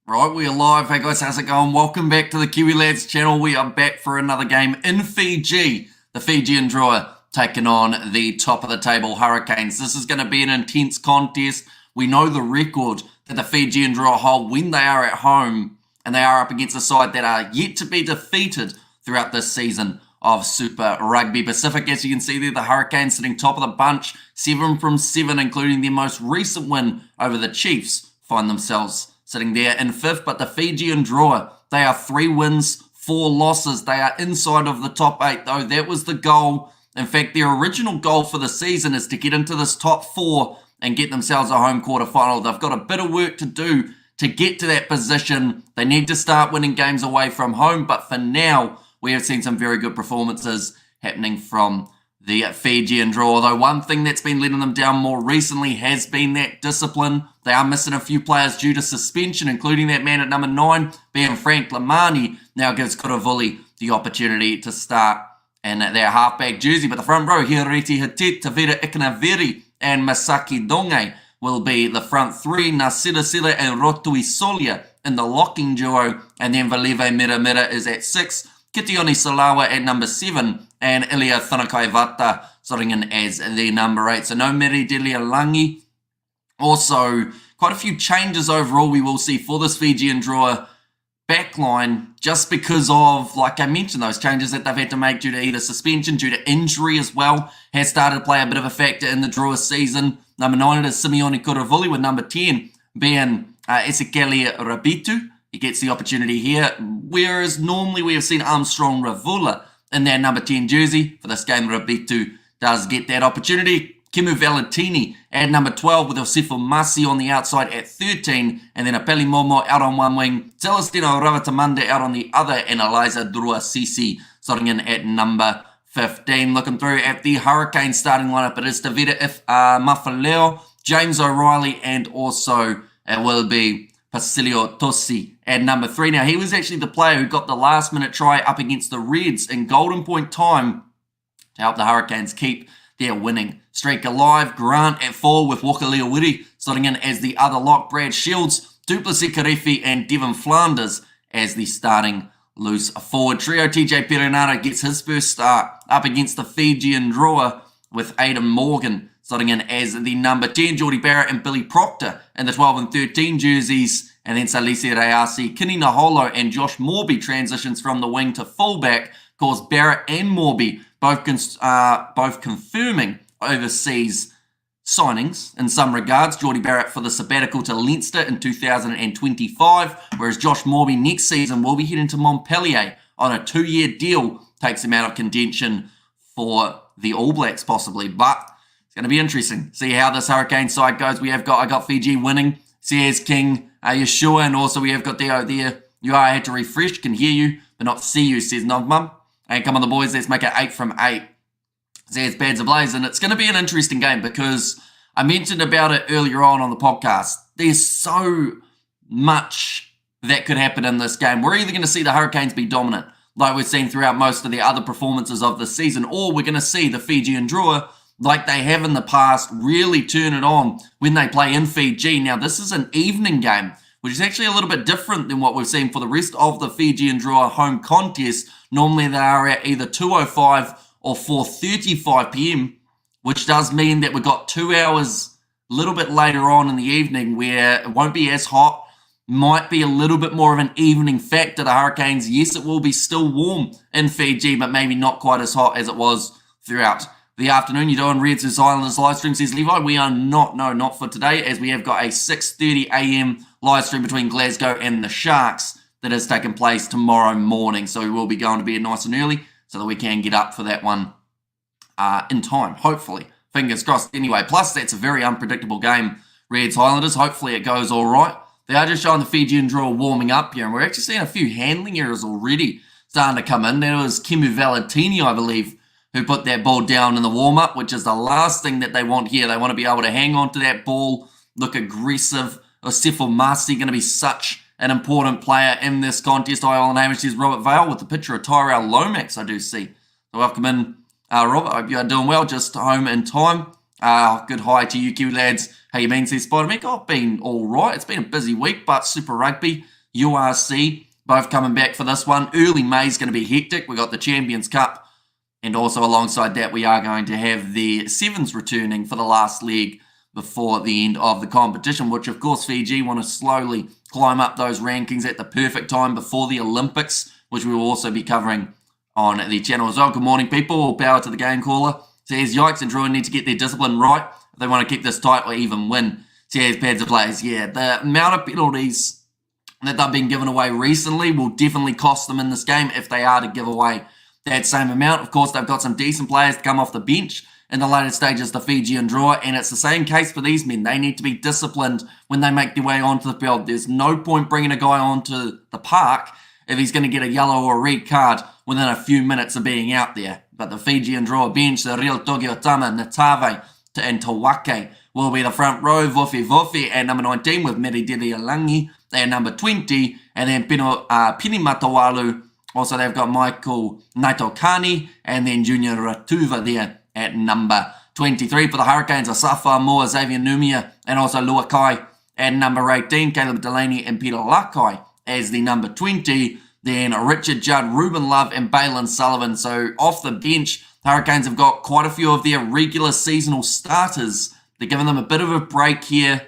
Right, we are live. Hey guys, how's it going? Welcome back to the Kiwi Lads channel. We are back for another game in Fiji. The Fijian Drua taking on the top of the table Hurricanes. This is going to be an intense contest. We know the record that the Fijian Drua hold when they are at home, and they are up against a side that are yet to be defeated throughout this season of Super Rugby Pacific. As you can see there, the Hurricanes sitting top of the bunch, 7 from 7, including their most recent win over the Chiefs, find themselves sitting there in 5th. But the Fijian Drua, they are 3 wins, 4 losses. They are inside of the top 8, though. That was the goal. In fact, their original goal for the season is to get into this top 4 and get themselves a home quarter final. They've got a bit of work to do to get to that position. They need to start winning games away from home, but for now, we have seen some very good performances happening from the Fijian Drua. Although one thing that's been letting them down more recently has been that discipline. They are missing a few players due to suspension, including that man at number 9, being Frank Lamani. Now gives Kuravuli the opportunity to start in their halfback jersey. But the front row, Hiriti Hatit, Tavira Ikanaviri, and Masaki Donge will be the front 3. Nasira Sila and Rotui Solia in the locking duo. And then Valive Mira is at 6. Kitioni Salawa at number 7, and Ilya Thanakaivata starting in as the number 8. So no Miri Delia Langi. Also, quite a few changes overall we will see for this Fijian Drua backline, just because of, like I mentioned, those changes that they've had to make due to either suspension, due to injury as well, has started to play a bit of a factor in the Drua season. Number 9 is Simeone Kuravuli, with number 10 being Esekeli Rabitu. He gets the opportunity here, whereas normally we have seen Armstrong Ravula in their number 10 jersey. For this game, Rabitu does get that opportunity. Kimu Valentini at number 12 with Osifo Masi on the outside at 13, and then Apeli Momo out on one wing, Celestino Ravatamande out on the other, and Eliza Drua Sisi starting in at number 15. Looking through at the Hurricane starting lineup, it is Tavira Mafaleo, James O'Reilly, and also it will be Pasilio Tosi at number 3. Now, he was actually the player who got the last-minute try up against the Reds in Golden Point time to help the Hurricanes keep their winning streak alive. Grant at 4 with Walker Leowiri starting in as the other lock. Brad Shields, Duplessis Karefi, and Devon Flanders as the starting loose forward trio. TJ Perenara gets his first start up against the Fijian Drua with Aidan Morgan starting in as the number 10, Geordie Barrett and Billy Proctor in the 12 and 13 jerseys, and then Salisi Reasi, Kini Naholo, and Josh Morby transitions from the wing to fullback. Of course, Barrett and Morby both confirming overseas signings in some regards. Geordie Barrett for the sabbatical to Leinster in 2025, whereas Josh Morby next season will be heading to Montpellier on a 2-year deal, takes him out of contention for the All Blacks possibly, but it's going to be interesting. See how this Hurricane side goes. I got Fiji winning. Sears King, Yeshua, and also we have got Theo there. I had to refresh, can hear you, but not see you, says Novmum. And come on the boys, let's make it 8 from 8. Says Bads Ablaze, and it's going to be an interesting game because I mentioned about it earlier on the podcast. There's so much that could happen in this game. We're either going to see the Hurricanes be dominant, like we've seen throughout most of the other performances of the season, or we're going to see the Fijian Drua, like they have in the past, really turn it on when they play in Fiji. Now, this is an evening game, which is actually a little bit different than what we've seen for the rest of the Fijian Drua home contest. Normally, they are at either 2:05 or 4:35 p.m., which does mean that we've got 2 hours a little bit later on in the evening where it won't be as hot, might be a little bit more of an evening factor. The Hurricanes, yes, it will be still warm in Fiji, but maybe not quite as hot as it was throughout the afternoon. You're doing Reds vs Islanders live stream, says Levi. We are not for today, as we have got a 6:30 a.m. live stream between Glasgow and the Sharks that is taking place tomorrow morning. So we will be going to bed nice and early so that we can get up for that one in time, hopefully. Fingers crossed. Anyway, plus that's a very unpredictable game, Reds Highlanders. Hopefully it goes all right. They are just showing the Fijian Drua warming up here, and we're actually seeing a few handling errors already starting to come in. There was Kimu Valentini, I believe, who put that ball down in the warm-up, which is the last thing that they want here. They want to be able to hang on to that ball, look aggressive. Osifo Masi going to be such an important player in this contest. Island Hamish says Robert Vale with the picture of Tyrell Lomax, I do see. So welcome in, Robert. Hope you are doing well, just home in time. Good hi to you, Kiwi lads. How you been, says Spider-Man? I've been all right. It's been a busy week, but Super Rugby URC, both coming back for this one. Early May is going to be hectic. We got the Champions Cup, and also alongside that, we are going to have the Sevens returning for the last leg before the end of the competition, which of course Fiji want to slowly climb up those rankings at the perfect time before the Olympics, which we will also be covering on the channel as well. Good morning, people. All power to the game caller. Says, yikes, and Drua need to get their discipline right if they want to keep this tight or even win. Says, pads of players. Yeah, the amount of penalties that they've been given away recently will definitely cost them in this game if they are to give away that same amount. Of course, they've got some decent players to come off the bench in the later stages, the Fijian Drua, and it's the same case for these men. They need to be disciplined when they make their way onto the field. There's no point bringing a guy onto the park if he's going to get a yellow or a red card within a few minutes of being out there. But the Fijian Drua bench, the real Togiotama, Natave, and Tawake will be the front row. Vofi at number 19 with Meridili Alangi at number 20, and then Pinimatawalu. Also, they've got Michael Naitokani and then Junior Ratuva there at number 23. For the Hurricanes, Asafa Moa, Xavier Numia, and also Luakai at number 18. Caleb Delaney and Peter Lakai as the number 20. Then Richard Judd, Ruben Love, and Balin Sullivan. So off the bench, the Hurricanes have got quite a few of their regular seasonal starters. They're giving them a bit of a break here,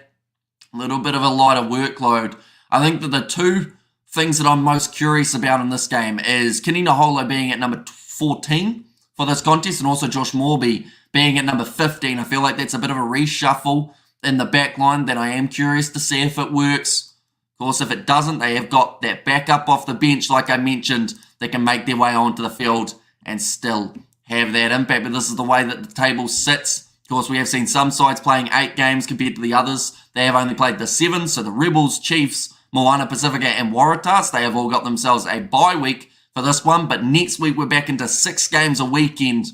a little bit of a lighter workload. I think that the two things that I'm most curious about in this game is Kenny Naholo being at number 14 for this contest, and also Josh Morby being at number 15. I feel like that's a bit of a reshuffle in the back line that I am curious to see if it works. Of course, if it doesn't, they have got that backup off the bench, like I mentioned, they can make their way onto the field and still have that impact. But this is the way that the table sits. Of course, we have seen some sides playing 8 games compared to the others. They have only played the 7, so the Rebels, Chiefs, Moana Pacifica, and Waratahs, they have all got themselves a bye week for this one, but next week we're back into 6 games a weekend,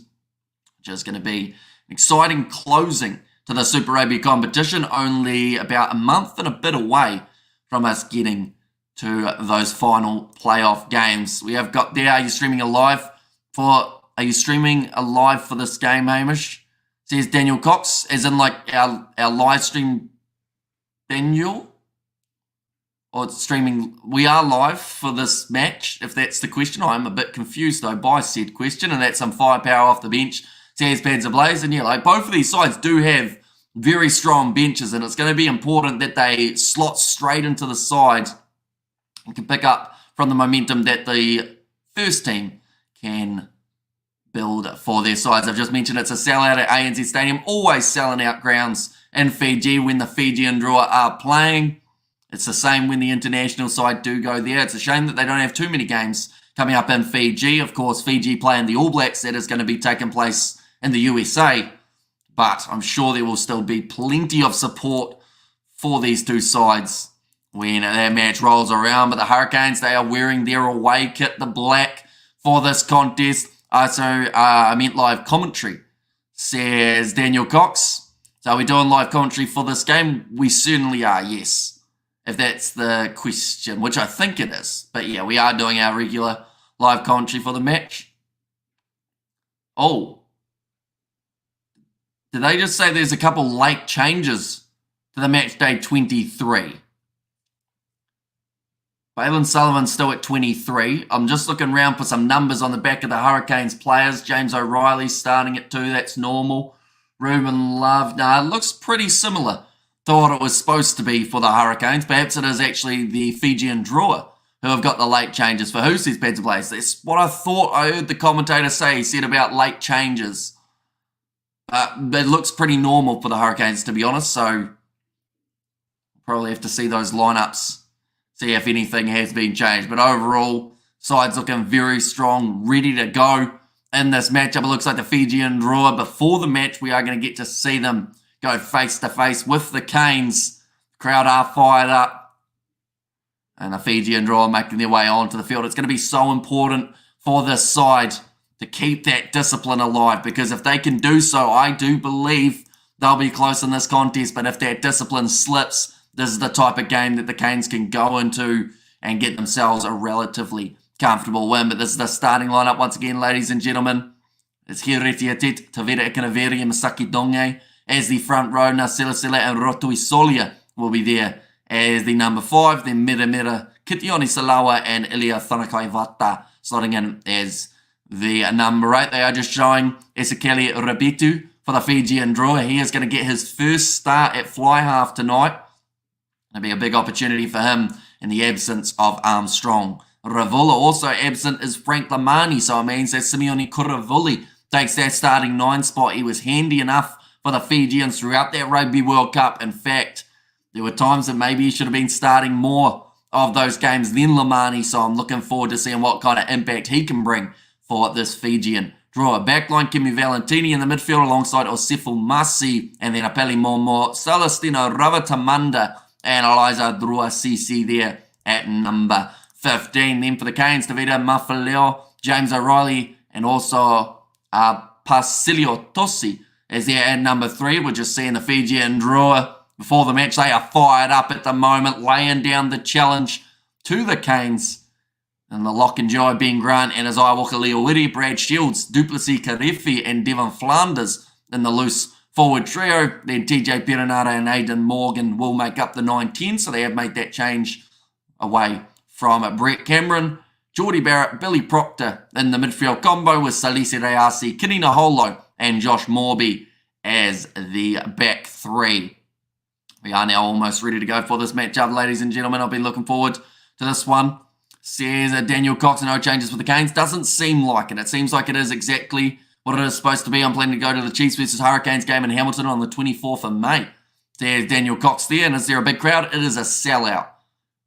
which is going to be an exciting closing to the Super Rugby competition, only about a month and a bit away from us getting to those final playoff games. We have got there, are you streaming alive for this game, Hamish? Says Daniel Cox, as in like our live stream, Daniel? Or it's streaming, we are live for this match, if that's the question. I'm a bit confused, though, by said question, and that's some firepower off the bench. Says Pads ablaze, and yeah, like both of these sides do have very strong benches, and it's going to be important that they slot straight into the side and can pick up from the momentum that the first team can build for their sides. I've just mentioned it's a sellout at ANZ Stadium, always selling out grounds in Fiji when the Fijian Drua are playing. It's the same when the international side do go there. It's a shame that they don't have too many games coming up in Fiji. Of course, Fiji playing the All Blacks. That is going to be taking place in the USA. But I'm sure there will still be plenty of support for these two sides when that match rolls around. But the Hurricanes, they are wearing their away kit, the black, for this contest. I meant live commentary, says Daniel Cox. So are we doing live commentary for this game? We certainly are, yes. If that's the question, which I think it is. But yeah, we are doing our regular live commentary for the match. Oh. Did they just say there's a couple late changes to the match day 23? Balin Sullivan's still at 23. I'm just looking around for some numbers on the back of the Hurricanes players. James O'Reilly starting at 2. That's normal. Ruben Love. Nah, it looks pretty similar to what it was supposed to be for the Hurricanes. Perhaps it is actually the Fijian Drua who have got the late changes. For who says Pads Blaze? That's what I thought I heard the commentator say. He said about late changes. It looks pretty normal for the Hurricanes, to be honest. So probably have to see those lineups, see if anything has been changed. But overall, side's looking very strong, ready to go in this matchup. It looks like the Fijian Drua, before the match, we are going to get to see them go face-to-face with the Canes. The crowd are fired up. And the Fijian Drua making their way onto the field. It's going to be so important for this side to keep that discipline alive. Because if they can do so, I do believe they'll be close in this contest. But if that discipline slips, this is the type of game that the Canes can go into and get themselves a relatively comfortable win. But this is the starting lineup once again, ladies and gentlemen. It's Hiretiatit, Tavera Ikanaveri, and Masaki Donge as the front row. Nasila Sila and Rotui Solia will be there as the number 5. Then Mira Kitioni Salawa and Ilia Thanakaivata slotting in as the number 8. They are just showing Esekele Rabitu for the Fijian Drua. He is going to get his first start at fly half tonight. It'll be a big opportunity for him in the absence of Armstrong. Ravula also absent is Frank Lamani, so it means that Simeone Kuravuli takes that starting 9 spot. He was handy enough for the Fijians throughout that Rugby World Cup. In fact, there were times that maybe he should have been starting more of those games than Lamani, so I'm looking forward to seeing what kind of impact he can bring for this Fijian Drua. Backline, Kimi Valentini in the midfield alongside Osefo Masi, and then Apeli Momo, Celestino Ravatamanda, and Eliza Drua CC there at number 15. Then for the Canes, Davida Mafaleo, James O'Reilly, and also Pasilio Tosi is there at number 3. We're just seeing the Fijian Drua before the match. They are fired up at the moment, laying down the challenge to the Canes. And the lock and joy being Grant and Isaiah Walker-Leowiri, Brad Shields, Duplessis Karefi, and Devon Flanders in the loose forward trio. Then TJ Perenara and Aidan Morgan will make up the 9-10, so they have made that change away from Brett Cameron. Geordie Barrett, Billy Proctor in the midfield combo with Salisi Reasi, Kini Naholo, and Josh Morby as the back 3. We are now almost ready to go for this matchup, ladies and gentlemen. I'll be looking forward to this one. Says Daniel Cox, no changes for the Canes. Doesn't seem like it. It seems like it is exactly what it is supposed to be. I'm planning to go to the Chiefs versus Hurricanes game in Hamilton on the 24th of May. There's Daniel Cox there. And is there a big crowd? It is a sellout,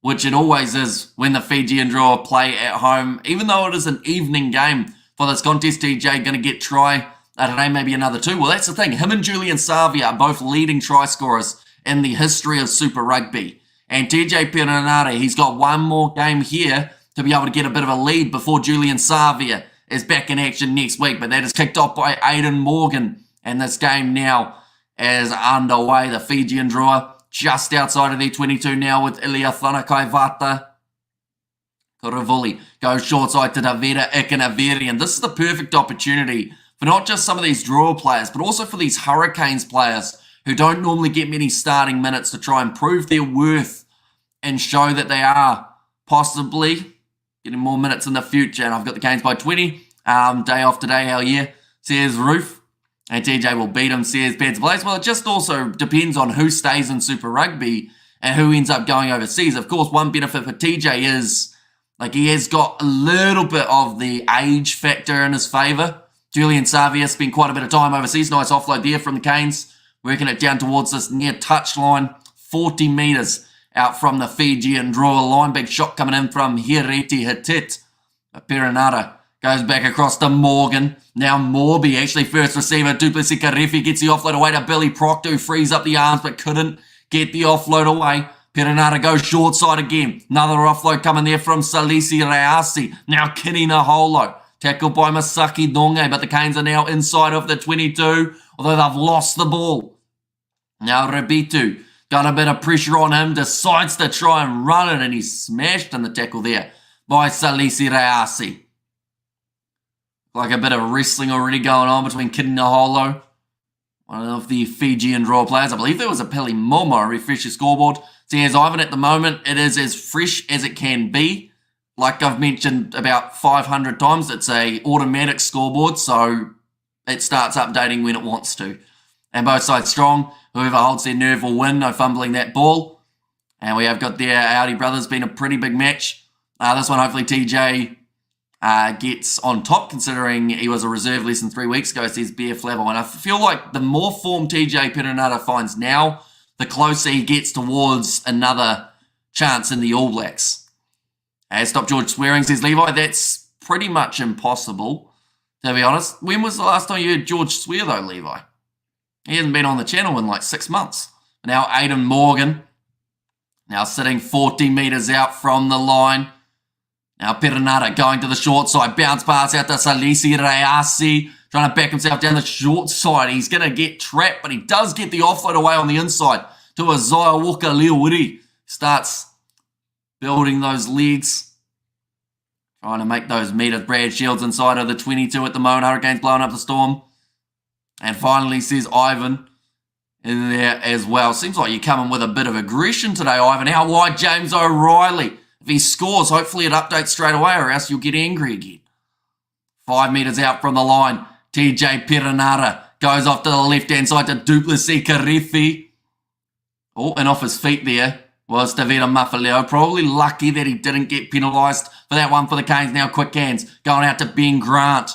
which it always is when the Fijian Drua play at home. Even though it is an evening game for this contest, TJ going to get try today, maybe another 2. Well, that's the thing. Him and Julian Savia are both leading try scorers in the history of Super Rugby. And TJ Perenara, he's got one more game here to be able to get a bit of a lead before Julian Savia is back in action next week. But that is kicked off by Aidan Morgan. And this game now is underway. The Fijian Drua just outside of their 22 now with Ilia Thanakaivata. Kuravuli goes short side to Davida Ikanaviri. And this is the perfect opportunity for not just some of these Drua players, but also for these Hurricanes players who don't normally get many starting minutes to try and prove their worth and show that they are possibly getting more minutes in the future. And I've got the Canes by 20. Day off today, hell yeah, says Roof. And TJ will beat him, says Pads Blaze. Well, it just also depends on who stays in Super Rugby and who ends up going overseas. Of course, one benefit for TJ is like he has got a little bit of the age factor in his favour. Julian Savia spent quite a bit of time overseas. Nice offload there from the Canes. Working it down towards this near touchline, 40 metres out from the Fijian Drua line. Big shot coming in from Hireti Hitit. Perenara goes back across to Morgan. Now Morby, actually first receiver. Duplessis Karefi gets the offload away to Billy Proctor, who frees up the arms but couldn't get the offload away. Perenara goes short side again. Another offload coming there from Salisi Reasi. Now Kini Naholo. Tackled by Masaki Donge, but the Canes are now inside of the 22, although they've lost the ball. Now Rabitu got a bit of pressure on him, decides to try and run it, and he's smashed in the tackle there by Salisi Reasi. Like a bit of wrestling already going on between Kini Naholo, one of the Fijian Drua players. I believe there was a Peli Momo, refresh your scoreboard. So as Ivan at the moment, it is as fresh as it can be. Like I've mentioned about 500 times, it's a automatic scoreboard, so it starts updating when it wants to. And both sides strong. Whoever holds their nerve will win. No fumbling that ball. And we have got their Audi brothers. Been a pretty big match. This one, hopefully TJ gets on top, considering he was a reserve less than 3 weeks ago, says Bear Flavel. And I feel like the more form TJ Perenara finds now, the closer he gets towards another chance in the All Blacks. Stop George swearing, says Levi. That's pretty much impossible, to be honest. When was the last time you heard George swear, though, Levi? He hasn't been on the channel in like 6 months. Now Aidan Morgan, now sitting 40 metres out from the line. Now Perenara going to the short side. Bounce pass out to Salisi Reasi. Trying to back himself down the short side. He's going to get trapped, but he does get the offload away on the inside to Isaiah Walker-Leowiri. Starts building those legs. Trying to make those meters. Brad Shields inside of the 22 at the moment. Hurricanes blowing up the storm. And finally, says Ivan in there as well. Seems like you're coming with a bit of aggression today, Ivan. Out wide, James O'Reilly. If he scores, hopefully it updates straight away, or else you'll get angry again. 5 metres out from the line, TJ Perenara goes off to the left-hand side to Duplessis Karifi. Oh, and off his feet there was Davida Mafaleo. Probably lucky that he didn't get penalised for that one for the Canes. Now quick hands going out to Ben Grant.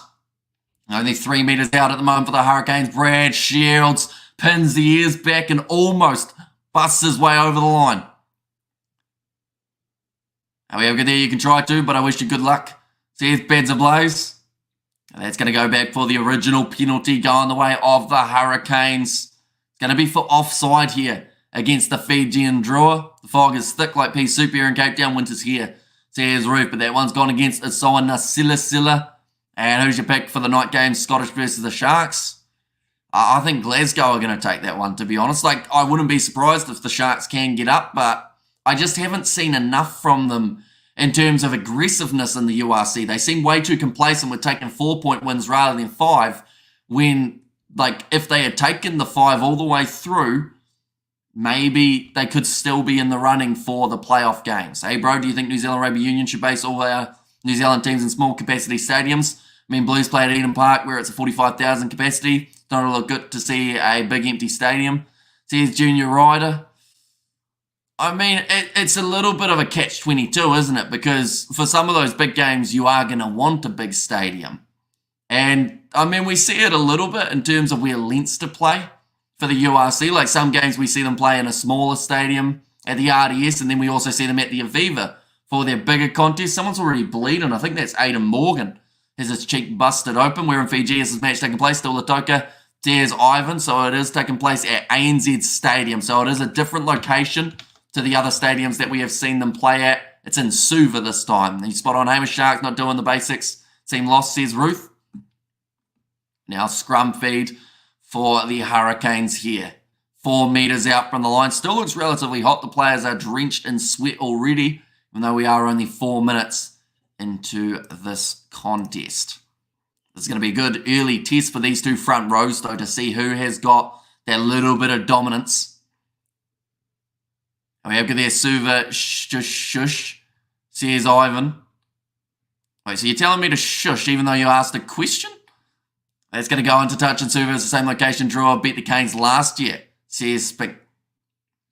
Only 3 metres out at the moment for the Hurricanes. Brad Shields pins the ears back and almost busts his way over the line. However, there you can try to, but I wish you good luck. See, here's Beds Ablaze. And that's going to go back for the original penalty going the way of the Hurricanes. It's going to be for offside here against the Fijian Drua. The fog is thick like pea soup here in Cape Town. Winter's here. See, here's Roof, but that one's gone against Asawana Silla. And who's your pick for the night game? Scottish versus the Sharks. I think Glasgow are going to take that one, to be honest. Like, I wouldn't be surprised if the Sharks can get up, but I just haven't seen enough from them in terms of aggressiveness in the URC. They seem way too complacent with taking 4-point wins rather than 5, when, like, if they had taken the 5 all the way through, maybe they could still be in the running for the playoff games. Hey, bro, do you think New Zealand Rugby Union should base all their New Zealand teams in small capacity stadiums? I mean, Blues play at Eden Park where it's a 45,000 capacity. It's not look good to see a big empty stadium. See, here's Junior Ryder. I mean, it's a little bit of a catch-22, isn't it? Because for some of those big games, you are going to want a big stadium. And, I mean, we see it a little bit in terms of where Leinster play for the URC. Like, some games we see them play in a smaller stadium at the RDS, and then we also see them at the Aviva for their bigger contests. Someone's already bleeding. I think that's Aidan Morgan. Has his cheek busted open. We're in Fiji as this match taking place. Still Latoka. There's Ivan. So it is taking place at ANZ Stadium. So it is a different location to the other stadiums that we have seen them play at. It's in Suva this time. You spot on Hamish Sharks not doing the basics. Team lost, says Ruth. Now scrum feed for the Hurricanes here. 4 metres out from the line. Still looks relatively hot. The players are drenched in sweat already, even though we are only 4 minutes into this contest. This is going to be a good early test for these two front rows, though, to see who has got that little bit of dominance. And we have there Suva shush, says Ivan. Wait, so you're telling me to shush even though you asked a question? That's going to go into touch and Suva is the same location. Drua beat the Canes last year, says Spick.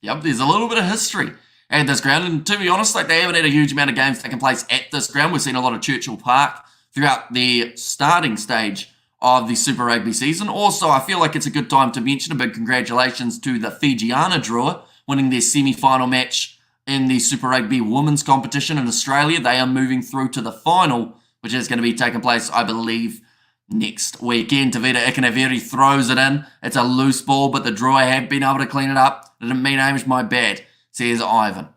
Yep, there's a little bit of history at this ground, and to be honest, like, they haven't had a huge amount of games taking place at this ground. We've seen a lot of Churchill Park throughout the starting stage of the Super Rugby season. Also, I feel like it's a good time to mention a big congratulations to the FIJIAN Drua, winning their semi-final match in the Super Rugby women's competition in Australia. They are moving through to the final, which is going to be taking place, I believe, next weekend. Tavita Ikanaveri throws it in. It's a loose ball, but the Drua have been able to clean it up. It didn't mean Hamish, my bad, says Ivan.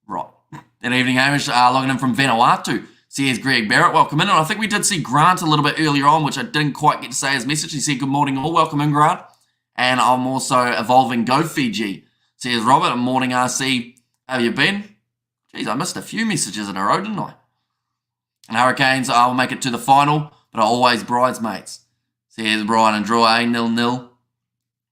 Right. Good evening, Hamish. Logging in from Vanuatu, says Greg Barrett. Welcome in. And I think we did see Grant a little bit earlier on, which I didn't quite get to say his message. He said, good morning all. Welcome in, Grant. And I'm also evolving Go Fiji, says Robert. Morning, RC. How have you been? Jeez, I missed a few messages in a row, didn't I? And Hurricanes will make it to the final, but are always bridesmaids, says Brian and Drua, 0-0.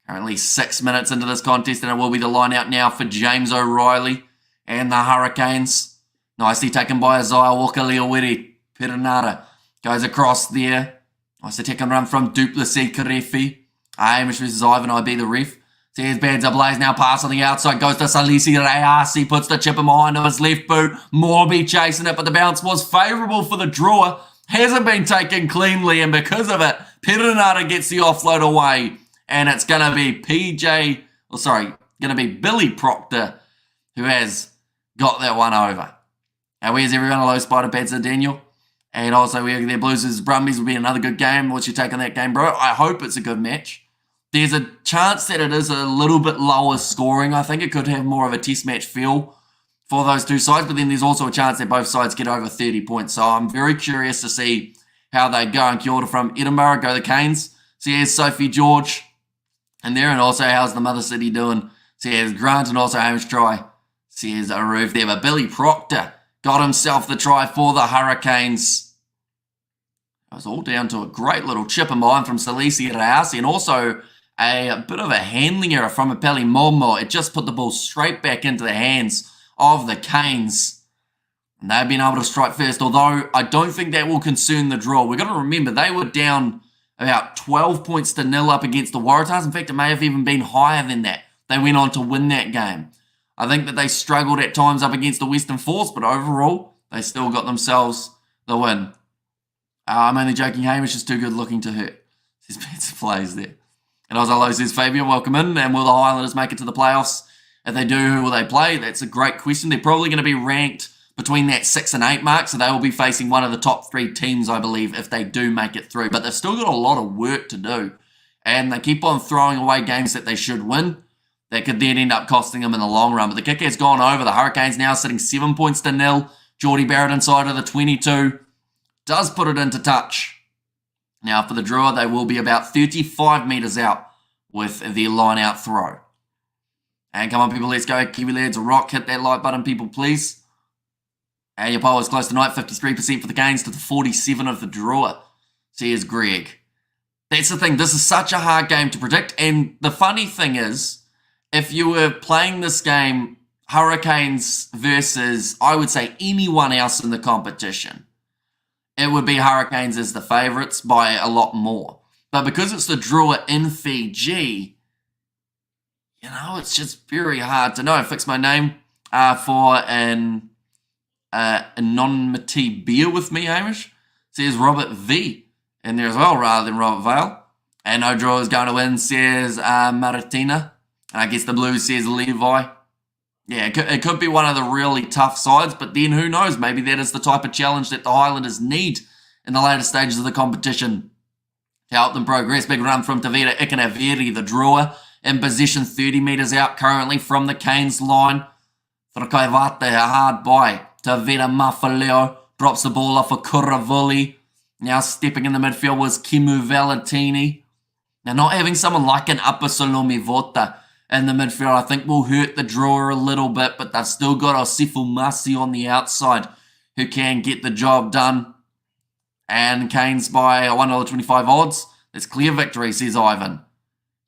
Currently 6 minutes into this contest, and it will be the line out now for James O'Reilly and the Hurricanes. Nicely taken by Isaiah Walker-Leowiri. Perenara goes across there. Nice attack and run from Duplessis Karefi. Hamish versus Ivan, I be the ref. Says Bands Ablaze now pass on the outside. Goes to Salisi Rayasi. Puts the chip in behind of his left boot. Morby chasing it, but the bounce was favourable for the Drua. Hasn't been taken cleanly, and because of it, Perenara gets the offload away. And it's going to be going to be Billy Proctor who has got that one over. And where's everyone? Hello, Spider Pants and Daniel. And also, we have their Blues versus Brumbies will be another good game. What's your take on that game, bro? I hope it's a good match. There's a chance that it is a little bit lower scoring. I think it could have more of a test match feel for those two sides. But then there's also a chance that both sides get over 30 points. So I'm very curious to see how they go. And kia ora from Edinburgh. Go the Canes. So here's Sophie George in there. And also, how's the Mother City doing? So here's Grant and also Hamish try. Says a roof there. But Billy Proctor got himself the try for the Hurricanes. It was all down to a great little chip in behind from Salisi Rayasi, and also a bit of a handling error from Apelli Momo. It just put the ball straight back into the hands of the Canes. And they've been able to strike first, although I don't think that will concern the draw. We've got to remember, they were down about 12 points to 0 up against the Waratahs. In fact, it may have even been higher than that. They went on to win that game. I think that they struggled at times up against the Western Force, but overall, they still got themselves the win. I'm only joking, Hamish is too good looking to hurt. His better plays there. And Ozalo says, Fabian, welcome in. And will the Highlanders make it to the playoffs? If they do, who will they play? That's a great question. They're probably going to be ranked between that 6 and 8 mark, so they will be facing one of the top 3 teams, I believe, if they do make it through. But they've still got a lot of work to do. And they keep on throwing away games that they should win. That could then end up costing them in the long run. But the kick has gone over. The Hurricanes now sitting 7 points to 0. Geordie Barrett inside of the 22. Does put it into touch. Now for the Drua, they will be about 35 metres out with their line-out throw. And come on, people, let's go. Kiwi lads, a rock. Hit that like button, people, please. And your poll is close tonight. 53% for the Canes to the 47 of the Drua. So here's Greg. That's the thing. This is such a hard game to predict. And the funny thing is, if you were playing this game, Hurricanes versus, I would say, anyone else in the competition, it would be Hurricanes as the favourites by a lot more. But because it's the Drua in Fiji, you know, it's just very hard to know. Fix my name for an anonymity beer with me, Hamish. Says Robert V in there as well, rather than Robert Vale. And no draw is going to win, says Maritina. And I guess the Blues says Levi. Yeah, it could be one of the really tough sides, but then who knows? Maybe that is the type of challenge that the Highlanders need in the later stages of the competition to help them progress. Big run from Tavita Ikanaveri, the Drua, in position 30 metres out currently from the Canes line. Whakaivate, a hard bye. Tavita Mafaleo drops the ball off for Kuravuli. Now stepping in the midfield was Kimu Valentini. Now not having someone like an Upper Salome Vota in the midfield, I think will hurt the Drua a little bit, but they've still got Osifu Masi on the outside who can get the job done. And Canes by $1.25 odds. That's clear victory, says Ivan.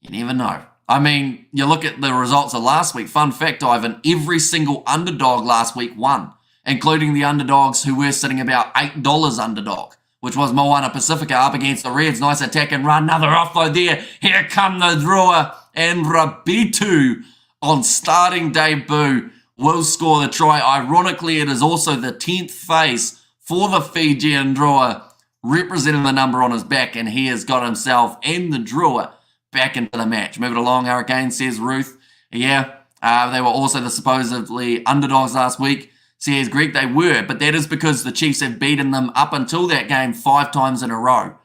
You never know. I mean, you look at the results of last week. Fun fact, Ivan, every single underdog last week won, including the underdogs who were sitting about $8 underdog, which was Moana Pacifica up against the Reds. Nice attack and run. Another offload there. Here come the Drua. And Rabitu on starting debut will score the try. Ironically, it is also the 10th phase for the Fijian Drua, representing the number on his back, and he has got himself and the Drua back into the match. Move it along, Hurricanes, says Ruth. Yeah, they were also the supposedly underdogs last week, says Greg. They were, but that is because the Chiefs have beaten them up until that game 5 times in a row.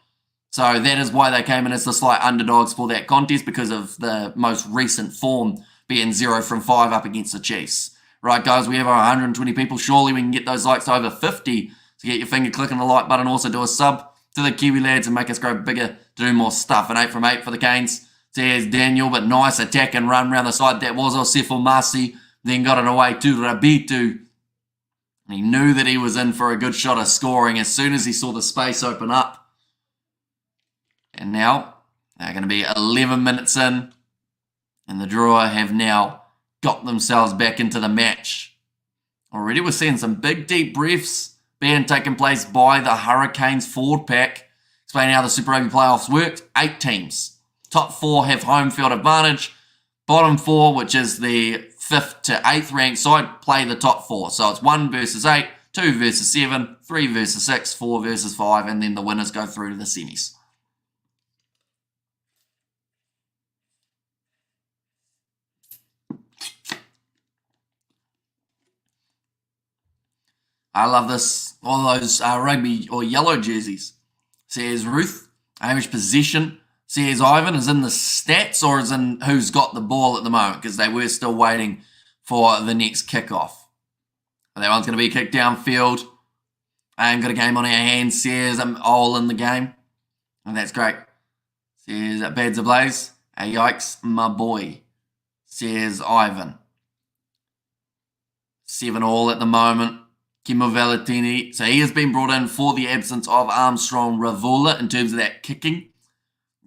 So that is why they came in as the slight underdogs for that contest, because of the most recent form being 0 from 5 up against the Chiefs. Right, guys, we have our 120 people. Surely we can get those likes to over 50. So get your finger clicking the like button. Also do a sub to the Kiwi lads and make us grow bigger to do more stuff. An 8 from 8 for the Canes, says Daniel, but nice attack and run around the side. That was Osifu Masi. Then got it away to Rabitu. And he knew that he was in for a good shot of scoring as soon as he saw the space open up. And now they're going to be 11 minutes in, and the Drua have now got themselves back into the match. Already we're seeing some big deep breaths being taken place by the Hurricanes forward pack. Explaining how the Super Rugby playoffs worked. 8 teams. Top 4 have home field advantage. Bottom 4, which is the 5th to 8th ranked side, play the top 4. So it's 1 versus 8, 2 versus 7, 3 versus 6, 4 versus 5, and then the winners go through to the semis. I love this. All those rugby or yellow jerseys. Says Ruth. Hamish possession. Says Ivan. Is in the stats or is in who's got the ball at the moment? Because they were still waiting for the next kickoff. That one's going to be kicked downfield. And got a game on our hands. Says I'm all in the game. And that's great. Says Bads ablaze. Hey, yikes, my boy. Says Ivan. 7-all at the moment. Kimo Valentini, so he has been brought in for the absence of Armstrong Ravula in terms of that kicking.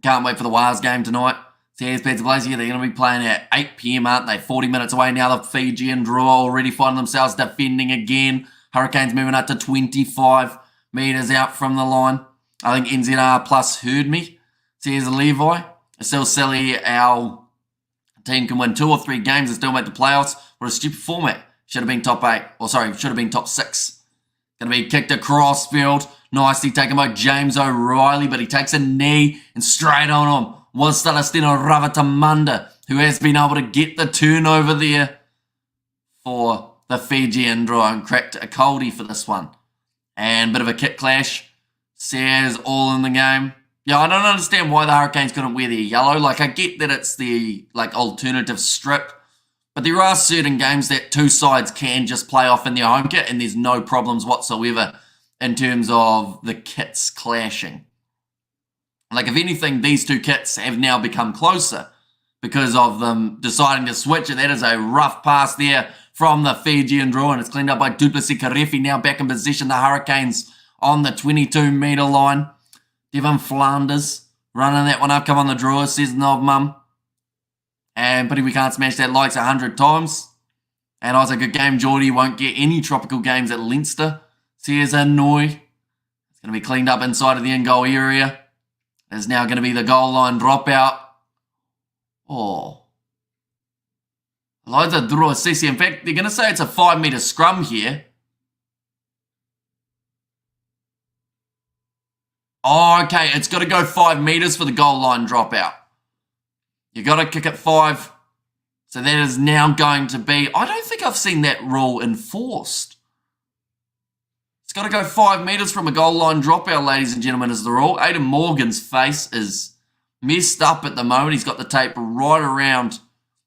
Can't wait for the Wars game tonight. So here's Pets Blaze. They're going to be playing at 8 p.m, aren't they? 40 minutes away now. The Fijian Drua already find themselves defending again. Hurricanes moving up to 25 metres out from the line. I think NZR plus heard me. So here's Levi. It's still silly. Our team can win 2 or 3 games and still make the playoffs. What a stupid format. Should have been top 8. Or sorry, should have been top 6. Going to be kicked across field. Nicely taken by James O'Reilly, but he takes a knee and straight on him was Celestino Ravatamanda, who has been able to get the turnover there for the Fijian Drua and cracked a coldie for this one. And a bit of a kick clash. Says all in the game. Yeah, I don't understand why the Hurricanes couldn't wear their yellow. Like, I get that it's the alternative strip, but there are certain games that 2 sides can just play off in their home kit and there's no problems whatsoever in terms of the kits clashing. Like, if anything, these 2 kits have now become closer because of them deciding to switch it. That is a rough pass there from the Fijian Drua, and it's cleaned up by Duplessis Karefi. Now back in position, the Hurricanes on the 22-metre line. Devon Flanders running that one up. Come on, the Drua, says Knob Mum. And Pity We Can't Smash That likes 100 times. And I was a good game. Geordie won't get any tropical games at Leinster. Says Annoy. It's going to be cleaned up inside of the in-goal area. There's now going to be the goal line dropout. Oh. Eliza Drua Sisi. In fact, they're going to say it's a 5-metre scrum here. Oh, okay. It's got to go 5 metres for the goal line dropout. You got to kick it 5. So that is now going to be... I don't think I've seen that rule enforced. It's got to go 5 metres from a goal line dropout, ladies and gentlemen, is the rule. Aidan Morgan's face is messed up at the moment. He's got the tape right around.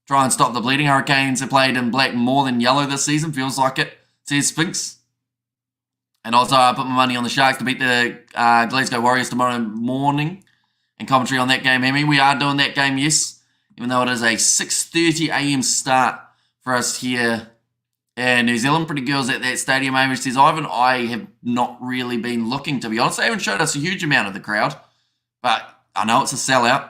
Try and stop the bleeding. Hurricanes have played in black more than yellow this season. Feels like it. Says Spinks. And also, I put my money on the Sharks to beat the Glasgow Warriors tomorrow morning. And commentary on that game, Hemi. We are doing that game, yes. Even though it is a 6:30 a.m. start for us here in New Zealand. Pretty girls at that stadium, Amy says, Ivan, I have not really been looking, to be honest. They haven't showed us a huge amount of the crowd. But I know it's a sellout.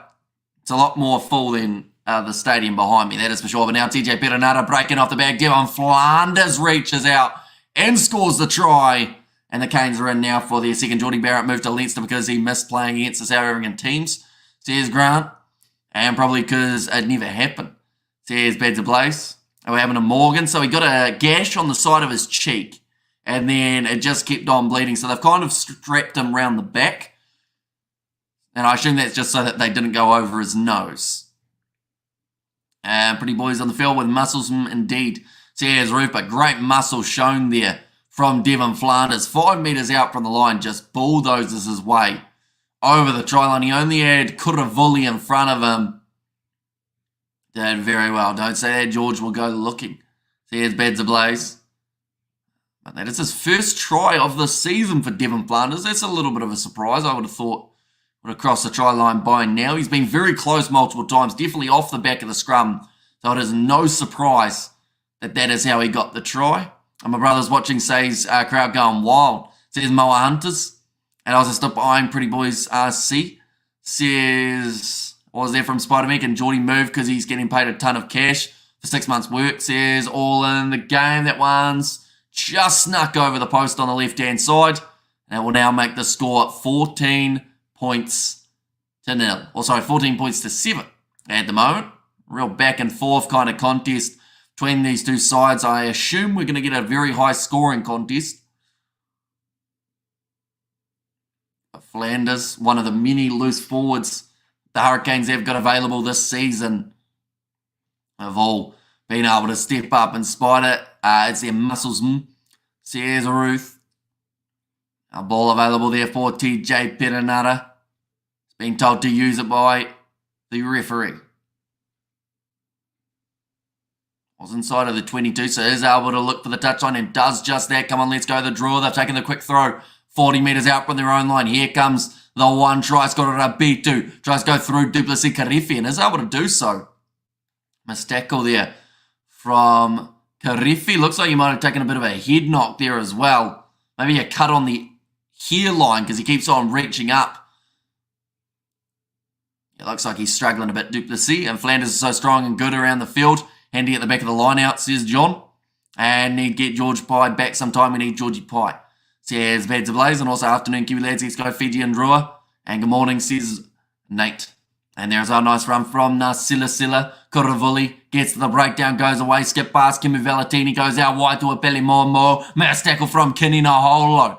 It's a lot more full than the stadium behind me, that is for sure. But now TJ Perenara breaking off the back. Devon Flanders reaches out and scores the try. And the Canes are in now for their second. Geordie Barrett moved to Leinster because he missed playing against the South African teams, says Grant. And probably because it never happened, says Beds of Blaze. And we're having a Morgan. So he got a gash on the side of his cheek. And then it just kept on bleeding. So they've kind of strapped him around the back. And I assume that's just so that they didn't go over his nose. Pretty boys on the field with muscles indeed, says Ruth. But great muscle shown there from Devon Flanders. 5 metres out from the line, just bulldozes his way over the try line. He only had Kuravuli in front of him. Did very well. Don't say that. George will go looking. See, here's Beds Ablaze. But that is his first try of the season for Devon Flanders. That's a little bit of a surprise. I would have thought would have crossed the try line by now. He's been very close multiple times, definitely off the back of the scrum. So it is no surprise that that is how he got the try. And my brother's watching, says crowd going wild. Says Moa Hunters. And I was just up eyeing Pretty Boys RC. Says, was there from Spider-Man? And Geordie moved because he's getting paid a ton of cash for 6 months' work. Says all in the game. That one's just snuck over the post on the left-hand side. And it will now make the score 14 points to 0. Or sorry, 14 points to 7 at the moment. Real back and forth kind of contest between these 2 sides. I assume we're going to get a very high scoring contest. But Flanders, one of the many loose forwards the Hurricanes have got available this season, have all been able to step up and spot it. It's their muscles. Says Ruth. A ball available there for TJ Perenara. He's been told to use it by the referee. Was inside of the 22, so is able to look for the touchline and does just that. Come on, let's go the draw. They've taken the quick throw 40 metres out from their own line. Here comes the one try. Got it up B2. Tries to go through Duplessis Karefi and is able to do so. Missed tackle there from Karefi. Looks like he might have taken a bit of a head knock there as well. Maybe a cut on the hairline because he keeps on reaching up. It looks like he's struggling a bit, Duplessis, and Flanders is so strong and good around the field. Handy at the back of the line out, says John. And need to get George Pye back sometime. We need Georgie Pye. Says Bads Ablaze, and also afternoon Kiwi lads. Let's go FIJIAN DRUA. And good morning, says Nate. And there's our nice run from Silla. Kuravuli gets to the breakdown, goes away, skip past Kimi Valentini, goes out wide to a Pele Momo. Mouse tackle from Kini Naholo.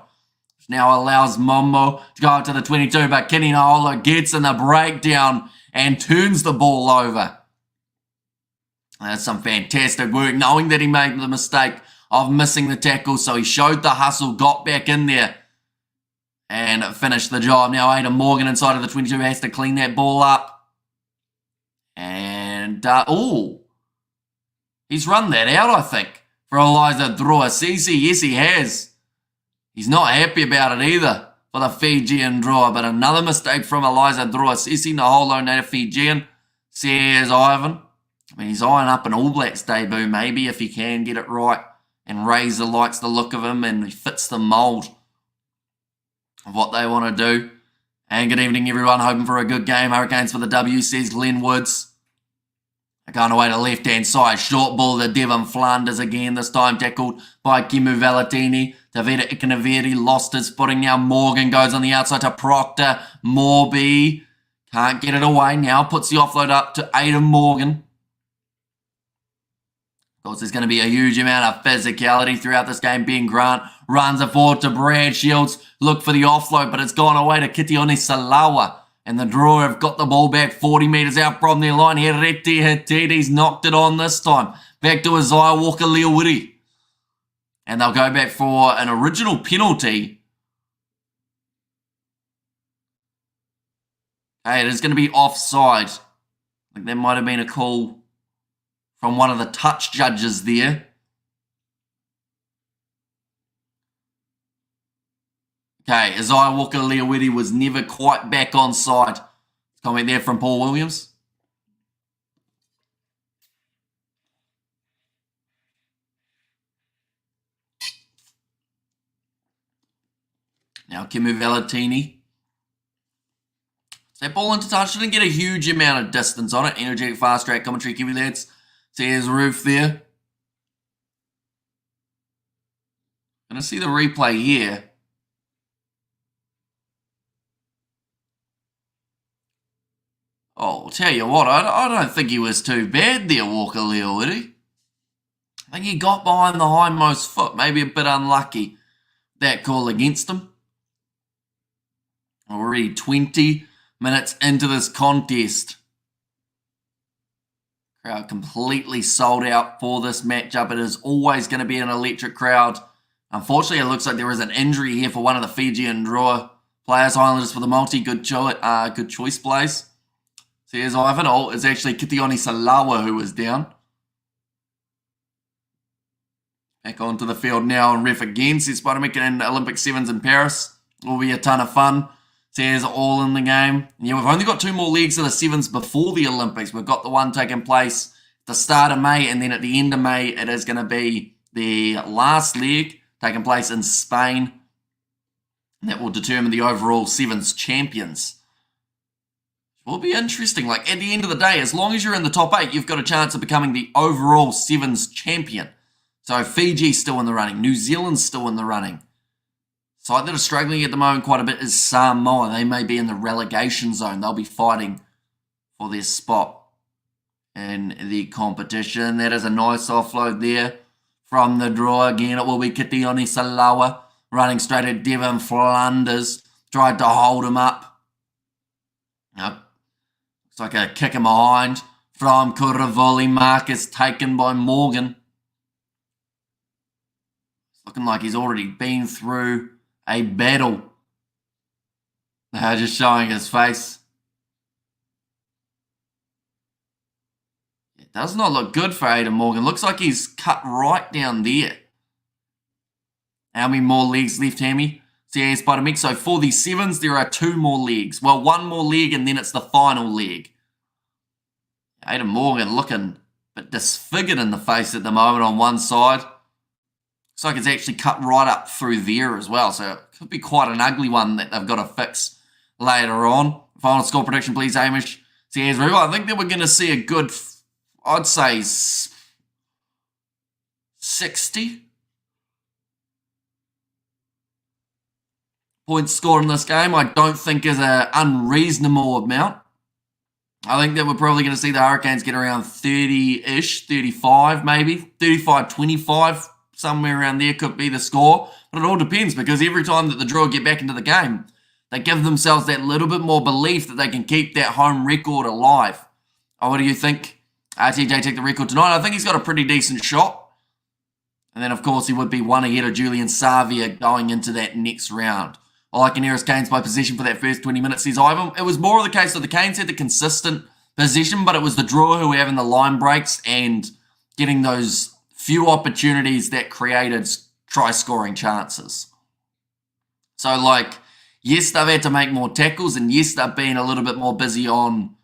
Which now allows Momo to go up to the 22, but Kini Naholo gets in the breakdown and turns the ball over. That's some fantastic work, knowing that he made the mistake of missing the tackle, so he showed the hustle, got back in there, and finished the job. Now Aidan Morgan inside of the 22 has to clean that ball up. And, he's run that out, I think, for Eliza Drua. CC, yes, he has. He's not happy about it either for the Fijian Drua, but another mistake from Eliza Drua. CC Naholo, native Fijian, says Ivan. I mean, he's eyeing up an All Blacks debut, maybe, if he can get it right. And Razor likes the look of him and he fits the mould of what they want to do. And good evening, everyone. Hoping for a good game. Hurricanes for the W, says Glenn Woods. They're going away to left-hand side. Short ball to Devon Flanders again. This time tackled by Kimu Valentini. Tavita Ikanaveri lost his footing. Now Morgan goes on the outside to Proctor. Morby can't get it away. Now puts the offload up to Aidan Morgan. Of course, there's going to be a huge amount of physicality throughout this game. Ben Grant runs it forward to Brad Shields. Look for the offload, but it's gone away to Kitione Salawa. And the Drua have got the ball back 40 metres out from their line. Hereti Hititi's knocked it on this time. Back to Isaiah Walker-Leawiri. And they'll go back for an original penalty. Hey, it is going to be offside. I think there might have been a call from one of the touch judges there. Okay, Isaiah Walker-Leawiri was never quite back on side. Comment there from Paul Williams. Now Kimu Valentini. That ball into touch. Didn't get a huge amount of distance on it. Energetic fast track commentary, Kiwi lads. Says Roof there. Gonna see the replay here. Oh, I'll tell you what, I don't think he was too bad there, Walker-Leawiri. I think he got behind the hindmost foot. Maybe a bit unlucky, that call against him. Already 20 minutes into this contest. Crowd completely sold out for this matchup. It is always going to be an electric crowd. Unfortunately, it looks like there is an injury here for one of the Fijian Drua players. Highlanders for the multi. Good choice plays. So here's Ivan. Oh, it's actually Kitione Salawa who was down. Back onto the field now and ref again. Says Spider-Man in Olympic Sevens in Paris. Will be a ton of fun. Says all in the game. Yeah, we've only got 2 more legs of the Sevens before the Olympics. We've got the one taking place at the start of May, and then at the end of May, it is going to be the last leg taking place in Spain. That will determine the overall Sevens champions. It will be interesting. Like, at the end of the day, as long as you're in the top 8, you've got a chance of becoming the overall Sevens champion. So Fiji's still in the running. New Zealand's still in the running. Side that are struggling at the moment quite a bit is Samoa. They may be in the relegation zone. They'll be fighting for their spot in the competition. That is a nice offload there from the Drua. Again, it will be Kitione Salawa running straight at Devon Flanders. Tried to hold him up. Nope. Looks like a kick him behind from Kuravoli. Mark is taken by Morgan. It's looking like he's already been through a battle. They're just showing his face. It does not look good for Aidan Morgan. Looks like he's cut right down there. How many more legs left, Hammy? See, Spider-Man. So for the Sevens, there are 2 more legs. Well, 1 more leg and then it's the final leg. Aidan Morgan looking a bit disfigured in the face at the moment on one side. Looks like it's actually cut right up through there as well. So it could be quite an ugly one that they've got to fix later on. Final score prediction, please, Hamish. says very well. I think that we're going to see a good, I'd say, 60 points scored in this game. I don't think is an unreasonable amount. I think that we're probably going to see the Hurricanes get around 30-ish, 35 maybe, 35-25, somewhere around there could be the score. But it all depends, because every time that the Drua get back into the game, they give themselves that little bit more belief that they can keep that home record alive. Oh, what do you think? TJ take the record tonight. I think he's got a pretty decent shot. And then, of course, he would be one ahead of Julian Savia going into that next round. All I can hear is Canes by possession for that first 20 minutes, says Ivan. It was more of the case that the Canes had the consistent possession, but it was the Drua who were having the line breaks and getting those few opportunities that created try-scoring chances. So, like, yes, they've had to make more tackles, and yes, they've been a little bit more busy on,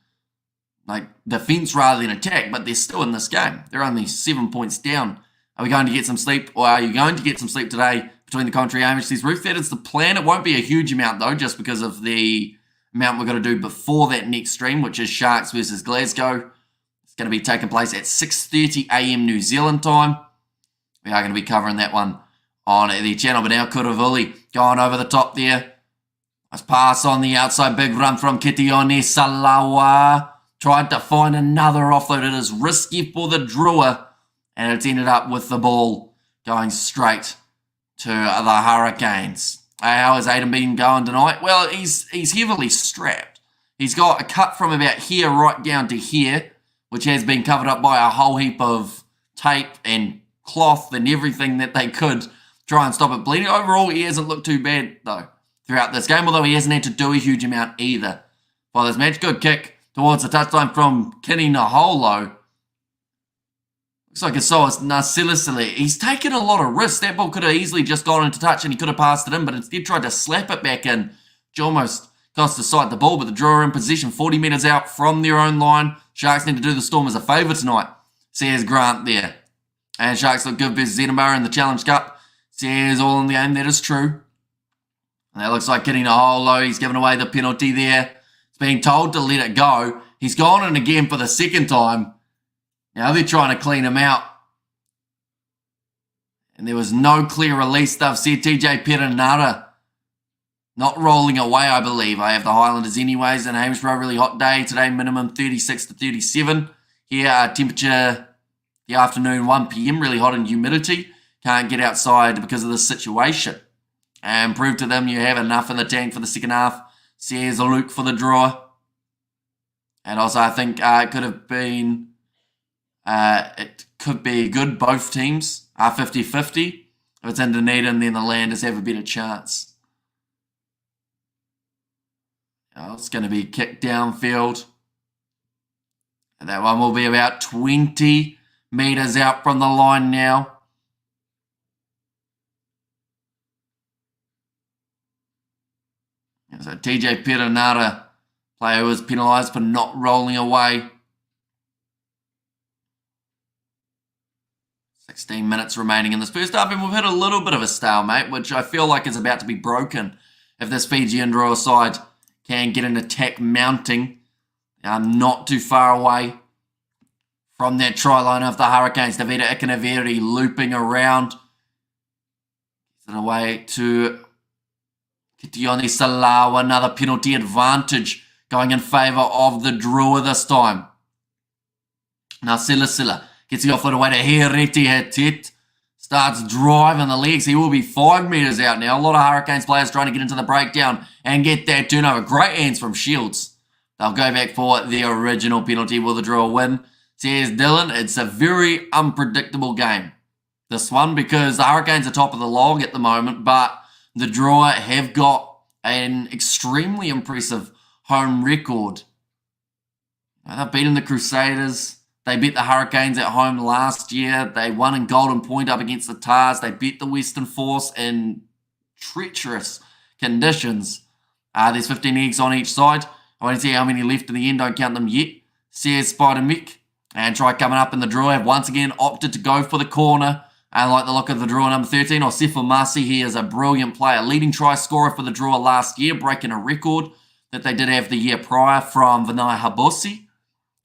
like, defence rather than attack, but they're still in this game. They're only 7 points down. Are we going to get some sleep, or are you going to get some sleep today? Between the contrary, Amish says, Ruth, that is the plan. It won't be a huge amount, though, just because of the amount we're going to do before that next stream, which is Sharks versus Glasgow. It's going to be taking place at 6:30 a.m. New Zealand time. We are going to be covering that one on the channel. But now Kuravuli going over the top there. Nice pass on the outside. Big run from Kitione Salawa. Tried to find another offload. It is risky for the Drua. And it's ended up with the ball going straight to the Hurricanes. How has Aiden been going tonight? Well, he's heavily strapped. He's got a cut from about here right down to here, which has been covered up by a whole heap of tape and cloth and everything that they could try and stop it bleeding. Overall, he hasn't looked too bad, though, throughout this game, although he hasn't had to do a huge amount either for this match. Good kick towards the touchline from Kenny Naholo. Looks like it's so Narcilisile. He's taken a lot of risks. That ball could have easily just gone into touch and he could have passed it in, but instead tried to slap it back in, which almost cost the side the ball. But the Drua are in position 40 metres out from their own line. Sharks need to do the Storm as a favour tonight, says Grant there. And Sharks look good versus Edinburgh in the Challenge Cup. Says all in the game. That is true. And that looks like getting a hole low. He's given away the penalty there. He's being told to let it go. He's gone in again for the second time. Now they're trying to clean him out. And there was no clear release. They've said TJ Perenara not rolling away, I believe. I have the Highlanders anyways. And Hamish Rowe, really hot day today. Minimum 36 to 37. Here, temperature the afternoon, 1 p.m. Really hot and humidity. Can't get outside because of this situation. And prove to them you have enough in the tank for the second half. Says Luke for the draw. And also I think it could have been... it could be good. Both teams are 50-50. If it's in Dunedin, then the Landers have a better chance. It's going to be kicked downfield. And that one will be about 20 metres out from the line now. So TJ Perenara, player who was penalised for not rolling away. 16 minutes remaining in this first half, and we've hit a little bit of a stalemate, which I feel like is about to be broken if this Fijian Drua side can get an attack mounting. Not too far away from that try line of the Hurricanes. Davida Ikanaveri looping around. Gets it away to Kitione Salawa. Another penalty advantage going in favour of the Drua this time. Now Silla gets the offload away to Hereti Hatit. Starts driving the legs. He will be 5 metres out now. A lot of Hurricanes players trying to get into the breakdown and get that turnover. Great hands from Shields. They'll go back for the original penalty. Will the Drua win? Says Dylan. It's a very unpredictable game, this one, because the Hurricanes are top of the log at the moment, but the Drua have got an extremely impressive home record. They've beaten the Crusaders. They beat the Hurricanes at home last year. They won in Golden Point up against the Tars. They beat the Western Force in treacherous conditions. There's 15 eggs on each side. I want to see how many left in the end. Don't count them yet. Says Spider Mick. And try coming up in the draw. Have once again opted to go for the corner. I like the look of the draw number 13. Osifo Masi, he is a brilliant player. Leading try scorer for the draw last year, breaking a record. I that they did have the year prior from Vinay Habosi.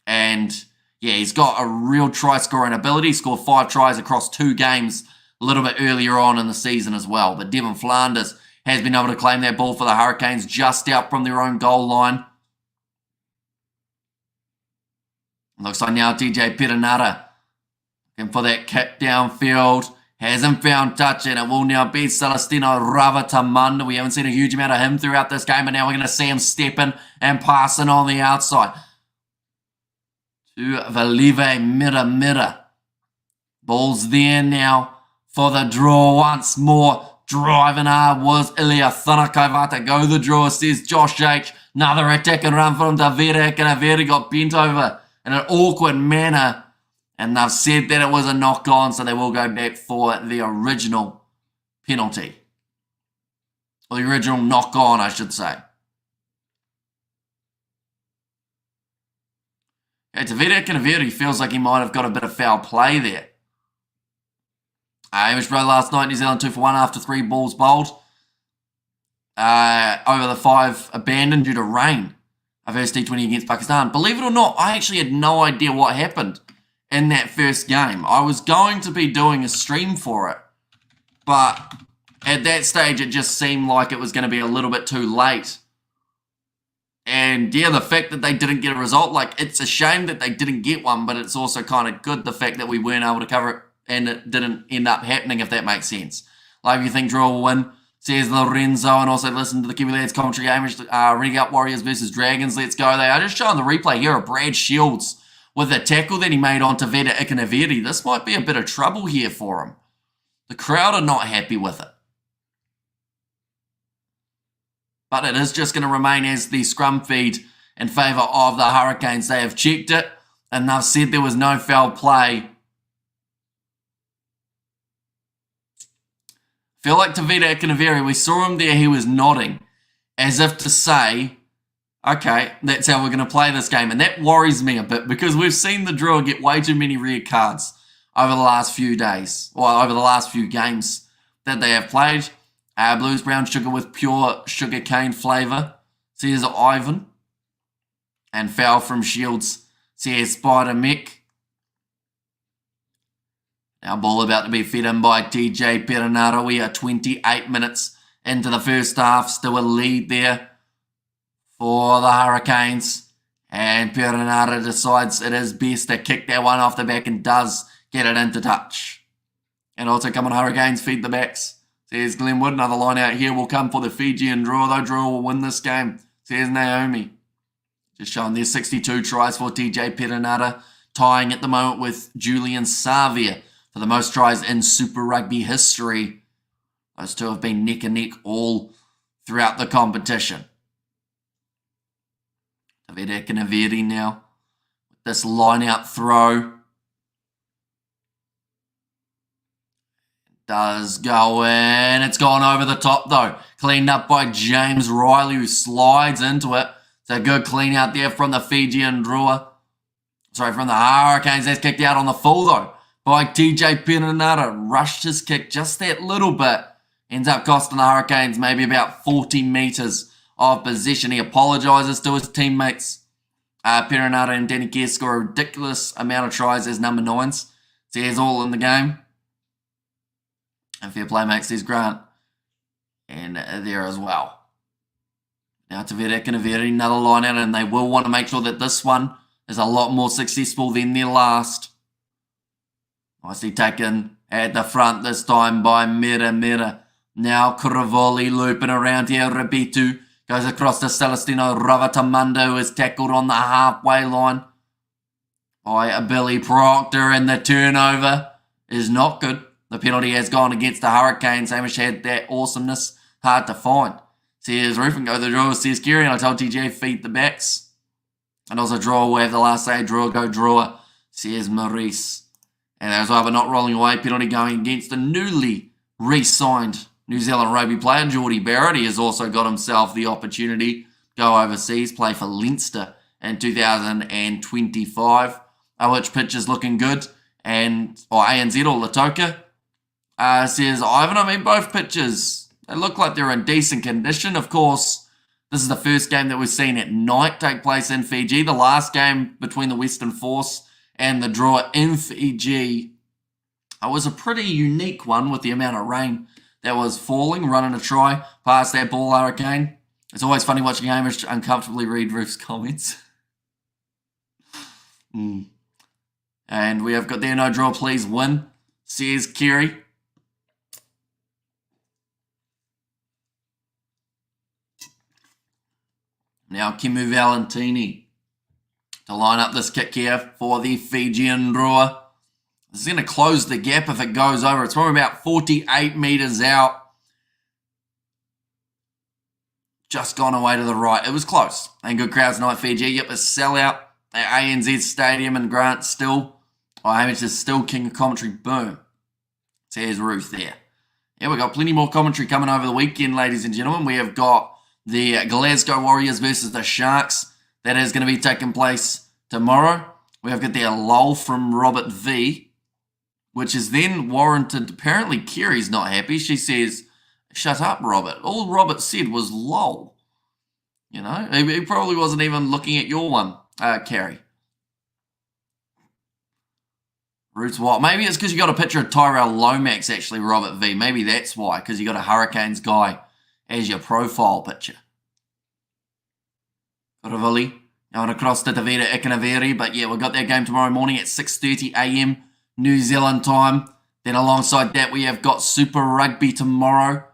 And yeah, he's got a real try-scoring ability. He scored 5 tries across 2 games a little bit earlier on in the season as well. But Devon Flanders has been able to claim that ball for the Hurricanes just out from their own goal line. Looks like now TJ Perenara looking for that kick downfield. Hasn't found touch, and it will now be Celestino Ravatamanda. We haven't seen a huge amount of him throughout this game, but now we're going to see him stepping and passing on the outside to Valive Mira. Ball's there now for the draw once more. Driving hard was Ilya Thanakaiva to go the draw, says Josh H. Another attack and run from Davide Canaveri got bent over in an awkward manner. And they've said that it was a knock-on, so they will go back for the original penalty. Or the original knock-on, I should say. Okay, Davide Canaveri feels like he might have got a bit of foul play there. Hamish Bro last night, New Zealand 2 for 1 after 3 balls bowled. Over the 5 abandoned due to rain. Our first T20 against Pakistan. Believe it or not, I actually had no idea what happened in that first game. I was going to be doing a stream for it. But at that stage, it just seemed like it was going to be a little bit too late. And yeah, the fact that they didn't get a result, like, it's a shame that they didn't get one, but it's also kind of good the fact that we weren't able to cover it and it didn't end up happening, if that makes sense. Like, if you think draw will win, says Lorenzo, and also listen to the Kiwi Lads commentary game, Renegade Warriors versus Dragons, let's go. They are just showing the replay here of Brad Shields with the tackle that he made on Tavita Ikanaveri. This might be a bit of trouble here for him. The crowd are not happy with it. But it is just going to remain as the scrum feed in favour of the Hurricanes. They have checked it, and they've said there was no foul play. Feel like Tavita Ikanaveri, we saw him there, he was nodding, as if to say, okay, that's how we're going to play this game. And that worries me a bit, because we've seen the Drua get way too many red cards over the last few days, or over the last few games that they have played. Blues brown sugar with pure sugar cane flavour, says Ivan. And foul from Shields, says Spider Mick. Now ball about to be fed in by TJ Perenara. We are 28 minutes into the first half. Still a lead there for the Hurricanes. And Perenara decides it is best to kick that one off the back and does get it into touch. And also come on Hurricanes, feed the backs. Says Glenwood. Another line out here will come for the Fijian Drua. Though Drua will win this game, says Naomi. Just showing their 62 tries for TJ Perenara. Tying at the moment with Julian Savia for the most tries in Super Rugby history. Those two have been neck and neck all throughout the competition. Davide Canaveri now with this line-out throw. Does go in. It's gone over the top though. Cleaned up by James Riley, who slides into it. It's a good clean out there from the Fijian Drua. Sorry, from the Hurricanes. That's kicked out on the full though by TJ Perenara. Rushed his kick just that little bit. Ends up costing the Hurricanes maybe about 40 metres of possession. He apologises to his teammates. Perenara and Danny Kerr score a ridiculous amount of tries as number 9s. So he's all in the game. And fair play, mate, says Grant. And there as well. Now to Canaveri, another line out, and they will want to make sure that this one is a lot more successful than their last. Nicely taken at the front this time by Mira. Now Kuravoli looping around here. Rebitu goes across to Celestino Ravatamanda, who is tackled on the halfway line by Billy Proctor, and the turnover is not good. The penalty has gone against the Hurricanes. Hamish had that awesomeness. Hard to find. Says Roof and go the draw. Says Kerry, and I told TJ feed the backs. And also draw will have the last say. Draw, go drawer. Says Maurice. And as well, but not rolling away. Penalty going against the newly re-signed New Zealand rugby player, Geordie Barrett. He has also got himself the opportunity to go overseas, play for Leinster in 2025. Which pitch is looking good. And, or ANZ or Latoka. Says Ivan, I mean, both pitches, they look like they're in decent condition. Of course, This is the first game that we've seen at night take place in Fiji. The last game between the Western Force and the Drua in Fiji was a pretty unique one with the amount of rain that was falling, running a try past that ball, Hurricane. It's always funny watching Hamish uncomfortably read Ruth's comments. And we have got there, no draw, please win, says Kerry. Now Kimu Valentini to line up this kick here for the Fijian Drua. This is going to close the gap if it goes over. It's from about 48 metres out. Just gone away to the right. It was close. And good crowds tonight, Fiji. Yep, a sellout at ANZ Stadium, and Grant still, Hamish is still king of commentary. Boom. There's Ruth there. Yeah, we've got plenty more commentary coming over the weekend, ladies and gentlemen. We have got the Glasgow Warriors versus the Sharks. That is going to be taking place tomorrow. We have got the lull from Robert V, which is then warranted. Apparently, Kerry's not happy. She says, shut up, Robert. All Robert said was lol. You know, he probably wasn't even looking at your one, Kerry. Roots what? Maybe it's because you got a picture of Tyrell Lomax, actually, Robert V. Maybe that's why, because you got a Hurricanes guy as your profile picture. Kuravili going across to Tavira Ikanaveri. But yeah, we've got that game tomorrow morning at 6:30 a.m. New Zealand time. Then alongside that, we have got Super Rugby tomorrow.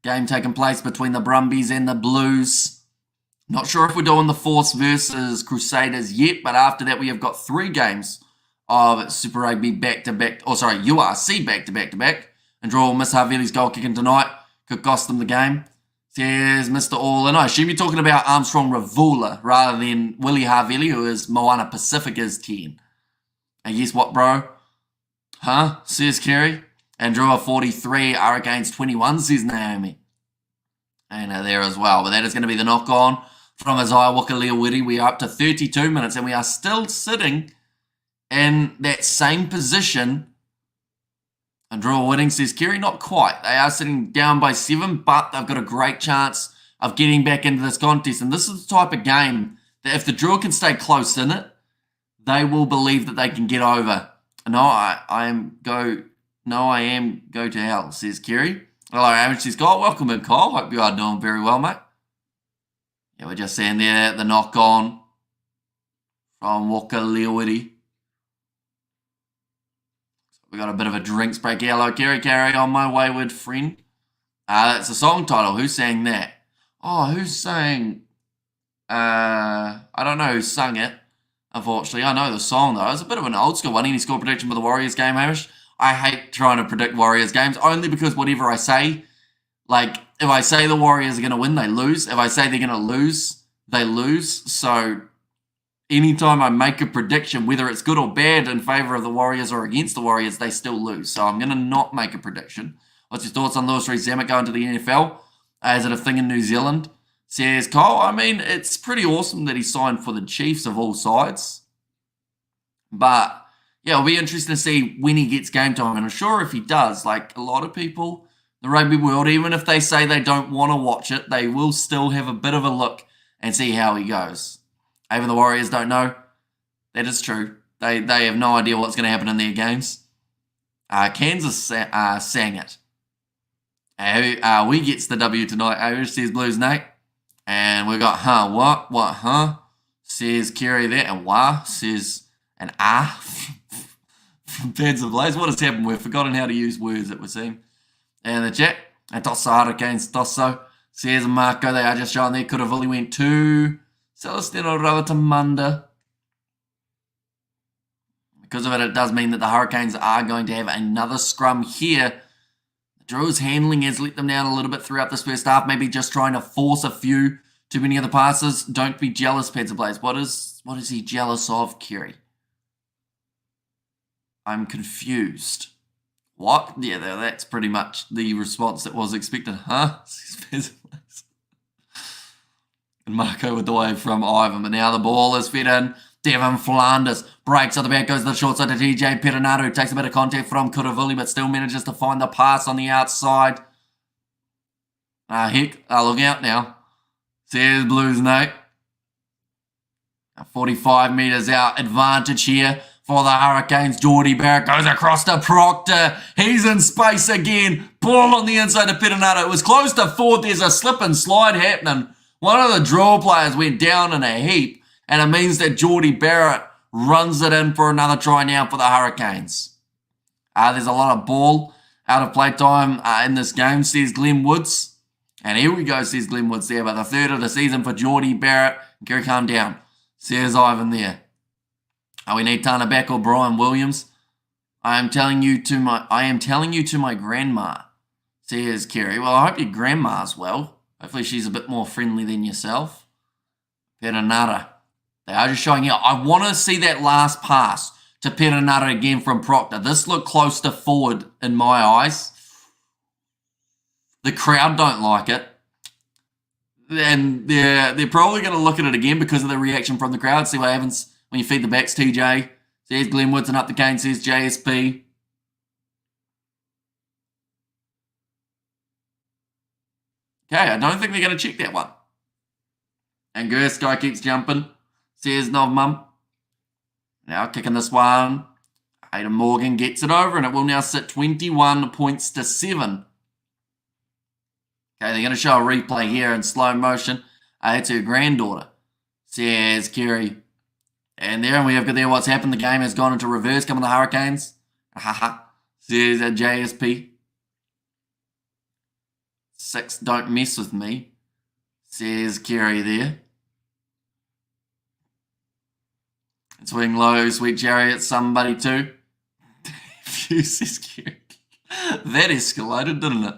Game taking place between the Brumbies and the Blues. Not sure if we're doing the Force versus Crusaders yet, but after that, we have got 3 games of Super Rugby back-to-back, URC back-to-back-to-back. And Draw Miss Havili's goal kicking tonight could cost them the game. Says Mr. All, and I assume you're talking about Armstrong Ravula rather than Willie Havili, who is Moana Pacifica's 10. And guess what, bro? Huh? Says Kerry. And Drua 43, Hurricanes 21, says Naomi. And there as well. But that is going to be the knock-on from Isaiah Wakaliawiri. We are up to 32 minutes, and we are still sitting in that same position. And Drua winning, says Kerry. Not quite. They are sitting down by 7, but they've got a great chance of getting back into this contest. And this is the type of game that if the Drua can stay close in it, they will believe that they can get over. No, I am go to hell, says Kerry. Hello, Amish, says Kyle. Welcome in, Kyle. Hope you are doing very well, mate. Yeah, we're just seeing there the knock-on from Wakaliawiri. We got a bit of a drinks break. Hello, Kerry. Carry on, my wayward friend. That's a song title. Who sang that? Oh, who sang? I don't know who sung it, unfortunately. I know the song, though. It's a bit of an old school one. Any score prediction for the Warriors game, Hamish? I hate trying to predict Warriors games, only because whatever I say, like, if I say the Warriors are going to win, they lose. If I say they're going to lose, they lose. So anytime I make a prediction, whether it's good or bad in favour of the Warriors or against the Warriors, they still lose. So I'm going to not make a prediction. What's your thoughts on Lewis Rees-Zammit going to the NFL? Is it a thing in New Zealand? Says Kyle. I mean, it's pretty awesome that he signed for the Chiefs of all sides. But yeah, it'll be interesting to see when he gets game time. And I'm sure if he does, like a lot of people in the rugby world, even if they say they don't want to watch it, they will still have a bit of a look and see how he goes. Even the Warriors don't know. That is true. They have no idea what's going to happen in their games. Kansas sang it. We gets the W tonight. Irish says Blues, Nate. And we got, what, says Kerry there. And wah, says an from Pads of Blaze. What has happened? We've forgotten how to use words, it would seem. And the chat. And Tosso Hurricanes, Tosso. Says Marco, they are just showing there. Could have only went to Celestino Rawatamunda. Because of it, it does mean that the Hurricanes are going to have another scrum here. Drew's handling has let them down a little bit throughout this first half. Maybe just trying to force a few too many other passes. Don't be jealous, Pads of Blaze. What is he jealous of, Kerry? I'm confused. What? Yeah, that's pretty much the response that was expected. Huh? And Marco with the wave from Ivan. But now the ball is fed in. Devin Flanders breaks on the back, goes to the short side to TJ Pettinato. Takes a bit of contact from Kuravili, but still manages to find the pass on the outside. Look out now. Says Blues, no. 45 metres out, advantage here for the Hurricanes. Jordie Barrett goes across to Proctor. He's in space again. Ball on the inside to Pettinato. It was close to fourth. There's a slip and slide happening. One of the draw players went down in a heap, and it means that Jordie Barrett runs it in for another try now for the Hurricanes. There's a lot of ball out of play time in this game, says Glenn Woods. And here we go, says Glenn Woods there. But the third of the season for Jordie Barrett. Gary, calm down, says Ivan there. We need Tana back or Brian Williams. I am telling you to my grandma, says Kerry. Well, I hope your grandma's well. Hopefully she's a bit more friendly than yourself. Pettinato. They are just showing out. I want to see that last pass to Pettinato again from Proctor. This looked close to forward in my eyes. The crowd don't like it. And they're probably going to look at it again because of the reaction from the crowd. See what happens when you feed the backs, TJ. Says Glenn Woods and up the cane, says JSP. Okay, I don't think they're going to check that one. And Guy keeps jumping, says Novmum. Now kicking this one. Aidan Morgan gets it over, and it will now sit 21 points to 7. Okay, they're going to show a replay here in slow motion. It's her granddaughter, says Kerry. And there we have got there what's happened. The game has gone into reverse. Coming the Hurricanes. Says JSP. 6, don't mess with me, says Kerry there. Swing low, sweet chariot, somebody too. Says Kerry. That escalated, didn't it?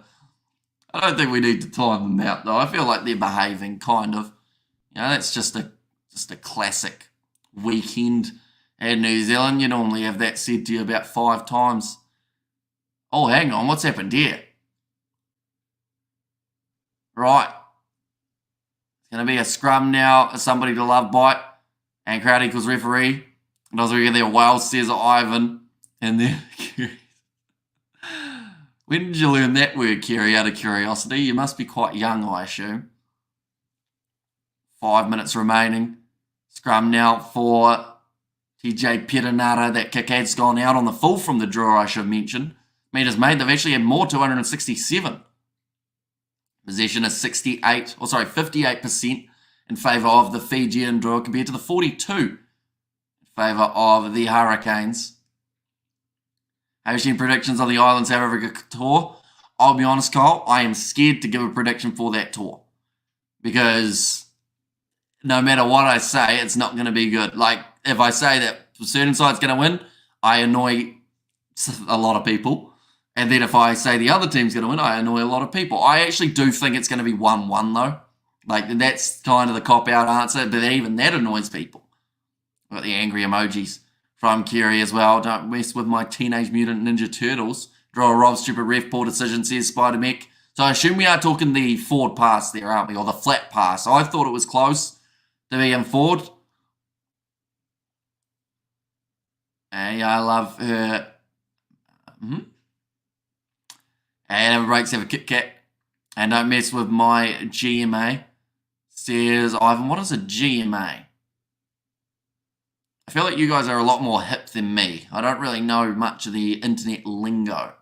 I don't think we need to time them out, though. I feel like they're behaving, kind of. You know, that's just a classic weekend in New Zealand. You normally have that said to you about 5 times. Oh, hang on, what's happened here? Right. It's going to be a scrum now, somebody to love bite. And crowd equals referee. And I was looking there, Wales says Ivan. And then when did you learn that word, Kerry, out of curiosity? You must be quite young, I assume. 5 minutes remaining. Scrum now for TJ Pettinato. That kick has gone out on the full from the draw, I should mention. Meters made, they've actually had more, 267. Possession is 58% in favour of the Fijian Drua compared to the 42 in favour of the Hurricanes. Have you seen predictions on the Islands South Africa tour? I'll be honest, Kyle, I am scared to give a prediction for that tour because no matter what I say, it's not going to be good. Like, if I say that a certain side's going to win, I annoy a lot of people. And then if I say the other team's going to win, I annoy a lot of people. I actually do think it's going to be 1-1, though. Like, that's kind of the cop-out answer, but even that annoys people. I've got the angry emojis from Kerry as well. Don't mess with my Teenage Mutant Ninja Turtles. Draw a Rob stupid ref, poor decision, says Spider-Mech. So I assume we are talking the forward pass there, aren't we? Or the flat pass. I thought it was close to being forward. And I love her. And every breaks have a Kit Kat. And don't mess with my GMA, says Ivan. What is a GMA? I feel like you guys are a lot more hip than me. I don't really know much of the internet lingo.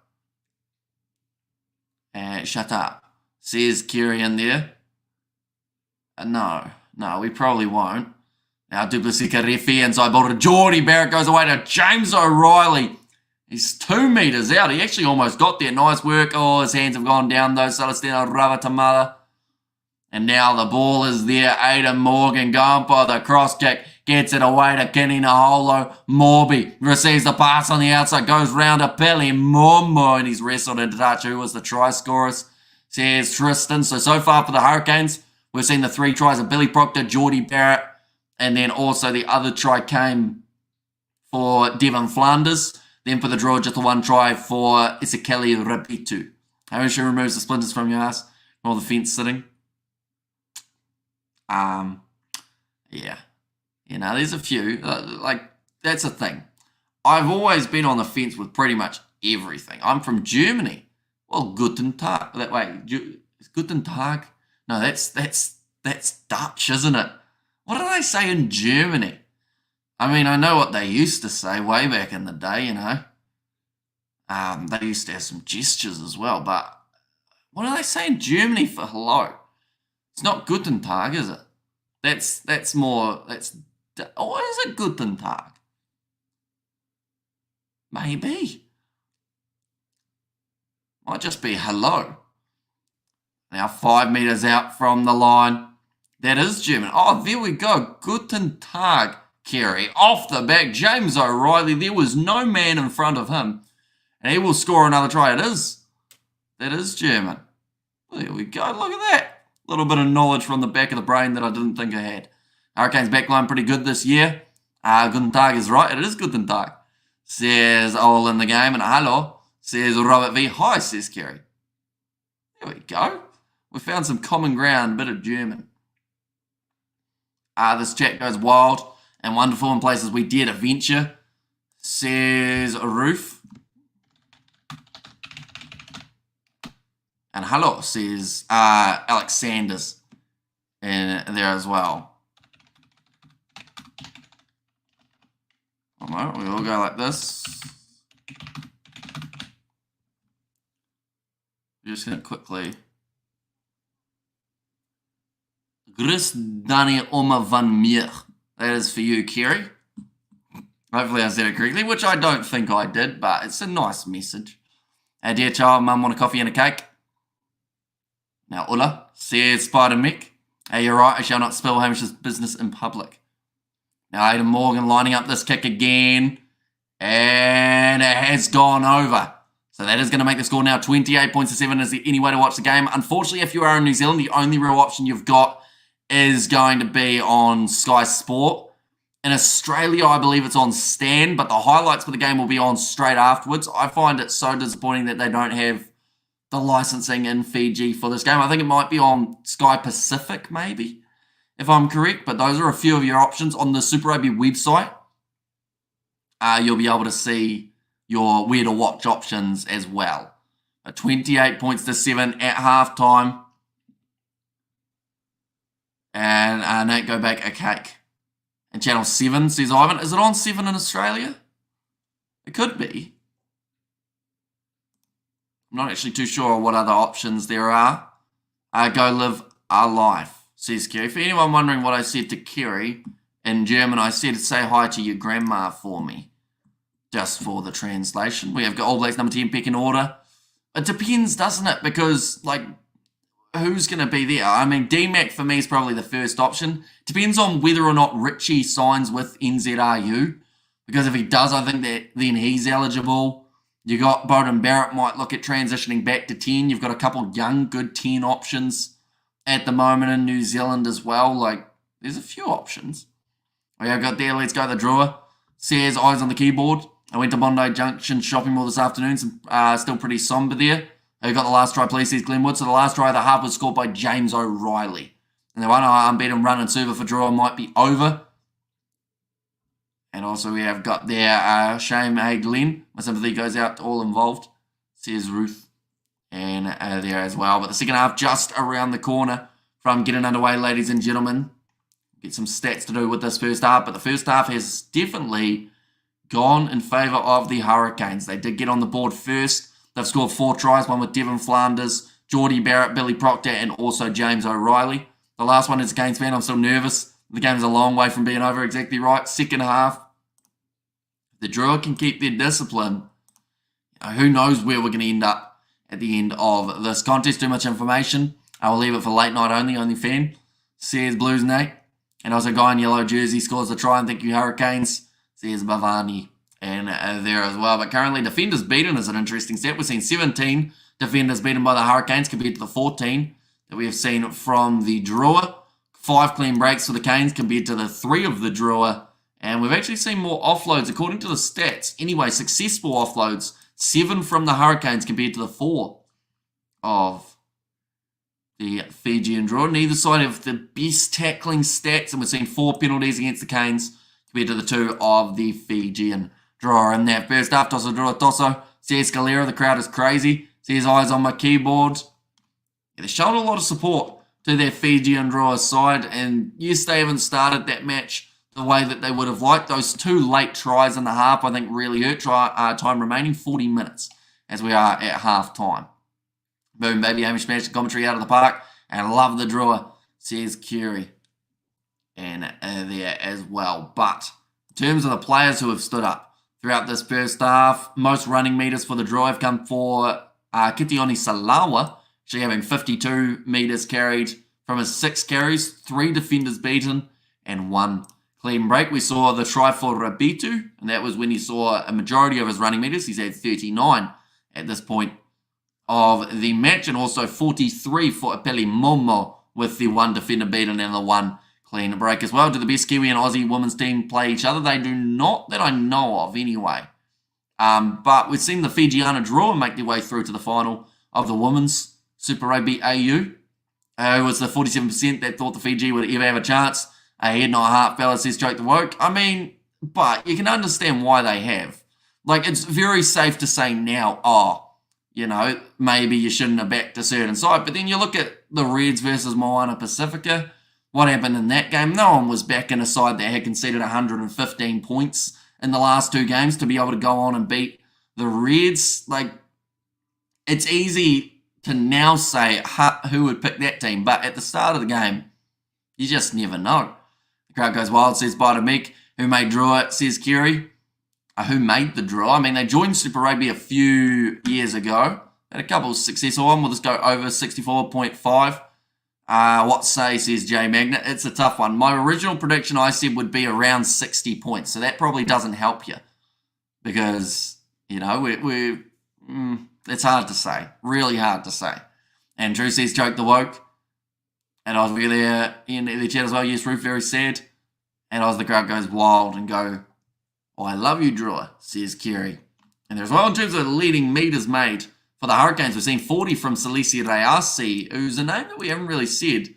Shut up, says Kerry in there. No, we probably won't. Now Duplessica referee inside ball to Jordie Barrett, goes away to James O'Reilly. He's 2 metres out. He actually almost got there. Nice work. Oh, his hands have gone down though. Celestino Ravatamala. And now the ball is there. Aidan Morgan going for the cross kick. Gets it away to Kenny Naholo. Morby receives the pass on the outside. Goes round to Pele Momo. And he's wrestled into touch. Who was the try scorers? Says Tristan. So far for the Hurricanes, we've seen the 3 tries of Billy Proctor, Jordie Barrett. And then also the other try came for Devon Flanders. Then for the draw, just the 1 try for Isekeli Rapitu. Harrisha removes the splinters from your ass. All the fence sitting. Yeah. You know, there's a few. Like, that's the thing. I've always been on the fence with pretty much everything. I'm from Germany. Well, Guten Tag. That way, is Guten Tag? No, that's That's Dutch, isn't it? What do they say in Germany? I mean, I know what they used to say way back in the day, you know. They used to have some gestures as well, but what do they say in Germany for hello? It's not Guten Tag, is it? That's more, or is it Guten Tag? Maybe. Might just be hello. Now 5 metres out from the line. That is German. Oh, there we go. Guten Tag, Kerry. Off the back, James O'Reilly. There was no man in front of him. And he will score another try. That is German. There we go. Look at that. A little bit of knowledge from the back of the brain that I didn't think I had. Hurricanes backline pretty good this year. Guten Tag is right. It is Guten Tag. Says all in the game. And hello, says Robert V. Hi, says Kerry. There we go. We found some common ground, bit of German. This chat goes wild and wonderful in places we dare to venture, says Roof. And hello, says Alex Sanders in there as well. Alright, we all go like this. We're just going to quickly... Grus Danny Oma van Meer. That is for you, Kerry. Hopefully I said it correctly, which I don't think I did, but it's a nice message. Dear child, mum, want a coffee and a cake? Now, Ulla, says Spider Mick. Hey, you're right, I shall not spill Hamish's business in public. Now, Aidan Morgan lining up this kick again. And it has gone over. So that is going to make the score now 28 points to 7. Is there any way to watch the game? Unfortunately, if you are in New Zealand, the only real option you've got is going to be on Sky Sport. In Australia, I believe it's on Stan, but the highlights for the game will be on straight afterwards. I find it so disappointing that they don't have the licensing in Fiji for this game. I think it might be on Sky Pacific, maybe, if I'm correct. But those are a few of your options. On the Super Rugby website, you'll be able to see your where to watch options as well. 28 points to 7 at halftime. And Nate, go back a cake. And Channel 7, says Ivan. Is it on 7 in Australia? It could be. I'm not actually too sure what other options there are. Go live our life, says Kerry. For anyone wondering what I said to Kerry, in German, I said, say hi to your grandma for me. Just for the translation. We have got All Blacks number 10 pick in order. It depends, doesn't it? Because, like, who's going to be there? I mean, D-Mac for me is probably the first option. Depends on whether or not Richie signs with NZRU. Because if he does, I think that then he's eligible. You got Bowden Barrett might look at transitioning back to 10. You've got a couple young, good 10 options at the moment in New Zealand as well. Like, there's a few options. We have got there, let's go the drawer. Says eyes on the keyboard. I went to Bondi Junction shopping mall this afternoon. Still pretty somber there. Who got the last try, please, says Glenwood. So the last try of the half was scored by James O'Reilly. And the one unbeaten run and server for draw might be over. And also we have got there Shame Glenn. My sympathy goes out to all involved, says Ruth. And there as well. But the second half just around the corner from getting underway, ladies and gentlemen. Get some stats to do with this first half. But the first half has definitely gone in favour of the Hurricanes. They did get on the board first. They've scored 4 tries, one with Devon Flanders, Geordie Barrett, Billy Proctor, and also James O'Reilly. The last one is a Canes fan. I'm still nervous. The game's a long way from being over, exactly right. Second half, the Drua can keep their discipline. Who knows where we're going to end up at the end of this contest. Too much information. I will leave it for late night only fan. Says Blues Nate. And also guy in yellow jersey scores the try, and thank you Hurricanes. Says Bavani. And there as well. But currently, defenders beaten is an interesting stat. We've seen 17 defenders beaten by the Hurricanes compared to the 14 that we have seen from the Drua. 5 clean breaks for the Canes compared to the 3 of the Drua. And we've actually seen more offloads according to the stats. Anyway, successful offloads. 7 from the Hurricanes compared to the 4 of the Fijian Drua. Neither side have the best tackling stats. And we've seen 4 penalties against the Canes compared to the 2 of the Fijian Drua. In that first half, Tosso Drua Tosso. Says Scalera, the crowd is crazy. Says eyes on my keyboard. Yeah, they're showing a lot of support to their Fijian Drua side. And yes, they haven't started that match the way that they would have liked. Those 2 late tries in the half, I think, really hurt. Time remaining 40 minutes as we are at half time. Boom, baby. Hamish smashed the commentary out of the park. And I love the Drua, says Curie. And there as well. But in terms of the players who have stood up throughout this first half, most running meters for the Drua have come for Kitioni Salawa, actually having 52 meters carried from his 6 carries, 3 defenders beaten, and 1 clean break. We saw the try for Rabitu, and that was when he saw a majority of his running meters. He's had 39 at this point of the match, and also 43 for Apeli Momo with the 1 defender beaten and the 1 clean break as well. Do the best Kiwi and Aussie women's team play each other? They do not, that I know of anyway. But we've seen the FIJIAN Drua make their way through to the final of the women's Super Rugby AU. It was the 47% that thought the Fiji would ever have a chance. A head, not a heart, fella, says Joke the Woke. I mean, but you can understand why they have. Like, it's very safe to say now, maybe you shouldn't have backed a certain side. But then you look at the Reds versus Moana Pacifica. What happened in that game? No one was backing a side that had conceded 115 points in the last 2 games to be able to go on and beat the Reds. Like, it's easy to now say who would pick that team. But at the start of the game, you just never know. The crowd goes wild, says Bida Meek. Who made Drua, says Kerry. Who made the Drua? I mean, they joined Super Rugby a few years ago. Had a couple of successful ones. We'll just go over 64.5. What say, says Jay Magnet. It's a tough one. My original prediction, I said, would be around 60 points. So that probably doesn't help you. Because, it's hard to say. Really hard to say. And Drew says, Joke the Woke. And I was really there in the chat as well. Yes, Ruth, very sad. And the crowd goes wild and go, oh, I love you, Drua, says Kerry. And there's well in terms of leading meters made for the Hurricanes. We've seen 40 from Celestia Reasi, who's a name that we haven't really said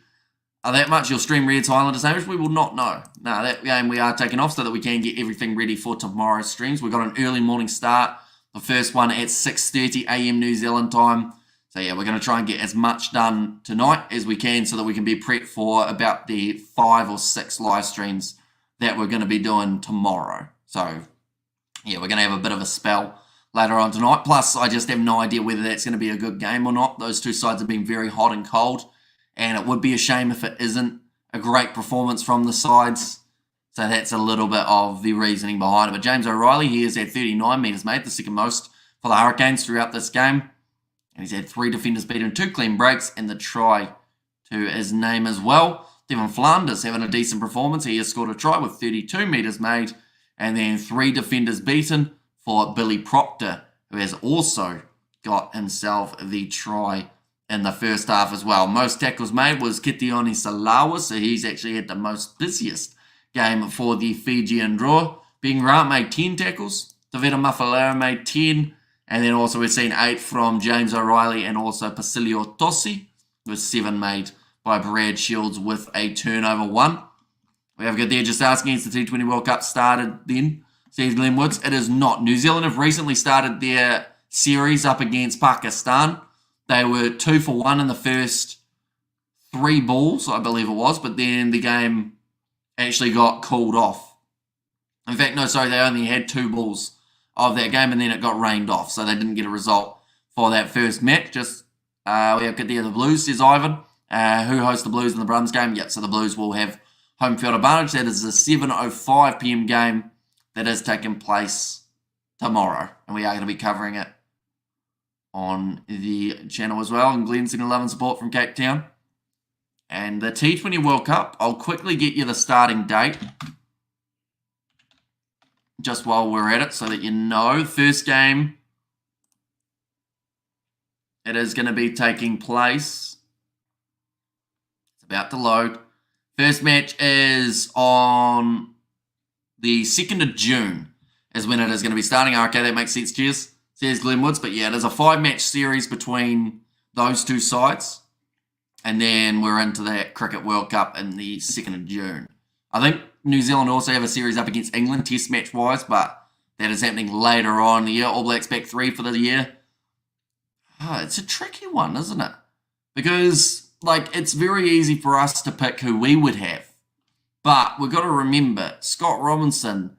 that much. You'll stream Reds Highlanders, Hamish? We will not know. No, that game we are taking off so that we can get everything ready for tomorrow's streams. We've got an early morning start. The first one at 6:30 a.m. New Zealand time. So yeah, we're going to try and get as much done tonight as we can so that we can be prepped for about the 5 or 6 live streams that we're going to be doing tomorrow. So yeah, we're going to have a bit of a spell later on tonight. Plus, I just have no idea whether that's going to be a good game or not. Those 2 sides have been very hot and cold, and it would be a shame if it isn't a great performance from the sides. So that's a little bit of the reasoning behind it. But James O'Reilly, he has had 39 metres made, the second most for the Hurricanes throughout this game. And he's had 3 defenders beaten, 2 clean breaks, and the try to his name as well. Devon Flanders having a decent performance. He has scored a try with 32 metres made, and then 3 defenders beaten for Billy Proctor, who has also got himself the try in the first half as well. Most tackles made was Kitioni Salawa, so he's actually had the most busiest game for the Fijian Drua. Being Grant made 10 tackles, Taveta Mafalera made 10, and then also we've seen 8 from James O'Reilly and also Pasilio Tossi, with 7 made by Brad Shields with a turnover 1. We have got there just asking, is the T20 World Cup started then? Says Glenn Woods. It is not. New Zealand have recently started their series up against Pakistan. They were 2 for 1 in the first 3 balls, I believe it was, but then the game actually got called off. In fact, no, sorry, they only had 2 balls of that game, and then it got rained off, so they didn't get a result for that first match. Just we have got there the Blues, says Ivan. Who hosts the Blues in the Brums game? Yep, so the Blues will have home field advantage. That is a 7:05 p.m. game that is taking place tomorrow, and we are going to be covering it on the channel as well. And Glenn's in love and support from Cape Town. And the T20 World Cup, I'll quickly get you the starting date just while we're at it so that you know. First game, it is going to be taking place. It's about to load. First match is on the 2nd of June is when it is going to be starting. Okay, that makes sense. Cheers. Says Glenn Woods. But yeah, there's a 5-match series between those 2 sides. And then we're into that Cricket World Cup in the 2nd of June. I think New Zealand also have a series up against England, test match-wise, but that is happening later on in the year. All Blacks back 3 for the year. It's a tricky one, isn't it? Because like, it's very easy for us to pick who we would have. But we've got to remember, Scott Robinson,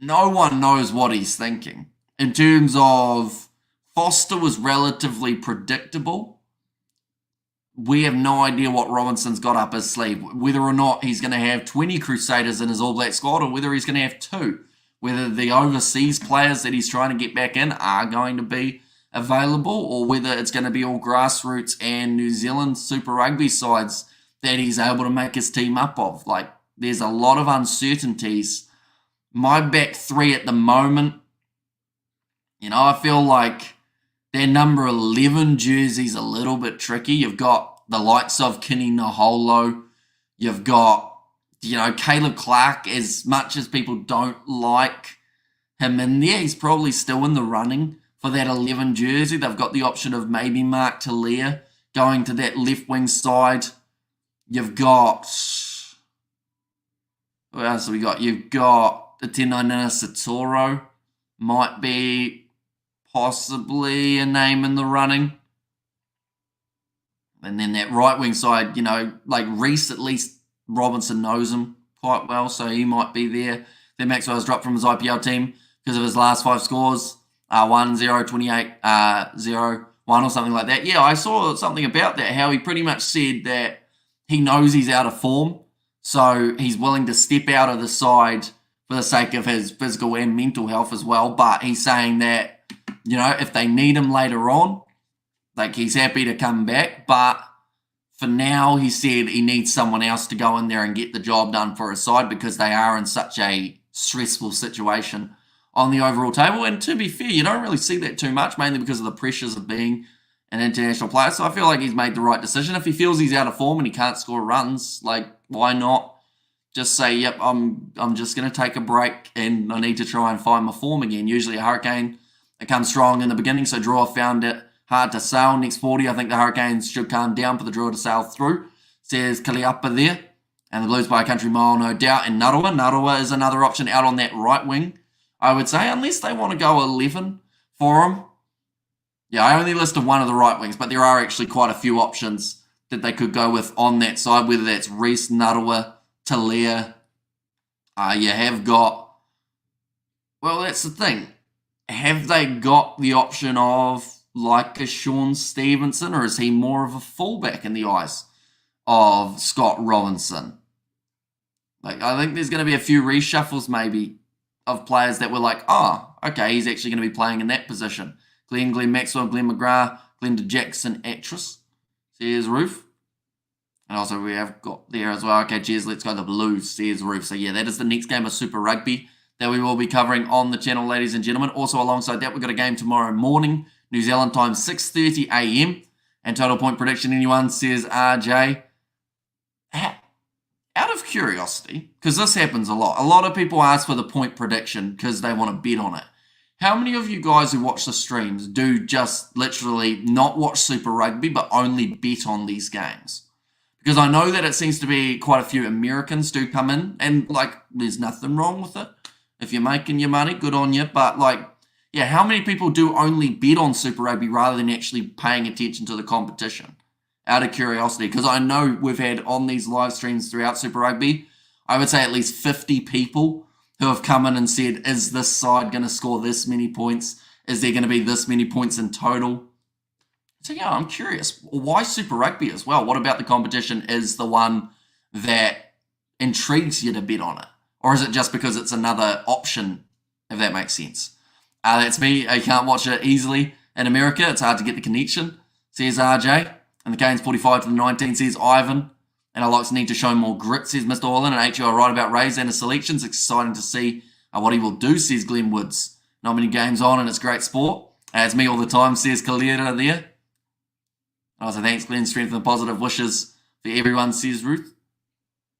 no one knows what he's thinking. In terms of Foster was relatively predictable. We have no idea what Robinson's got up his sleeve, whether or not he's going to have 20 Crusaders in his All Black squad or whether he's going to have 2, whether the overseas players that he's trying to get back in are going to be available or whether it's going to be all grassroots and New Zealand Super Rugby sides that he's able to make his team up of. Like, there's a lot of uncertainties. My back 3 at the moment, I feel like their number 11 jersey's a little bit tricky. You've got the likes of Kini Naholo. You've got, Caleb Clark. As much as people don't like him in there, he's probably still in the running for that 11 jersey. They've got the option of maybe Mark Talia going to that left wing side. You've got, what else have we got? You've got Tenaina Satoro. Might be possibly a name in the running. And then that right wing side, like Reese, at least Robinson knows him quite well, so he might be there. Then Maxwell's dropped from his IPL team because of his last 5 scores, 1-0, 28, 0-1 or something like that. Yeah, I saw something about that, how he pretty much said that he knows he's out of form, so he's willing to step out of the side for the sake of his physical and mental health as well. But he's saying that, if they need him later on, like, he's happy to come back. But for now, he said he needs someone else to go in there and get the job done for his side because they are in such a stressful situation on the overall table. And to be fair, you don't really see that too much, mainly because of the pressures of being an international player. So I feel like he's made the right decision. If he feels he's out of form and he can't score runs, like, why not just say, yep, I'm just going to take a break and I need to try and find my form again. Usually a Hurricane, it comes strong in the beginning, so Drua found it hard to sail. Next 40, I think the Hurricanes should calm down for the Drua to sail through. Says Kaliapa there. And the Blues by a country mile, no doubt. And Narua. Narua is another option out on that right wing, I would say, unless they want to go 11 for him. Yeah, I only listed one of the right wings, but there are actually quite a few options that they could go with on that side, whether that's Reese, Narua, Talia. You have got, well, that's the thing. Have they got the option of like a Sean Stevenson, or is he more of a fullback in the eyes of Scott Robinson? Like, I think there's going to be a few reshuffles maybe of players that were like, oh, okay, he's actually going to be playing in that position. Glenn Maxwell, Glenn McGrath, Glenda Jackson, actress. There's Roof. And also we have got there as well. Okay, cheers, let's go the Blues. There's Roof. So yeah, that is the next game of Super Rugby that we will be covering on the channel, ladies and gentlemen. Also alongside that, we've got a game tomorrow morning, New Zealand time, 6:30 a.m. And total point prediction, anyone, says RJ. Out of curiosity, because this happens a lot of people ask for the point prediction because they want to bet on it. How many of you guys who watch the streams do just literally not watch Super Rugby but only bet on these games? Because I know that it seems to be quite a few Americans do come in, and like, there's nothing wrong with it. If you're making your money, good on you. But like, yeah, how many people do only bet on Super Rugby rather than actually paying attention to the competition? Out of curiosity, because I know we've had on these live streams throughout Super Rugby, I would say at least 50 people who have come in and said, is this side going to score this many points? Is there going to be this many points in total? So yeah, I'm curious. Why Super Rugby as well? What about the competition is the one that intrigues you to bet on it? Or is it just because it's another option, if that makes sense? That's me. I can't watch it easily in America. It's hard to get the connection, says RJ. And the Canes 45-19, says Ivan. And our likes need to show more grit, says Mr. Holland. And HU are right about Rays and his selections. Exciting to see what he will do, says Glenn Woods. Not many games on and it's great sport. It's me all the time, says Kalira there. Also, thanks, Glenn. Strength and positive wishes for everyone, says Ruth.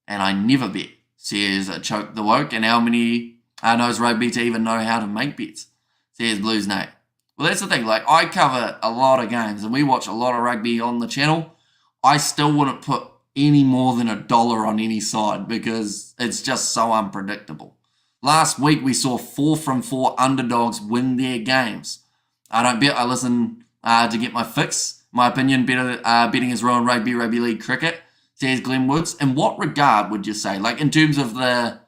And I never bet, says Choke the Woke. And how many knows rugby to even know how to make bets, says Blues Nate. Well, that's the thing. Like, I cover a lot of games and we watch a lot of rugby on the channel. I still wouldn't put any more than $1 on any side because it's just so unpredictable. Last week, we saw 4 from 4 underdogs win their games. I don't bet. I listen to get my fix. my opinion, betting is ruined rugby league cricket, says Glenn Woods. In what regard would you say? Like in terms of the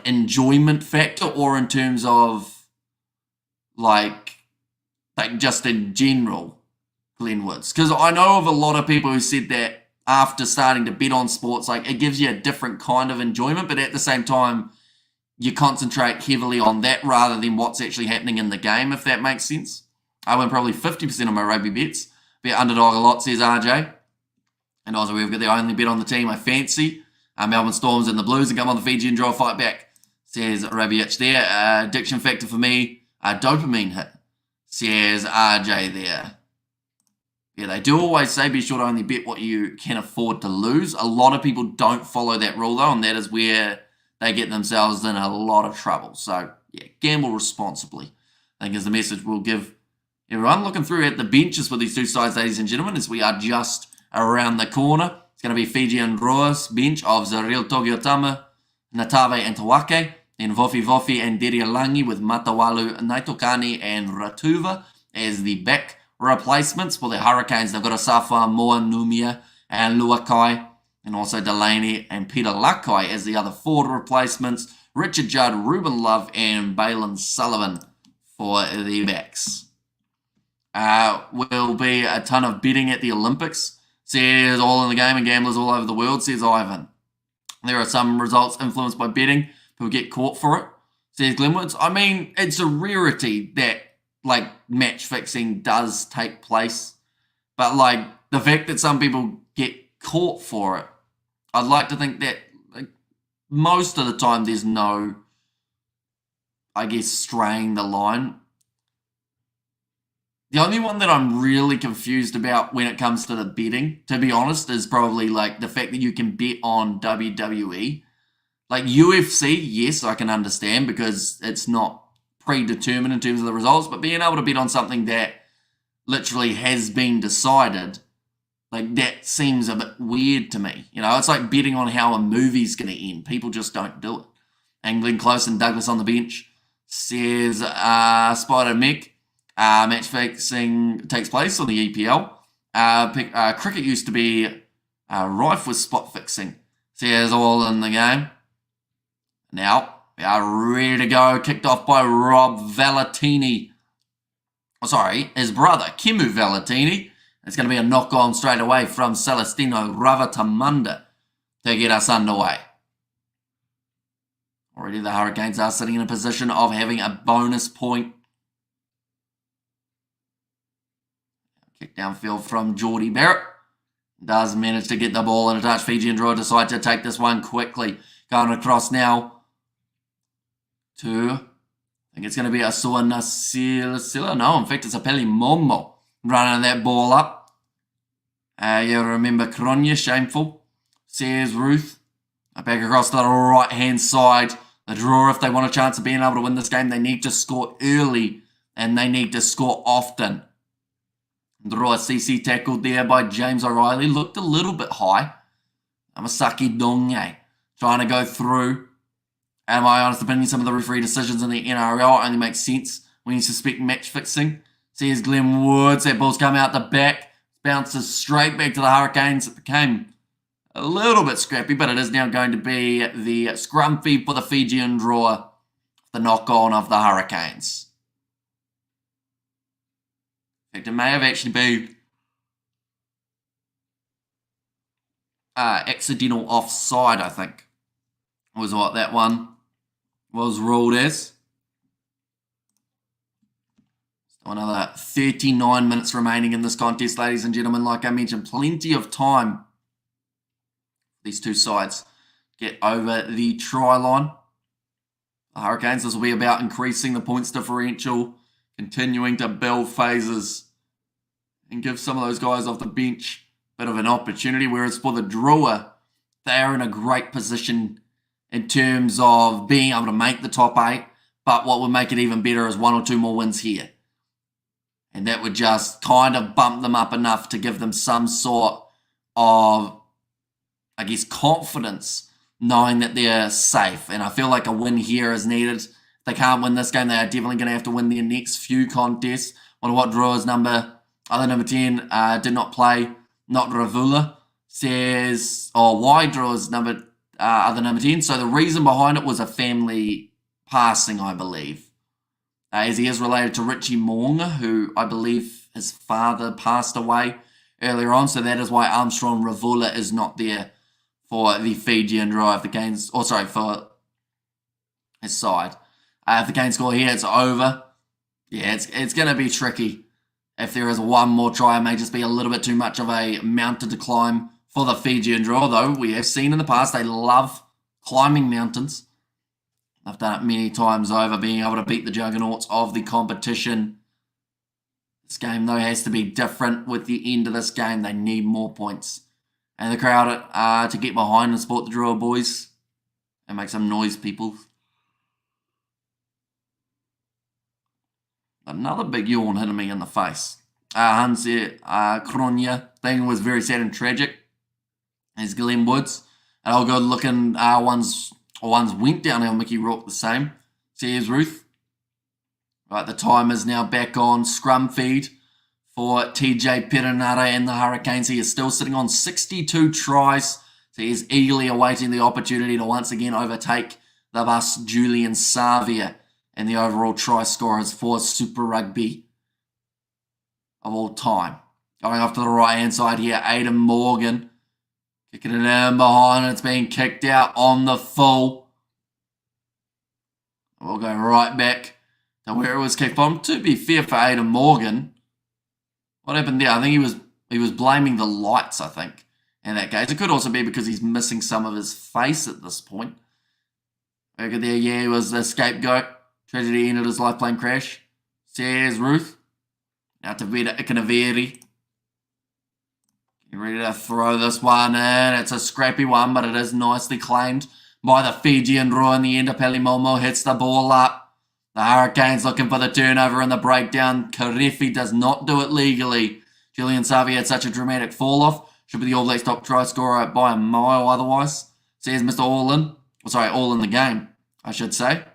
enjoyment factor, or in terms of like just in general, Glenn Woods? Because I know of a lot of people who said that after starting to bet on sports, like it gives you a different kind of enjoyment, but at the same time, you concentrate heavily on that rather than what's actually happening in the game, if that makes sense. I win probably 50% of my rugby bets. Bet underdog a lot, says RJ. And also we've got the only bet on the team I fancy. Melbourne Storms and the Blues, and come on the Fijian Drua fight back, says Rabic there. Addiction factor for me, dopamine hit, says RJ there. Yeah, they do always say be sure to only bet what you can afford to lose. A lot of people don't follow that rule though, and that is where they get themselves in a lot of trouble. So, yeah, gamble responsibly, I think is the message we'll give everyone. Looking through at the benches for these two sides, ladies and gentlemen, as we are just around the corner. It's going to be FIJIAN Drua's bench of Zaril Togiotama, Natave and Tawake, then Vofi and Derialangi with Matawalu, Naitokani and Ratuva as the back replacements. For the Hurricanes, they've got Asafa, Moa Numia and Luakai, and also Delaney and Peter Lakai as the other forward replacements. Richard Judd, Ruben Love, and Balin Sullivan for the backs. Will be a ton of betting at the Olympics, says all in the game and gamblers all over the world, says Ivan. There are some results influenced by betting. People get caught for it, says Glenwoods. I mean, it's a rarity that match fixing does take place, but the fact that some people get caught for it, I'd like to think that most of the time there's no, straying the line. The only one that I'm really confused about when it comes to the betting, to be honest, is probably the fact that you can bet on WWE. UFC, yes, I can understand because it's not predetermined in terms of the results, but being able to bet on something that literally has been decided, that seems a bit weird to me. It's like betting on how a movie's going to end. People just don't do it. Angling Close and Douglas on the bench, says Spider Mick. Match fixing takes place on the EPL. Cricket used to be rife with spot fixing, says all in the game. Now, we are ready to go. Kicked off by Rob Valentini. His brother, Kimu Valentini. It's going to be a knock-on straight away from Celestino Ravatamunda to get us underway. Already the Hurricanes are sitting in a position of having a bonus point. Kick downfield from Geordie Barrett. Does manage to get the ball in a touch. FIJIAN Drua decide to take this one quickly. Going across now to, I think it's going to be Asua Nasila. No, in fact, it's a Peli Momo running that ball up. You remember Kronya, shameful, says Ruth. Back across to the right-hand side. The Drua, if they want a chance of being able to win this game, they need to score early and they need to score often. Drua CC tackled there by James O'Reilly. Looked a little bit high. Amasaki Donge trying to go through. And my honest opinion, some of the referee decisions in the NRL only make sense when you suspect match fixing. Says Glenn Woods. That ball's come out the back. Bounces straight back to the Hurricanes. It became a little bit scrappy, but it is now going to be the scrum feed for the FIJIAN Drua. The knock-on of the Hurricanes. In fact, it may have actually been accidental offside, I think, was what that one was ruled as. Still another 39 minutes remaining in this contest, ladies and gentlemen. Like I mentioned, plenty of time for these two sides get over the try line. The Hurricanes, this will be about increasing the points differential, continuing to build phases and give some of those guys off the bench a bit of an opportunity. Whereas for the Drua, they are in a great position in terms of being able to make the top 8. But what would make it even better is 1 or 2 more wins here. And that would just kind of bump them up enough to give them some sort of, confidence knowing that they're safe. And I feel like a win here is needed. If they can't win this game, they are definitely going to have to win their next few contests. Wonder what Drua's number Other number 10 did not play, not Ravula. Says, why draws other number 10. So the reason behind it was a family passing, I believe. As he is related to Richie Moonga, who I believe his father passed away earlier on. So that is why Armstrong Ravula is not there for the Fijian Drua. If the game's, for his side. If the game score here, it's over. Yeah, it's going to be tricky. If there is one more try, it may just be a little bit too much of a mountain to climb for the Fijian Drua, though. We have seen in the past they love climbing mountains. They've done it many times over, being able to beat the juggernauts of the competition. This game, though, has to be different with the end of this game. They need more points. And the crowd to get behind and support the Drua boys and make some noise, people. Another big yawn hitting me in the face. Hansi Kronya thing was very sad and tragic. As Glenn Woods. And all good looking ones went down here. Mickey Rourke the same. So here's Ruth. Right, the time is now back on scrum feed for TJ Perenara and the Hurricanes. He is still sitting on 62 tries. So he's eagerly awaiting the opportunity to once again overtake the bus Julian Savia and the overall try scorers for Super Rugby of all time. Going off to the right-hand side here, Aidan Morgan. Kicking it in behind, it's being kicked out on the full. We'll go right back to where it was kicked from. To be fair for Aidan Morgan, what happened there? I think he was blaming the lights, I think, in that case. It could also be because he's missing some of his face at this point. Look at there, yeah, he was the scapegoat. Tragedy ended his life plane crash. Says Ruth. Now to Veda Ikanaveri. Ready to throw this one in. It's a scrappy one, but it is nicely claimed by the Fijian Drua in the end. Pelimomo hits the ball up. The Hurricanes looking for the turnover and the breakdown. Karefi does not do it legally. Julian Savia had such a dramatic fall-off. Should be the All Blacks top try scorer by a mile otherwise. Says Mr. All in the game, I should say.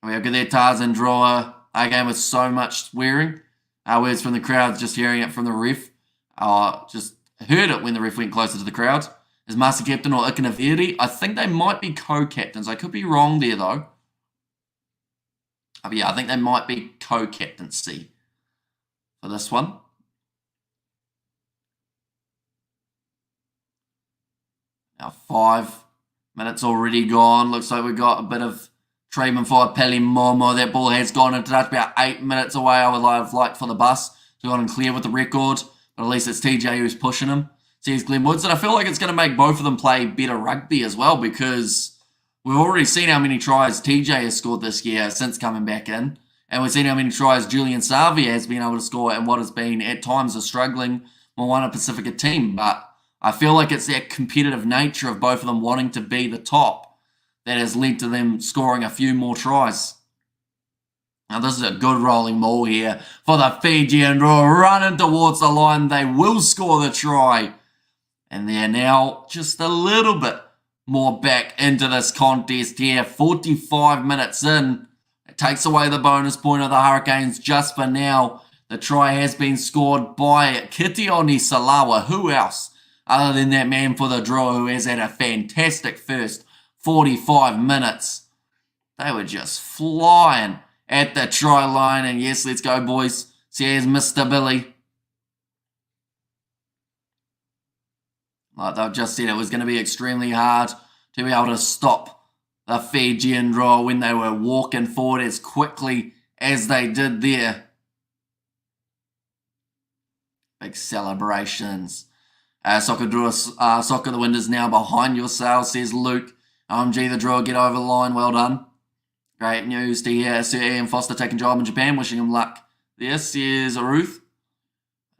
We have there, Tarzan Drua. Again with so much swearing. Words from the crowd, just hearing it from the ref. Just heard it when the ref went closer to the crowd. Is Master Captain or Ikanaveri? I think they might be co-captains. I could be wrong there, though. But yeah, I think they might be co-captaincy for this one. Now 5 minutes already gone. Looks like we've got a bit of treatment for Peli Momo. That ball has gone into touch about 8 minutes away. I would have liked for the bus to go on and clear with the record. But at least it's TJ who's pushing him. Sees Glenn Woods. And I feel like it's going to make both of them play better rugby as well, because we've already seen how many tries TJ has scored this year since coming back in. And we've seen how many tries Julian Savia has been able to score in what has been at times a struggling Moana Pacifica team. But I feel like it's that competitive nature of both of them wanting to be the top that has led to them scoring a few more tries. Now this is a good rolling ball here for the Fijian Drua, running towards the line. They will score the try. And they're now just a little bit more back into this contest here. 45 minutes in. It takes away the bonus point of the Hurricanes just for now. The try has been scored by Kitioni Salawa. Who else other than that man for the Drua, who has had a fantastic first 45 minutes. They were just flying at the try line. And yes, let's go, boys. So here's Mr. Billy. Like they've just said, it was going to be extremely hard to be able to stop the Fijian Drua when they were walking forward as quickly as they did there. Big celebrations. Soccer the wind is now behind yourselves, says Luke. OMG, the Drua get over the line. Well done. Great news to hear Sir Ian Foster taking job in Japan. Wishing him luck. This is Ruth.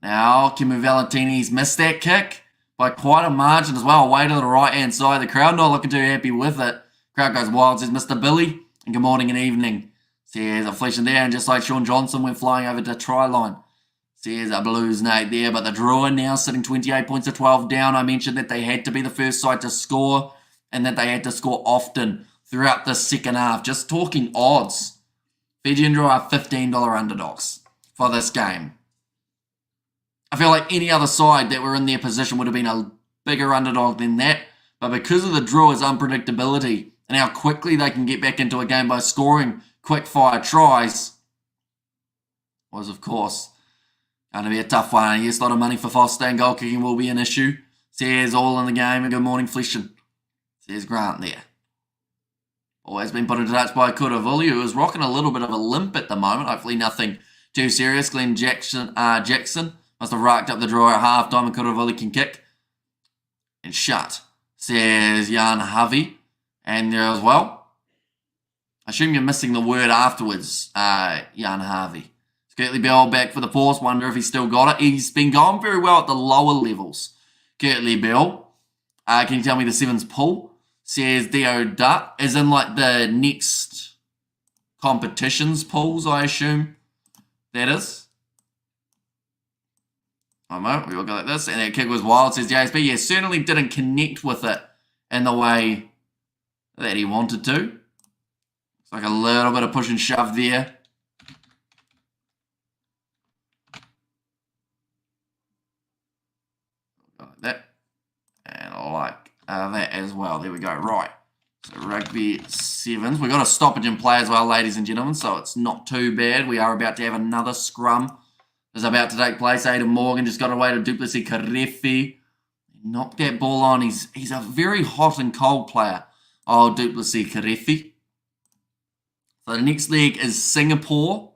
Now, Kimu Valentini's missed that kick by quite a margin as well. Way to the right-hand side. The crowd not looking too happy with it. Crowd goes wild, says Mr. Billy. And good morning and evening. Says a flesh in there. And just like Sean Johnson went flying over to try line. Says a Blues Nate there. But the Drua now sitting 28 points to 12 down. I mentioned that they had to be the first side to score. And that they had to score often throughout the second half. Just talking odds. Fijian Drua are $15 underdogs for this game. I feel like any other side that were in their position would have been a bigger underdog than that. But because of the Drua's unpredictability and how quickly they can get back into a game by scoring quick-fire tries, was, of course, going to be a tough one. Yes, a lot of money for Foster, and goal kicking will be an issue. Says all in the game, and good morning, Fleshin. Says Grant there. Always been put into touch by Kuravuli, who is rocking a little bit of a limp at the moment. Hopefully nothing too serious. Glenn Jackson must have racked up the draw at half-time, and Kuravuli can kick. And shut, says Jan Harvey. And there as well. I assume you're missing the word afterwards, Jan Harvey. Curtly Bell back for the pause. Wonder if he's still got it. He's been going very well at the lower levels. Curtly Bell. Can you tell me the sevens pool? Says Dio Dutt. As in like the next competitions pools, I assume. That is. Oh, no, we all go like this. And that kick was wild, says JSB. Yeah, certainly didn't connect with it in the way that he wanted to. It's like a little bit of push and shove there. Like that. And like that as well. There we go. Right. So rugby sevens. We've got a stoppage in play as well, ladies and gentlemen. So it's not too bad. We are about to have another scrum. Is about to take place. Aidan Morgan just got away to Duplessis Karefi. Knocked that ball on. He's a very hot and cold player. Oh, Duplessis Karefi. So the next leg is Singapore.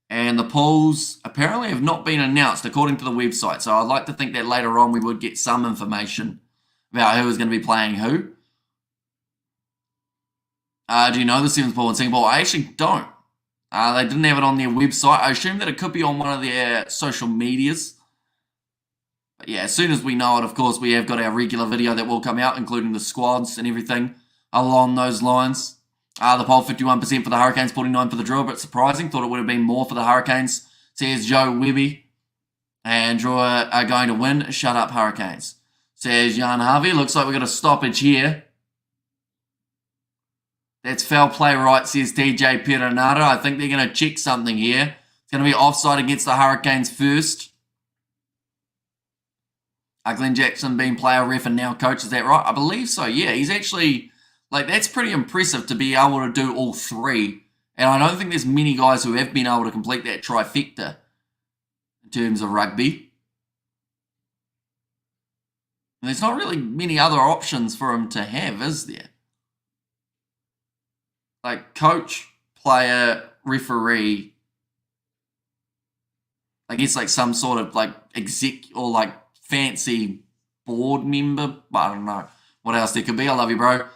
And the pools apparently have not been announced according to the website. So I'd like to think that later on we would get some information about who is going to be playing who. Do you know the sevens pool in Singapore? I actually don't. They didn't have it on their website. I assume that it could be on one of their social medias. But yeah, as soon as we know it, of course, we have got our regular video that will come out, including the squads and everything along those lines. The poll, 51% for the Hurricanes, 49% for the Drua, but surprising. Thought it would have been more for the Hurricanes. Says Joe Webby. And Drua are going to win. Shut up, Hurricanes. Says Jan Harvey. Looks like we've got a stoppage here. That's foul play, right, says TJ Perenara. I think they're going to check something here. It's going to be offside against the Hurricanes first. Glenn Jackson being player, ref, and now coach. Is that right? I believe so, yeah. He's actually, like, that's pretty impressive to be able to do all three. And I don't think there's many guys who have been able to complete that trifecta in terms of rugby. And there's not really many other options for him to have, is there? Like coach, player, referee, I guess like some sort of like exec or like fancy board member. I don't know what else there could be. I love you, bro.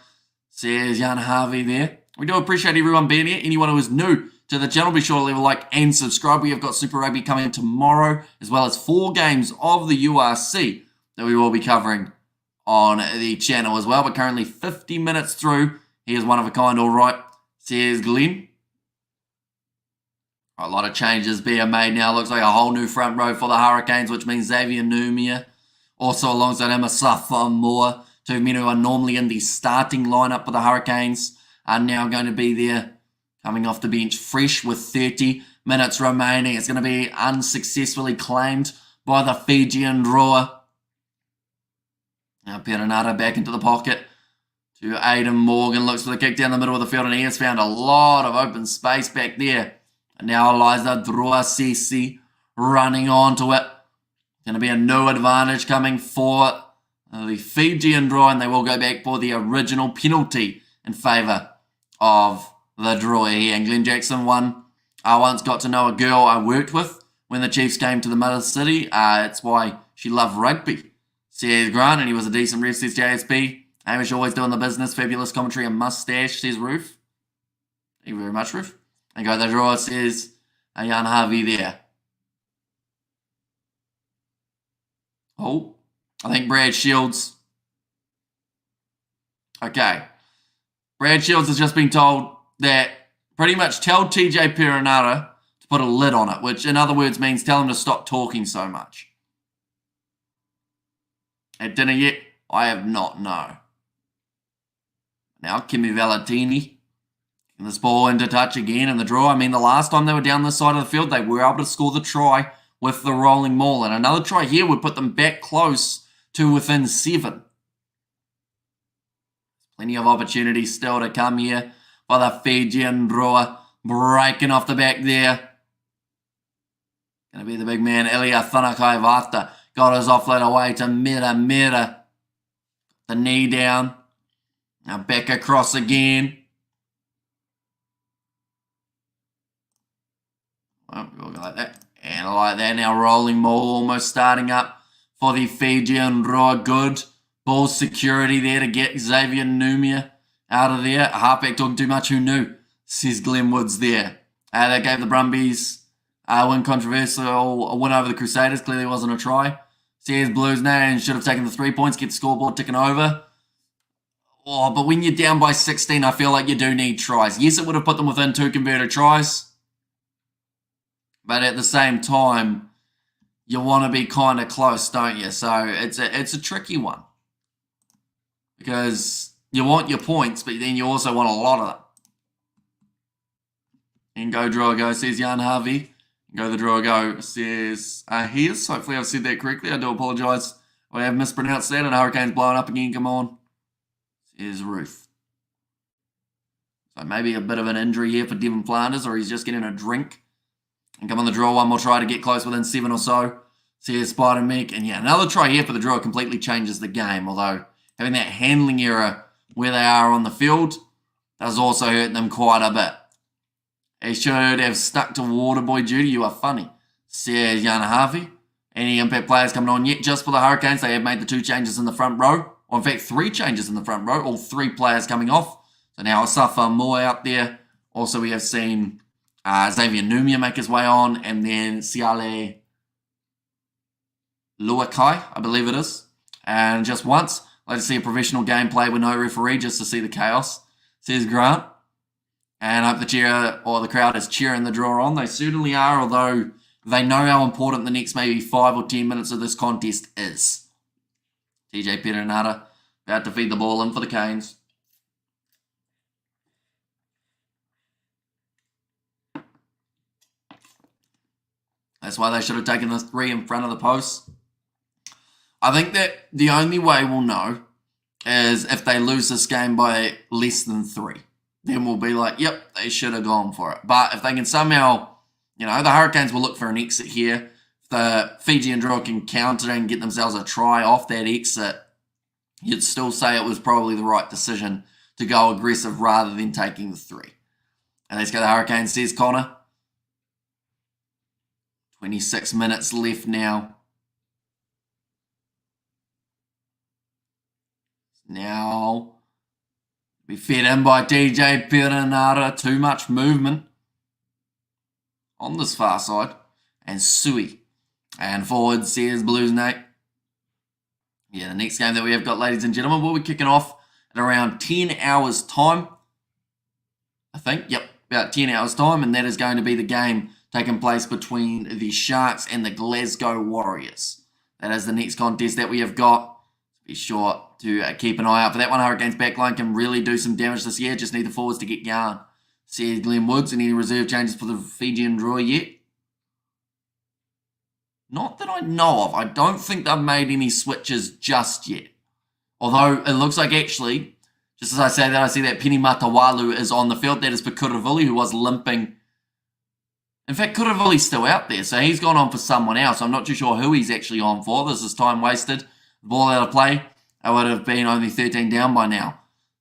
Says Jan Harvey there. We do appreciate everyone being here. Anyone who is new to the channel, be sure to leave a like and subscribe. We have got Super Rugby coming tomorrow, as well as 4 games of the URC that we will be covering on the channel as well. We're currently 50 minutes through. He is one of a kind, all right. Says Glenn. A lot of changes being made now. Looks like a whole new front row for the Hurricanes, which means Xavier Numia. Also alongside him, Asafa Moore. 2 men who are normally in the starting lineup for the Hurricanes are now going to be there, coming off the bench fresh with 30 minutes remaining. It's going to be unsuccessfully claimed by the Fijian Drua. Now Perenara back into the pocket. To Aidan Morgan, looks for the kick down the middle of the field, and he has found a lot of open space back there. And now Eliza Druasisi running onto it. Going to be a new advantage coming for the Fijian Drua, and they will go back for the original penalty in favour of the Drua here. And Glenn Jackson won. I once got to know a girl I worked with when the Chiefs came to the Mother City. It's why she loved rugby. Says Grant, and he was a decent ref, says JSB. Hamish always doing the business, fabulous commentary and mustache, says Roof. Thank you very much, Roof. And go the draw, says Jan Harvey there. Oh, I think Brad Shields. Okay. Brad Shields has just been told that pretty much tell TJ Perenara to put a lid on it, which in other words means tell him to stop talking so much. At dinner yet? I have not, no. Now, Kimi Valentini. This ball into touch again in the draw. I mean, the last time they were down this side of the field, they were able to score the try with the rolling maul. And another try here would put them back close to within 7. Plenty of opportunity still to come here for the Fijian Drua, breaking off the back there. Going to be the big man, Ilia Thunakaivata. Got his offload away to Mira. The knee down. Now back across again. Well, we'll go like that. And like that. Now rolling maul almost starting up for the Fijian Drua. Good ball security there to get Xavier Numia out of there. Halfback talking too much. Who knew? Says Glenn Woods there. That gave the Brumbies a win over the Crusaders. Clearly wasn't a try. Says Blues now and should have taken the 3 points. Get the scoreboard ticking over. Oh, but when you're down by 16, I feel like you do need tries. Yes, it would have put them within 2 converted tries. But at the same time, you want to be kind of close, don't you? So it's a tricky one. Because you want your points, but then you also want a lot of them. And go Drua go, says Jan Harvey. Go the Drua go, says Hears. Hopefully I've said that correctly. I do apologise. I have mispronounced that, and Hurricanes blowing up again. Come on. Says Ruth. So maybe a bit of an injury here for Devon Flanders, or he's just getting a drink. And come on the Drua, one more try to get close within 7 or so. Says Spider Meek. And yeah, another try here for the Drua completely changes the game, although having that handling error where they are on the field does also hurt them quite a bit. He should have stuck to Waterboy duty. You are funny, says Yana Harvey. Any impact players coming on yet? Just for the Hurricanes, they have made the 2 changes in the front row. Or in fact, 3 changes in the front row. All 3 players coming off. So now Asafa Moore out there. Also, we have seen Xavier Numia make his way on. And then Siale Luakai, I believe it is. And just once, let's see a professional gameplay with no referee just to see the chaos, says Grant. And I hope the crowd is cheering the Drua on. They certainly are, although they know how important the next maybe 5 or 10 minutes of this contest is. TJ Perenara about to feed the ball in for the Canes. That's why they should have taken the 3 in front of the post. I think that the only way we'll know is if they lose this game by less than 3. Then we'll be like, yep, they should have gone for it. But if they can somehow, the Hurricanes will look for an exit here. If the Fijian Drua can counter and get themselves a try off that exit, you'd still say it was probably the right decision to go aggressive rather than taking the 3. And let's go the Hurricanes, says Connor. 26 minutes left now. Now be fed in by DJ Perenara. Too much movement on this far side. And Sui. And forward says Blues Nate. Yeah, the next game that we have got, ladies and gentlemen, we'll be kicking off at around 10 hours time. I think, yep, about 10 hours time. And that is going to be the game taking place between the Sharks and the Glasgow Warriors. That is the next contest that we have got. Be sure to keep an eye out for that one. Hurricanes backline can really do some damage this year. Just need the forwards to get going. Says Glenn Woods. Any reserve changes for the Fijian Drua yet? Not that I know of. I don't think they've made any switches just yet. Although it looks like actually, just as I say that, I see that Penny Matawalu is on the field. That is for Kuravuli, who was limping. In fact, Kuravili's still out there, so he's gone on for someone else. I'm not too sure who he's actually on for. This is time wasted. Ball out of play. I would have been only 13 down by now.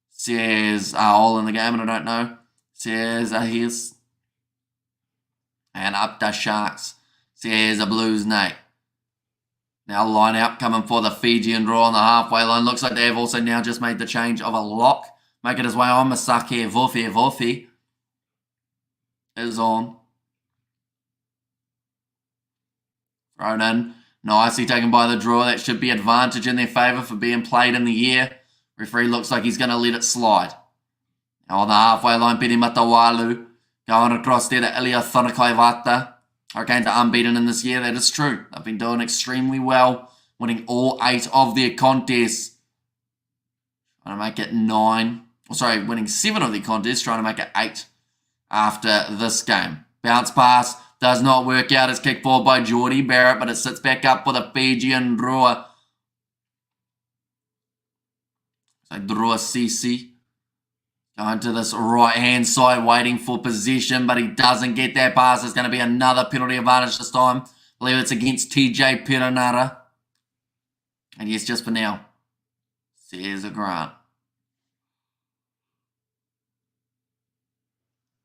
Says all in the game, and I don't know. Says here's. And up the Sharks. Says a Blues Nate. Now line out coming for the Fijian Drua on the halfway line. Looks like they have also now just made the change of a lock. Making his way on. Masake Vofi is on. Thrown in. Nicely taken by the Drua. That should be advantage in their favour for being played in the air. Referee looks like he's going to let it slide. Now on the halfway line, Piri Matawalu going across there to Ilia Thonakaivata. Hurricanes are unbeaten in this year. That is true. They've been doing extremely well, winning all 8 of their contests. Trying to make it 9. Winning 7 of their contests, trying to make it 8 after this game. Bounce pass does not work out. It's kicked forward by Geordie Barrett, but it sits back up for the Fijian Drua. So Drua Sisi going to this right-hand side, waiting for possession, but he doesn't get that pass. It's going to be another penalty advantage this time. I believe it's against TJ Perenara. And yes, just for now, says a Grant.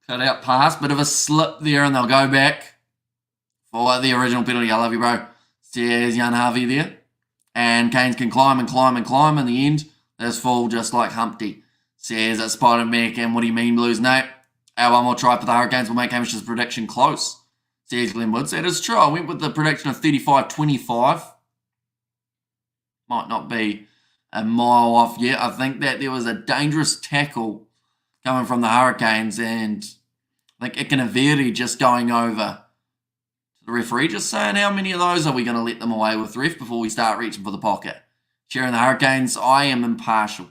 Cut out pass, bit of a slip there, and they'll go back for the original penalty. I love you, bro. Says Jan Harvey there. And Canes can climb and climb and climb. In the end, this fall just like Humpty. Says it's Spider-Man. And what do you mean, Blues? No. Our one more try for the Hurricanes will make Hamish's prediction close. Says Glenn Woods. That is true. I went with the prediction of 35-25. Might not be a mile off yet. I think that there was a dangerous tackle coming from the Hurricanes, and I think Ikanaveri just going over to the referee, just saying how many of those are we going to let them away with, ref, before we start reaching for the pocket. Sharing the Hurricanes, I am impartial.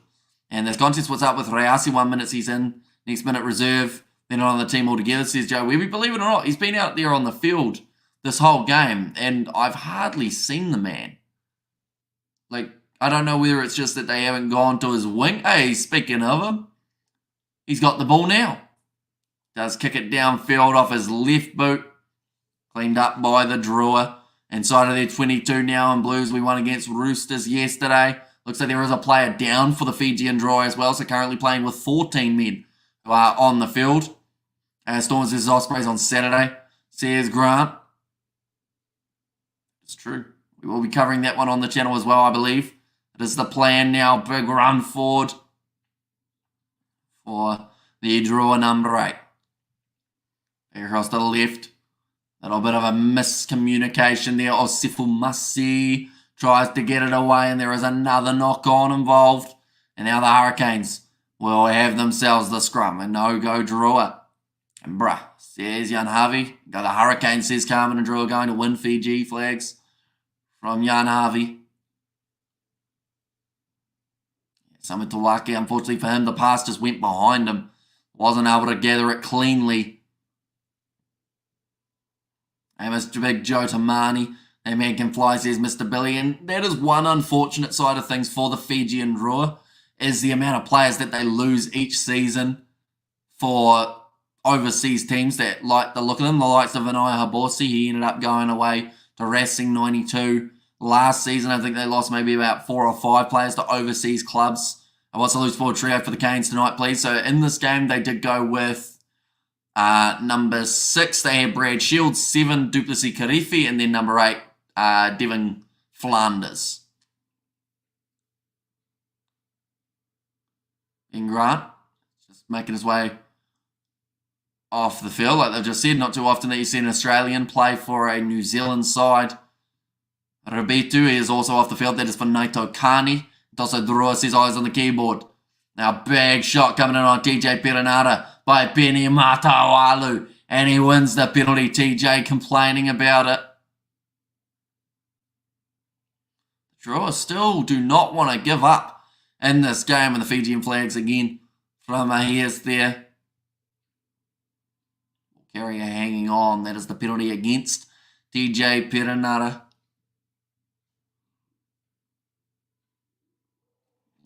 And this contest, what's up with Reasi? 1 minute he's in, next minute reserve, they're not on the team altogether, says Joe Webby. Believe it or not, he's been out there on the field this whole game, and I've hardly seen the man. Like, I don't know whether it's just that they haven't gone to his wing. Hey, speaking of him, he's got the ball now. Does kick it downfield off his left boot. Cleaned up by the Drua. Inside of their 22 now in Blues. We won against Roosters yesterday. Looks like there is a player down for the Fijian Drua as well. So currently playing with 14 men who are on the field. Storms vs Ospreys on Saturday. Says Grant. It's true. We will be covering that one on the channel as well, I believe. It is the plan now. Big run forward for the Drua number 8. Across to the left. A little bit of a miscommunication there. Osifu Masi tries to get it away, and there is another knock-on involved. And now the Hurricanes will have themselves the scrum. And no-go Drua. And bruh, says Jan Harvey. The Hurricanes, says Carmen, and Drua going to win Fiji. Flags from Jan Harvey. Samu Tawaki, unfortunately for him, the pass just went behind him. Wasn't able to gather it cleanly. Hey, Mr. Big Joe Tamani. That man can fly, says Mr. Billy. And that is one unfortunate side of things for the Fijian Drua, is the amount of players that they lose each season for overseas teams that like the look of them. The likes of Vinaya Haborsi, he ended up going away to Racing 92. Last season, I think they lost maybe about 4 or 5 players to overseas clubs. And what's the loose forward trio for the Canes tonight, please? So in this game, they did go with number 6, they had Brad Shields, 7, Duplessis Karifi, and then number 8, Devin Flanders. And Grant, just making his way off the field, like they've just said. Not too often that you see an Australian play for a New Zealand side. Rabitu is also off the field. That is for Naito Kani. Also, Drua says eyes on the keyboard. Now, big shot coming in on TJ Perenara by Penny Matawalu. And he wins the penalty. TJ complaining about it. Drua still do not want to give up in this game. And the Fijian flags again from Ahias there. Carrier hanging on. That is the penalty against TJ Perenara.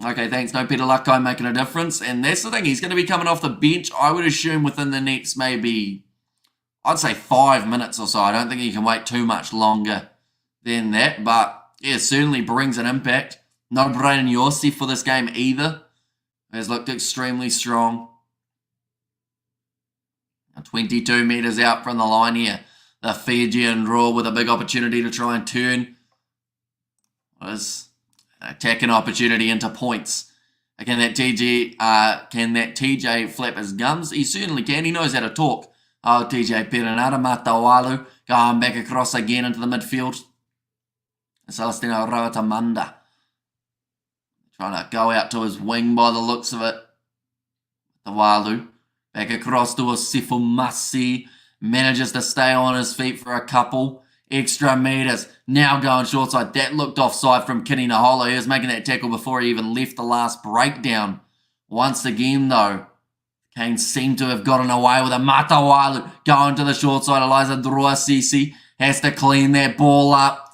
Okay, thanks. No Peter Luckeye making a difference. And that's the thing. He's going to be coming off the bench, I would assume, within the next maybe, I'd say 5 minutes or so. I don't think he can wait too much longer than that. But, yeah, certainly brings an impact. No Brian Yossi for this game either. Has looked extremely strong. 22 metres out from the line here. The Fijian Drua with a big opportunity to try and turn. Was attacking opportunity into points. Can that TJ flap his gums? He certainly can. He knows how to talk. Oh, TJ Perenara, Matawalu, going back across again into the midfield. Celestino Rawatamanda trying to go out to his wing by the looks of it. Tawalu back across to Osifu Masi. Manages to stay on his feet for a couple extra meters. Now going short side. That looked offside from Kenny Naholo. He was making that tackle before he even left the last breakdown. Once again, though, Canes seem to have gotten away with a Matawalu going to the short side. Eliza Drua Sisi has to clean that ball up.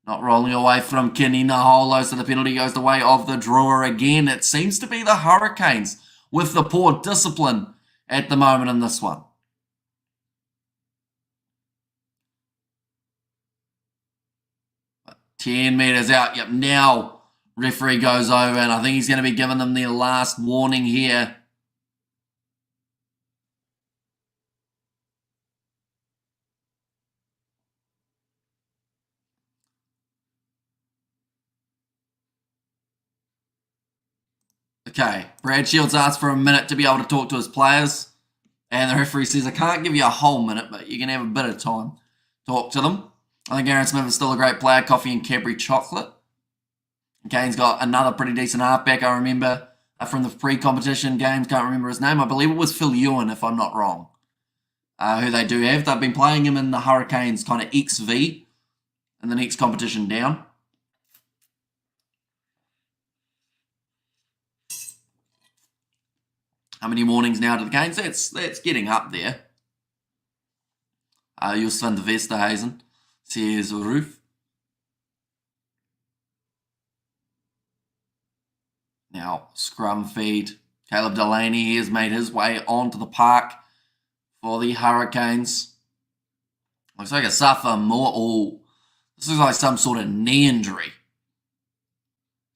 Not rolling away from Kini Naholo, so the penalty goes the way of the Drua again. It seems to be the Hurricanes with the poor discipline at the moment in this one. But 10 metres out. Yep, now referee goes over, and I think he's going to be giving them their last warning here. Okay, Brad Shields asked for a minute to be able to talk to his players. And the referee says, I can't give you a whole minute, but you can have a bit of time. Talk to them. I think Aaron Smith is still a great player. Coffee and Cadbury chocolate. Kane's got another pretty decent halfback, I remember, from the pre-competition games. Can't remember his name. I believe it was FIJIAN, if I'm not wrong. Who they do have. They've been playing him in the Hurricanes kind of XV in the next competition down. How many warnings now to the Canes? That's getting up there. Just van de Westerhuizen. Says Roof. Now, scrum feed. Caleb Delaney has made his way onto the park for the Hurricanes. Looks like a suffer more. Oh, this is like some sort of knee injury.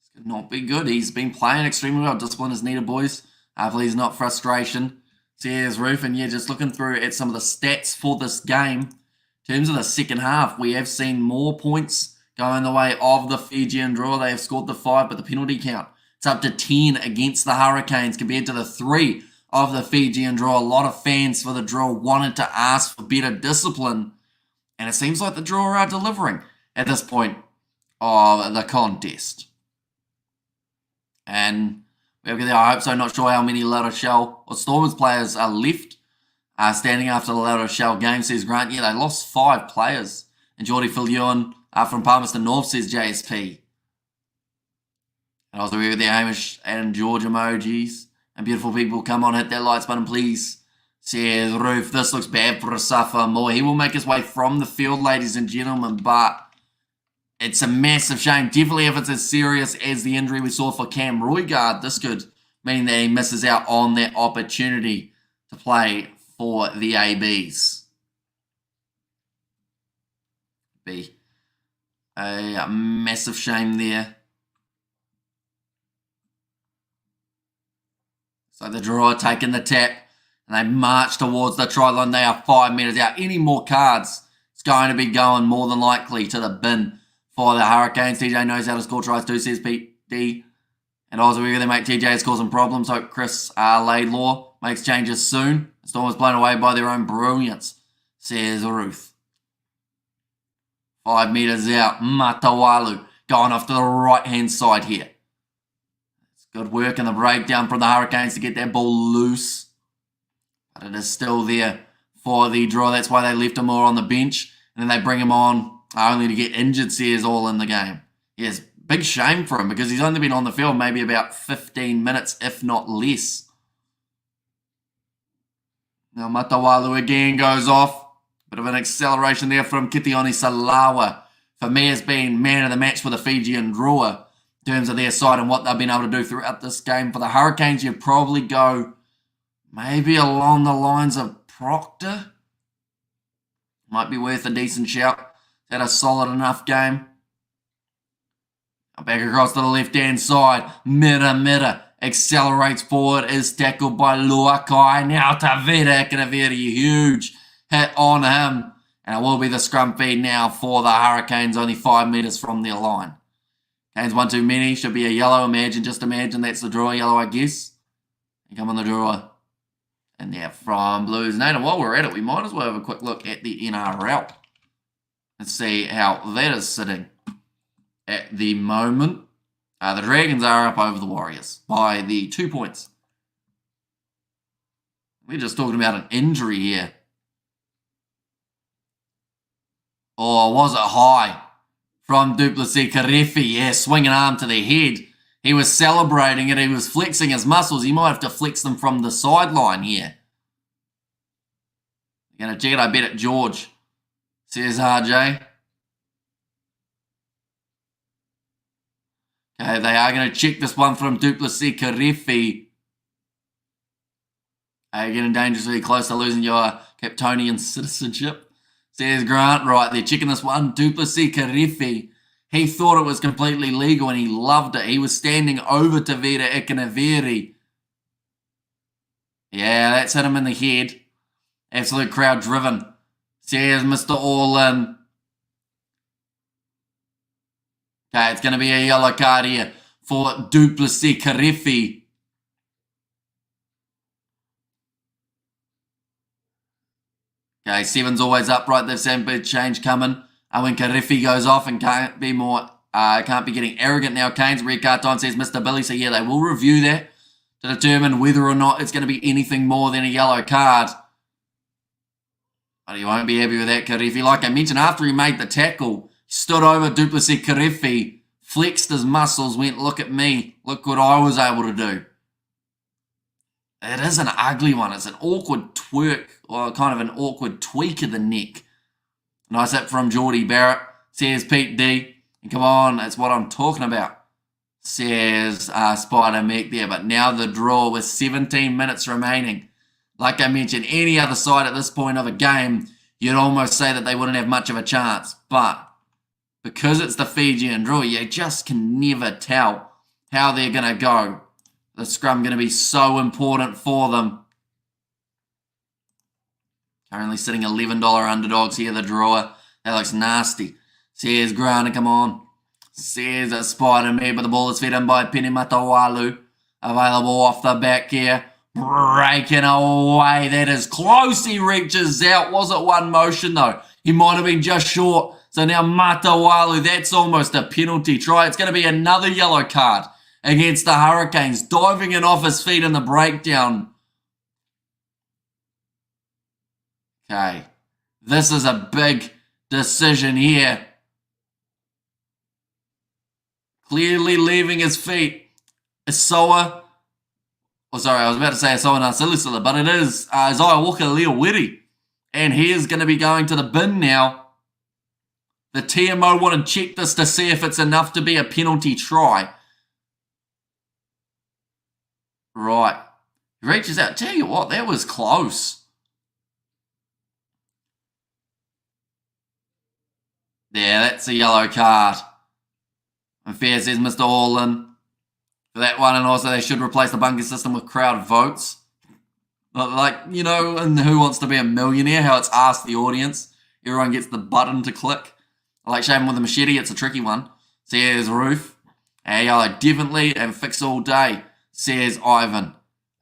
This could not be good. He's been playing extremely well. Discipline is needed, boys. Hopefully he's not frustration. Says Roof, and yeah, just looking through at some of the stats for this game. In terms of the second half, we have seen more points going the way of the Fijian Drua. They have scored the 5, but the penalty count, it's up to 10 against the Hurricanes compared to the 3 of the Fijian Drua. A lot of fans for the Drua wanted to ask for better discipline, and it seems like the Drua are delivering at this point of the contest. And I hope so. Not sure how many La Rochelle or Stormers players are left standing after the La Rochelle game, says Grant. Yeah, they lost 5 players. And Geordie Filion from Palmerston North, says JSP. And I was agree with the Hamish and George emojis. And beautiful people, come on, hit that likes button, please. Says Roof, this looks bad for Asafa Moore. He will make his way from the field, ladies and gentlemen, but it's a massive shame. Definitely if it's as serious as the injury we saw for Cam Roigard, this could mean that he misses out on that opportunity to play for the ABs. Be a massive shame there. So the Drua taking the tap, and they march towards the try line. They are 5 metres out. Any more cards, it's going to be going more than likely to the bin for the Hurricanes. TJ knows how to score tries too, says Pete D. And also, we're going to make TJ has caused some problems. Hope Chris Laidlaw makes changes soon. The Storm is blown away by their own brilliance, says Ruth. 5 metres out. Matawalu going off to the right-hand side here. It's good work in the breakdown from the Hurricanes to get that ball loose. But it is still there for the Drua. That's why they left him more on the bench. And then they bring him on only to get injured, says all in the game. Yes, big shame for him because he's only been on the field maybe about 15 minutes, if not less. Now Matawalu again goes off. Bit of an acceleration there from Kitioni Salawa. For me, has been man of the match for the Fijian Drua in terms of their side and what they've been able to do throughout this game. For the Hurricanes, you'd probably go maybe along the lines of Proctor. Might be worth a decent shout. Had a solid enough game. Back across to the left-hand side. Mira accelerates forward. Is tackled by Luakai. Now Tavita can have a very huge hit on him. And it will be the scrum feed now for the Hurricanes. Only 5 metres from their line. Canes one too many. Should be a yellow. Just imagine that's the Drua yellow, I guess. You come on the Drua. And now from Blues Native. While we're at it, we might as well have a quick look at the NRL. Let's see how that is sitting at the moment. The Dragons are up over the Warriors by the 2 points. We're just talking about an injury here. Or was it high from Duplessis Karefi? Yeah, swinging arm to the head. He was celebrating it. He was flexing his muscles. He might have to flex them from the sideline here. You're going to check it, I bet it, George, says RJ. Okay, they are going to check this one from Duplessis Karefi. Getting dangerously close to losing your Captonian citizenship, says Grant. Right, they're checking this one. Duplessis Karefi. He thought it was completely legal and he loved it. He was standing over Tavita Ikanaveri. Yeah, that's hit him in the head. Absolute crowd driven. Says Mr. All-In. Okay, it's going to be a yellow card here for Duplessis Karefi. Okay, 7's always upright. They've seen big change coming. And when Karefi goes off and can't be getting arrogant now. Canes, red card time, says Mr. Billy. So yeah, they will review that to determine whether or not it's going to be anything more than a yellow card. But he won't be happy with that, Karefi. Like I mentioned, after he made the tackle, he stood over Duplessis Karefi, flexed his muscles, went, look at me. Look what I was able to do. It is an ugly one. It's an awkward twerk, or kind of an awkward tweak of the neck. Nice hit from Geordie Barrett, says Pete D. And come on, that's what I'm talking about, says Spider Mick there. But now the draw with 17 minutes remaining. Like I mentioned, any other side at this point of a game, you'd almost say that they wouldn't have much of a chance. But because it's the Fijian draw, you just can never tell how they're going to go. The scrum going to be so important for them. Currently sitting $11 underdogs here, the drawer. That looks nasty. Says Grant, come on. Says a Spider-Man, but the ball is fed in by Penny Matawalu. Available off the back here. Breaking away. That is close. He reaches out. Was it one motion, though? He might have been just short. So now Matawalu, that's almost a penalty try. It's going to be another yellow card against the Hurricanes. Diving it off his feet in the breakdown. Okay. This is a big decision here. Clearly leaving his feet. Isoa. Oh, sorry, I was about to say Isoa Nasilisila, but it is Isaiah Walker-Leawiri. And he is going to be going to the bin now. The TMO want to check this to see if it's enough to be a penalty try. Right. He reaches out. Tell you what, that was close. Yeah, that's a yellow card. And fair, says Mr. All-In. For that one, and also they should replace the bunker system with crowd votes. Like, you know, and Who Wants to Be a Millionaire, how it's asked the audience. Everyone gets the button to click. I like shaving with a machete, it's a tricky one. Says Roof. And yellow, definitely, and fix all day, says Ivan.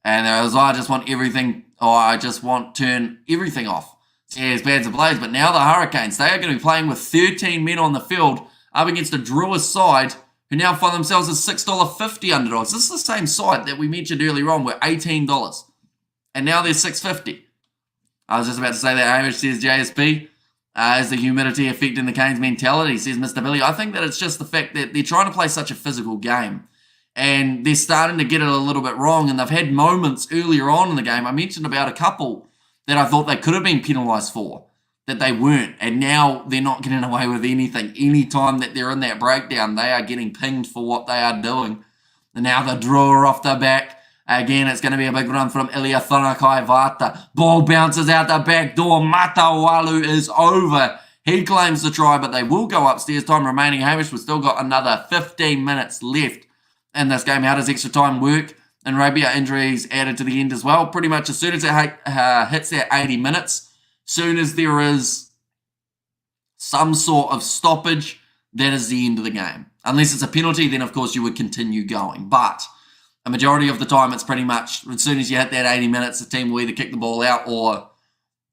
And there's, I just want everything, I just want turn everything off, says Bands of Blaze. But now the Hurricanes, they are going to be playing with 13 men on the field up against a Drua side who now find themselves as $6.50 underdogs. This is the same side that we mentioned earlier on, were $18. And now they're $6.50. I was just about to say that. Hamish says JSP. Is the humidity affecting the Canes' mentality, says Mr. Billy. I think that it's just the fact that they're trying to play such a physical game. And they're starting to get it a little bit wrong. And they've had moments earlier on in the game. I mentioned about a couple that I thought they could have been penalised for, that they weren't. And now they're not getting away with anything. Any time that they're in that breakdown, they are getting pinged for what they are doing. And now the drawer off the back. Again, it's going to be a big run from Ilya Thanakai-Vata. Ball bounces out the back door. Matawalu is over. He claims the try, but they will go upstairs. Time remaining. Hamish, we've still got another 15 minutes left in this game. How does extra time work? And rugby, injuries added to the end as well. Pretty much as soon as it hits that 80 minutes, soon as there is some sort of stoppage, that is the end of the game. Unless it's a penalty, then of course you would continue going. But a majority of the time, it's pretty much as soon as you hit that 80 minutes, the team will either kick the ball out or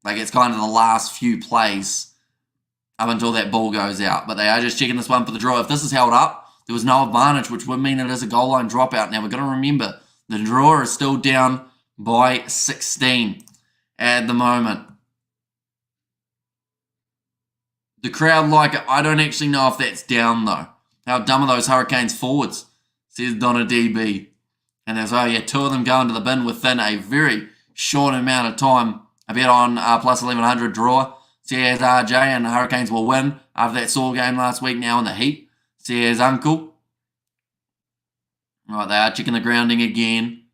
like it's kind of the last few plays up until that ball goes out. But they are just checking this one for the draw. If this is held up, there was no advantage, which would mean it is a goal line dropout. Now, we've got to remember, the draw is still down by 16 at the moment. The crowd like it. I don't actually know if that's down, though. How dumb are those Hurricanes forwards? says Donna DB. And there's, oh yeah, 2 of them going to the bin within a very short amount of time. I bet on plus 1100 draw. Says RJ, and the Hurricanes will win after that sore game last week now in the heat. Says Uncle. Right, they are checking the grounding again.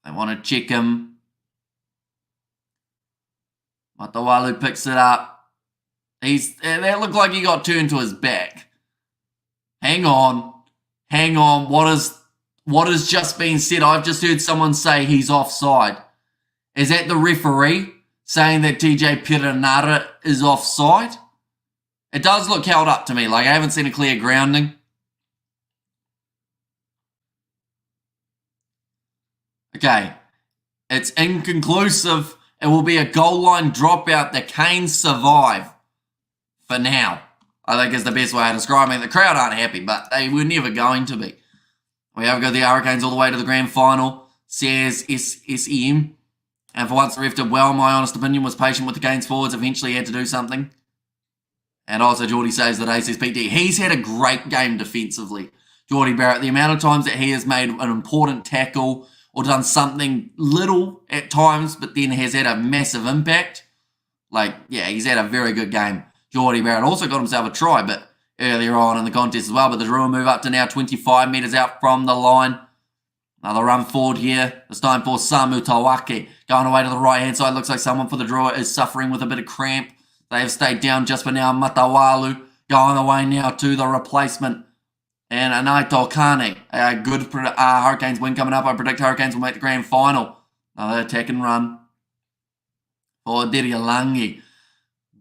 They want to check him. Matawalu picks it up. That looked like he got turned to his back. Hang on. What has just been said? I've just heard someone say he's offside. Is that the referee saying that TJ Perenara is offside? It does look held up to me. Like, I haven't seen a clear grounding. Okay. It's inconclusive. It will be a goal line dropout. The Canes survive for now. I think is the best way of describing it. The crowd aren't happy, but they were never going to be. We have got the Hurricanes all the way to the grand final, says SEM. And for once, the ref did well. My honest opinion was patient with the Canes forwards. Eventually had to do something. And also, Geordie says that says PT. He's had a great game defensively. Geordie Barrett, the amount of times that he has made an important tackle or done something little at times, but then has had a massive impact. Like, yeah, he's had a very good game. Geordie Barrett also got himself a try, but earlier on in the contest as well. But the Drua move up to now 25 metres out from the line. Another run forward here. It's time for Samu Tawake. Going away to the right-hand side. Looks like someone for the Drua is suffering with a bit of cramp. They have stayed down just for now. Matawalu going away now to the replacement. And Anaito Kane. A good Hurricanes win coming up. I predict Hurricanes will make the grand final. Another attack and run for Dirialangi.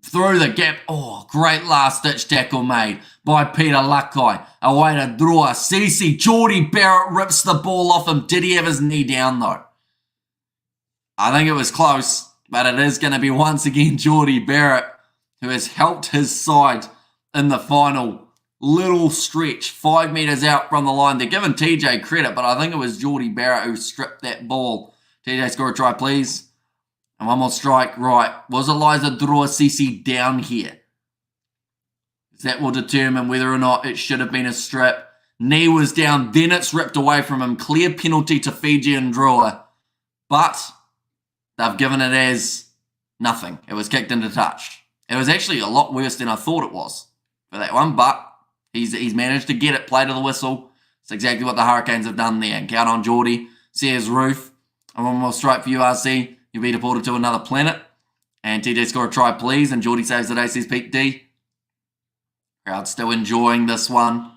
Through the gap. Oh, great last-ditch tackle made by Peter Lakai. Away to Drua. Cece. Geordie Barrett rips the ball off him. Did he have his knee down, though? I think it was close, but it is going to be once again Geordie Barrett who has helped his side in the final little stretch. 5 metres out from the line. They're giving TJ credit, but I think it was Geordie Barrett who stripped that ball. TJ, score a try, please. And one more strike, right. Was Eliza Drua Cece down here? That will determine whether or not it should have been a strip. Knee was down, then it's ripped away from him. Clear penalty to FIJIAN Drua. But they've given it as nothing. It was kicked into touch. It was actually a lot worse than I thought it was for that one, but he's managed to get it, play to the whistle. It's exactly what the Hurricanes have done there. And count on Geordie. Says Roof. And one more strike for URC. You'll be deported to another planet. And TJ, score a try, please. And Geordie saves the day, says Pete D. Crowd still enjoying this one.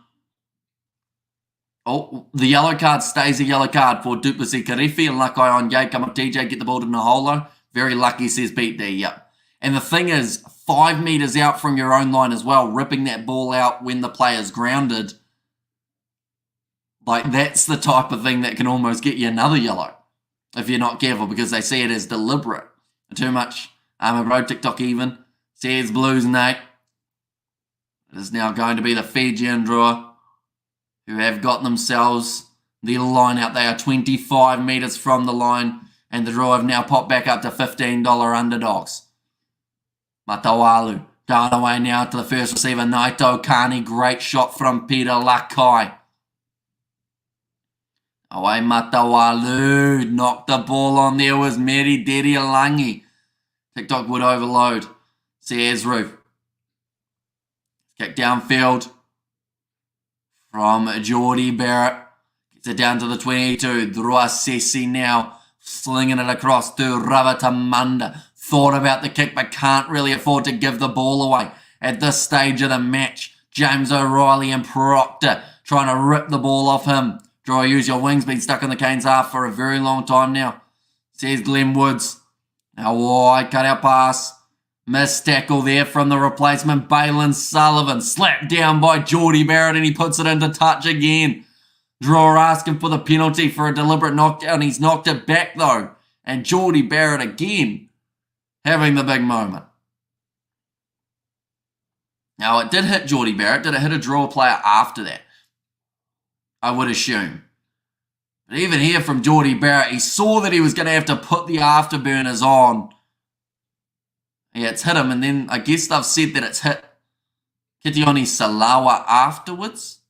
Oh, the yellow card stays a yellow card for Duplessis Karifi and Lakai on Yay. Come up, TJ, get the ball to Naholo. Very lucky, says Pete D. Yep. And the thing is, 5 metres out from your own line as well, ripping that ball out when the player's grounded. Like, that's the type of thing that can almost get you another yellow if you're not careful, because they see it as deliberate. Too much. A bro, TikTok even. Says Blues Nate. It is now going to be the Fijian Drua who have got themselves the line out. They are 25 metres from the line, and the Drua have now popped back up to $15 underdogs. Matawalu going away now to the first receiver, Naito Kani. Great shot from Peter Lakai. Away Matawalu. Knocked the ball on there was Meri Derialangi. TikTok would overload. Says Roof. Kick downfield from Geordie Barrett. Gets it down to the 22. Drua Sesi now slinging it across to Ravatamanda. Thought about the kick but can't really afford to give the ball away at this stage of the match. James O'Reilly and Proctor trying to rip the ball off him. Drua, use your wings. Been stuck in the Canes half for a very long time now. Says Glenn Woods. Now wide cut out pass. Missed tackle there from the replacement, Balin Sullivan. Slapped down by Geordie Barrett and he puts it into touch again. Drua asking for the penalty for a deliberate knockdown. He's knocked it back though. And Geordie Barrett again having the big moment. Now it did hit Geordie Barrett. Did it hit a Drua player after that? I would assume. But even here from Geordie Barrett, he saw that he was going to have to put the afterburners on. Yeah, it's hit him, and then I guess they've said that it's hit Kitioni Salawa afterwards.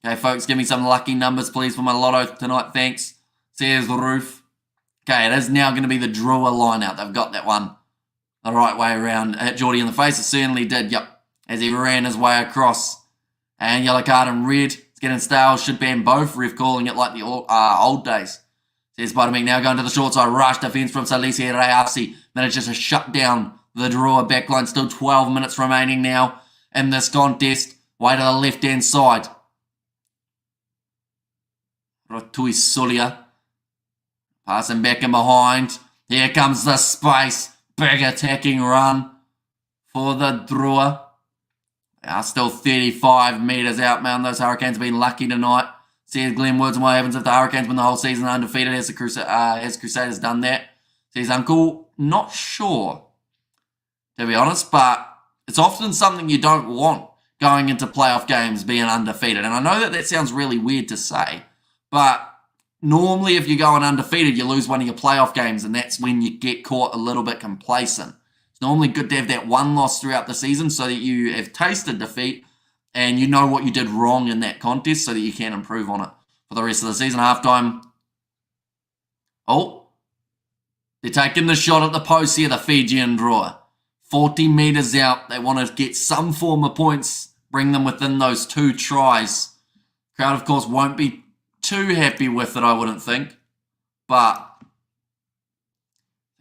Okay, folks, give me some lucky numbers, please, for my lotto tonight. Thanks. Says Roof. Okay, it is now going to be the Drua line out. They've got that one the right way around. Hit Geordie in the face. It certainly did, yep, as he ran his way across. And yellow card and red. It's getting stale. Should ban both. Ref calling it like the old days. Says Spider-Man now going to the short side. Rush defence from Salisi Reasi. Manages to shut down the Drua backline. Still 12 minutes remaining now in this contest. Way to the left-hand side. Rotui Solia. Passing back and behind. Here comes the space. Big attacking run for the Drua. They are still 35 metres out, man. Those Hurricanes have been lucky tonight. Says Glenn Woods, and what happens if the Hurricanes win the whole season undefeated? Has Crusaders done that? Says Uncle, not sure, to be honest, but it's often something you don't want going into playoff games being undefeated. And I know that sounds really weird to say, but normally if you're going undefeated, you lose one of your playoff games, and that's when you get caught a little bit complacent. It's normally good to have that one loss throughout the season so that you have tasted defeat and you know what you did wrong in that contest so that you can improve on it for the rest of the season. Halftime. Oh, they're taking the shot at the post here, the Fijian Drua. 40 metres out. They want to get some form of points, bring them within those 2 tries. Crowd, of course, won't be too happy with it, I wouldn't think. But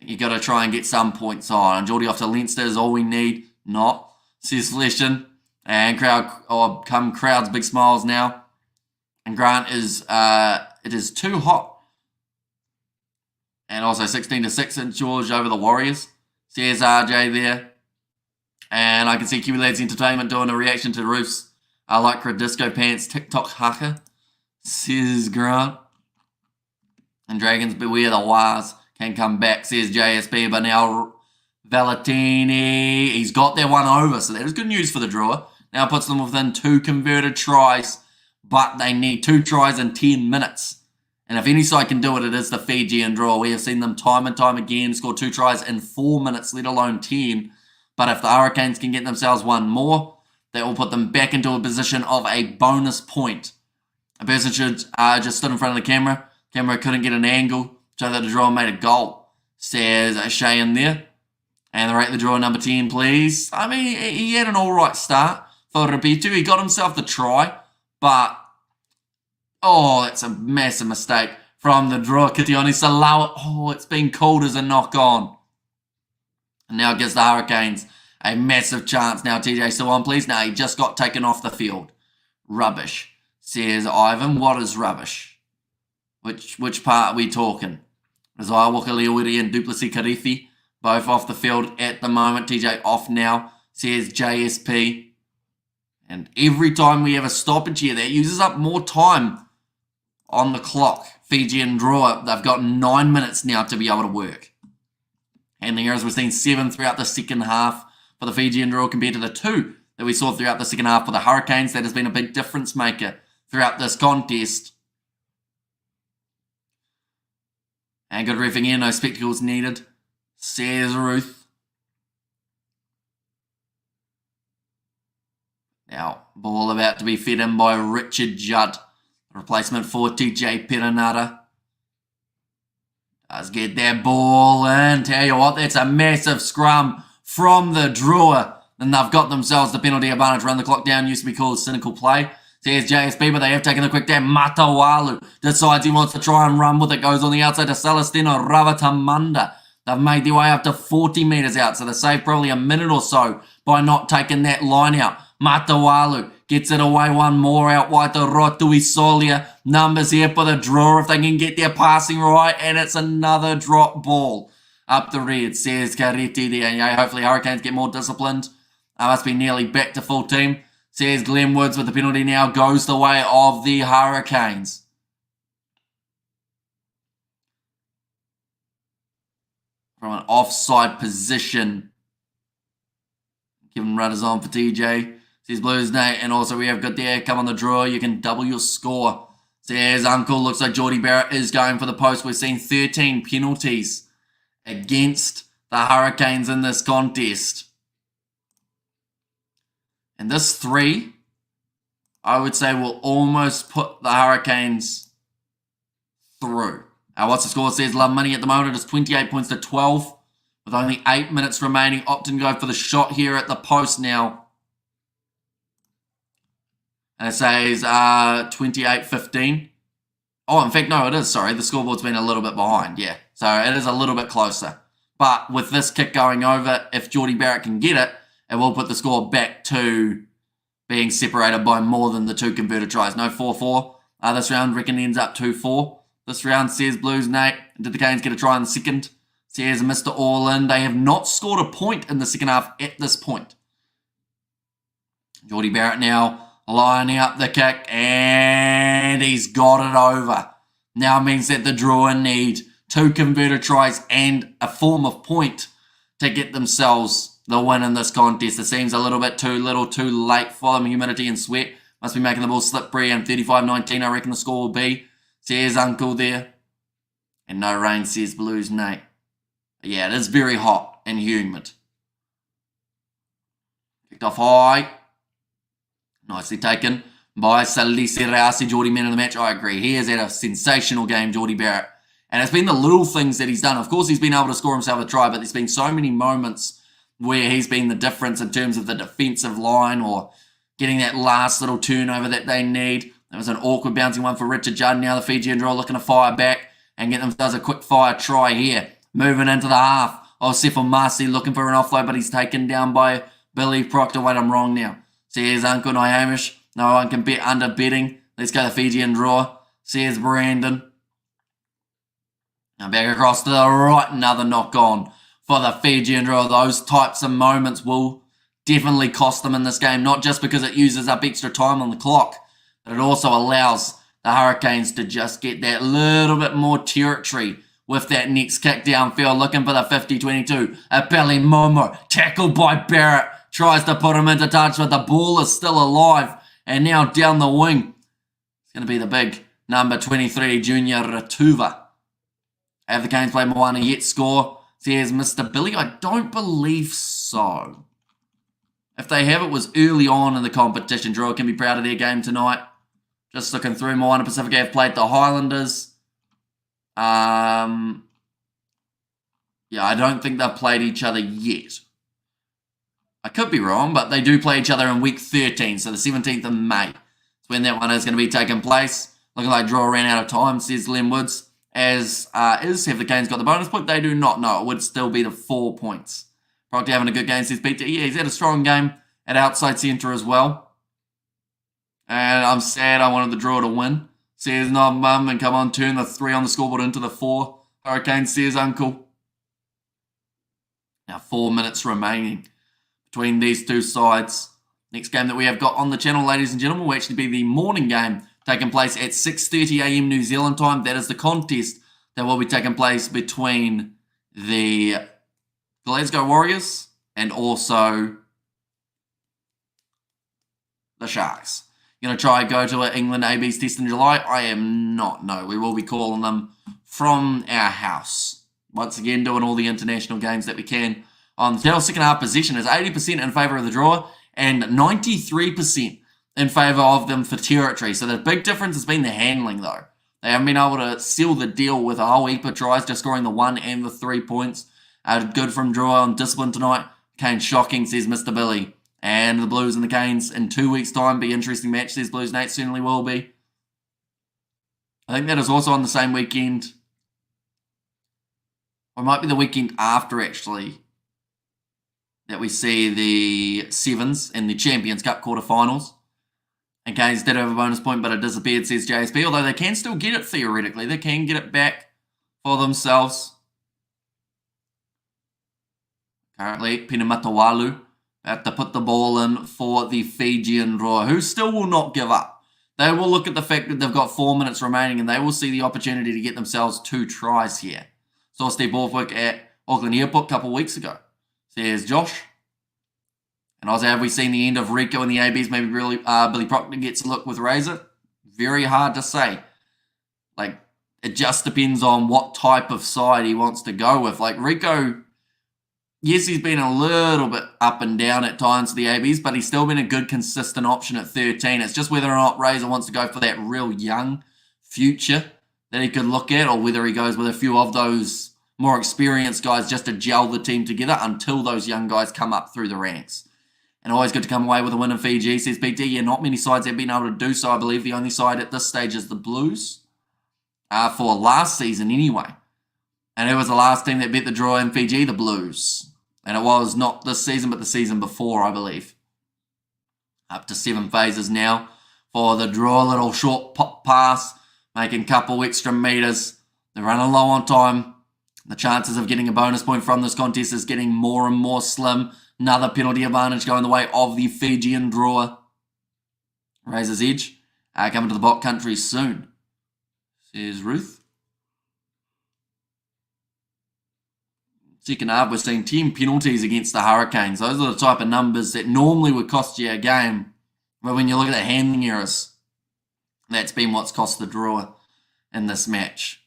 you got to try and get some points on. And Geordie off to Leinster is all we need. Not. Says Leshen. And crowd's big smiles now. And Grant is, it is too hot. And also 16-6 in George over the Warriors. Says RJ there. And I can see Kiwi Lads Entertainment doing a reaction to Roof's I like her disco pants TikTok haka. Says Grant. And Dragons beware the wires. Can come back, says JSB. But now Valentini, he's got that one over. So that is good news for the Drua. Now puts them within 2 converted tries. But they need 2 tries in 10 minutes. And if any side can do it, it is the Fijian Drua. We have seen them time and time again score 2 tries in 4 minutes, let alone 10. But if the Hurricanes can get themselves one more, that will put them back into a position of a bonus point. A person should just stood in front of the camera. Camera couldn't get an angle, so that the Drua made a goal. Says Shay in there. And the rate the Drua number 10, please. I mean, he had an alright start for Rapitu. He got himself the try, but oh, that's a massive mistake from the Drua. Kitione Salawa. Oh, it's been called as a knock on. And now it gives the Hurricanes a massive chance. Now TJ Sawan, please. No, he just got taken off the field. Rubbish, says Ivan. What is rubbish? Which part are we talking? Is Iwaka Leowiri and Duplessis Karifi both off the field at the moment? TJ off now, says JSP. And every time we have a stoppage here, that uses up more time on the clock. Fijian Drua, they've got 9 minutes now to be able to work. And the errors, we've seen 7 throughout the second half for the Fijian Drua compared to the 2 that we saw throughout the second half for the Hurricanes. That has been a big difference maker throughout this contest. And good reffing here, no spectacles needed, says Ruth. Now, ball about to be fed in by Richard Judd. Replacement for TJ Perenara. Does get that ball in. Tell you what, that's a massive scrum from the Drua. And they've got themselves the penalty advantage. Run the clock down. Used to be called cynical play. Says JSB, but they have taken the quick down. Matawalu decides he wants to try and run with it. Goes on the outside to Celestino Ravatamanda. They've made their way up to 40 metres out. So they saved probably a minute or so by not taking that line out. Matawalu gets it away one more out wide to Rotui Solia. Numbers here for the Drua if they can get their passing right. And it's another drop ball up the red, says Kariti there. And yeah, hopefully Hurricanes get more disciplined. Must be nearly back to full team. Says Glenn Woods with the penalty now goes the way of the Hurricanes. From an offside position. Giving runners on for TJ. Says Blues Nate. And also we have got there. Come on the draw. You can double your score. Says Uncle. Looks like Geordie Barrett is going for the post. We've seen 13 penalties against the Hurricanes in this contest. And this 3 I would say will almost put the Hurricanes through. What's the score says? Love Money at the moment. It's 28 points to 12 with only 8 minutes remaining. Optin go for the shot here at the post now. And it says 28-15. Oh, in fact, no, it is. Sorry, the scoreboard's been a little bit behind. Yeah, so it is a little bit closer. But with this kick going over, if Jordie Barrett can get it, it will put the score back to being separated by more than the 2 converted tries. No 4-4. This round, reckon, ends up 2-4. This round, says Blues, Nate. Did the Canes get a try in the second? Says Mr. All-In. They have not scored a point in the second half at this point. Jordie Barrett now lining up the kick, and he's got it over. Now means that the Drua need 2 converted tries and a form of point to get themselves the win in this contest. It seems a little bit too little, too late for them. Humidity and sweat must be making the ball slippery, and 35-19 I reckon the score will be. Says Uncle there. And no rain, says Blues, Nate. Yeah, it is very hot and humid. Kicked off high. Nicely taken by Salisi Reasi, Jordie man of the match. I agree. He has had a sensational game, Jordie Barrett. And it's been the little things that he's done. Of course, he's been able to score himself a try, but there's been so many moments where he's been the difference in terms of the defensive line or getting that last little turnover that they need. There was an awkward bouncing one for Richard Judd. Now the Fijian Drua looking to fire back and get themselves a quick fire try here. Moving into the half. Sefo Marcy looking for an offload, but he's taken down by Billy Proctor. Wait, I'm wrong now. Says Uncle Hamish. No one can bet under betting. Let's go the Fijian Drua. Says Brandon. Now back across to the right. Another knock on for the Fijian Drua. Those types of moments will definitely cost them in this game. Not just because it uses up extra time on the clock, but it also allows the Hurricanes to just get that little bit more territory with that next kick downfield. Looking for the 50-22. A Billy Momo. Tackled by Barrett. Tries to put him into touch, but the ball is still alive. And now down the wing, it's going to be the big number 23, Junior Ratuva. Have the Canes played Moana yet? Score, says Mr. Billy. I don't believe so. If they have, it was early on in the competition. Drua can be proud of their game tonight. Just looking through, Moana Pacific have played the Highlanders. Yeah, I don't think they've played each other yet. I could be wrong, but they do play each other in week 13, so the 17th of May. That's when that one is going to be taking place. Looking like Drua ran out of time, says Len Woods. As is, have the Canes got the bonus point? They do not. No, it would still be the 4 points. Proctor having a good game, says Peter. Yeah, he's had a strong game at outside centre as well. And I'm sad I wanted the Drua to win. Says Knob Mum, and come on, turn the 3 on the scoreboard into the 4. Hurricanes, says Uncle. Now 4 minutes remaining between these two sides. Next game that we have got on the channel, ladies and gentlemen, will actually be the morning game taking place at 6:30 a.m. New Zealand time. That is the contest that will be taking place between the Glasgow Warriors and also the Sharks. You're going to try and go to an England AB's test in July? I am not, no. We will be calling them from our house. Once again, doing all the international games that we can. On the second half position is 80% in favour of the Drua and 93% in favour of them for territory. So the big difference has been the handling, though. They haven't been able to seal the deal with a whole heap of tries, just scoring the 1 and the 3 points. Good from Drua on discipline tonight. Canes shocking, says Mr. Billy. And the Blues and the Canes in 2 weeks' time be an interesting match, says Blues Nate. Certainly will be. I think that is also on the same weekend. Or it might be the weekend after, actually, that we see the Sevens in the Champions Cup quarterfinals. And Canes did have a bonus point, but it disappeared, says JSP. Although they can still get it theoretically. They can get it back for themselves. Currently, Pinamatawalu have to put the ball in for the Fijian Drua, who still will not give up. They will look at the fact that they've got 4 minutes remaining and they will see the opportunity to get themselves 2 tries here. Saw Steve Borthwick at Auckland Airport a couple of weeks ago, says Josh. And also, have we seen the end of Rico and the ABs? Maybe really Billy Proctor gets a look with Razor? Very hard to say. Like, it just depends on what type of side he wants to go with. Like, Rico yes, he's been a little bit up and down at times for the ABs, but he's still been a good, consistent option at 13. It's just whether or not Razor wants to go for that real young future that he could look at, or whether he goes with a few of those more experienced guys just to gel the team together until those young guys come up through the ranks. And always good to come away with a win in Fiji, says BT. Yeah, not many sides have been able to do so. I believe the only side at this stage is the Blues, for last season anyway. And it was the last team that beat the draw in Fiji, the Blues. And it was not this season, but the season before, I believe. Up to 7 phases now for the draw. Little short pop pass, making a couple extra meters. They're running low on time. The chances of getting a bonus point from this contest is getting more and more slim. Another penalty advantage going the way of the Fijian drawer. Razor's Edge coming to the bot country soon, says Ruth. Second half, we're seeing 10 penalties against the Hurricanes. Those are the type of numbers that normally would cost you a game. But when you look at the handling errors, that's been what's cost the drawer in this match.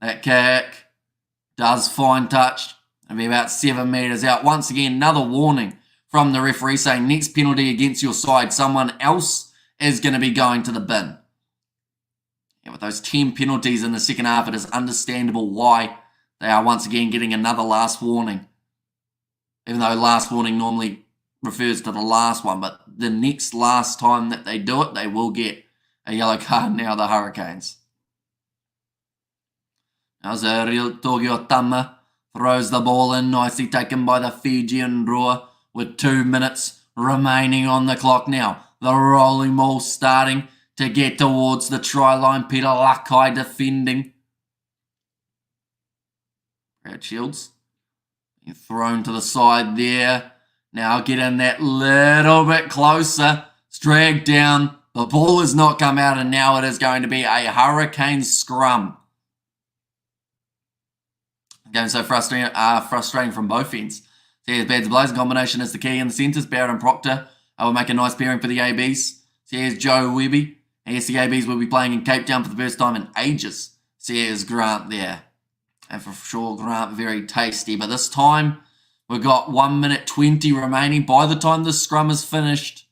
That kick does find touch. It'll be about 7 metres out. Once again, another warning from the referee saying next penalty against your side, someone else is going to be going to the bin. Yeah, with those 10 penalties in the second half, it is understandable why they are once again getting another last warning. Even though last warning normally refers to the last one, but the next last time that they do it, they will get a yellow card now, the Hurricanes. Now Zeril Togiotama throws the ball in, nicely taken by the Fijian drawer with 2 minutes remaining on the clock now. The rolling ball starting to get towards the try line. Peter Lakai defending. Brad Shields being thrown to the side there. Now getting that little bit closer. It's dragged down. The ball has not come out, and now it is going to be a Hurricane scrum. Game so frustrating from both ends. Here's Bads Blaze. Combination is the key in the centres. Barrett and Proctor will make a nice pairing for the ABs. Here's Joe Webby. Here's the ABs will be playing in Cape Town for the first time in ages. Here's Grant there. And for sure, Grant very tasty. But this time, we've got 1 minute 20 remaining. By the time this scrum is finished,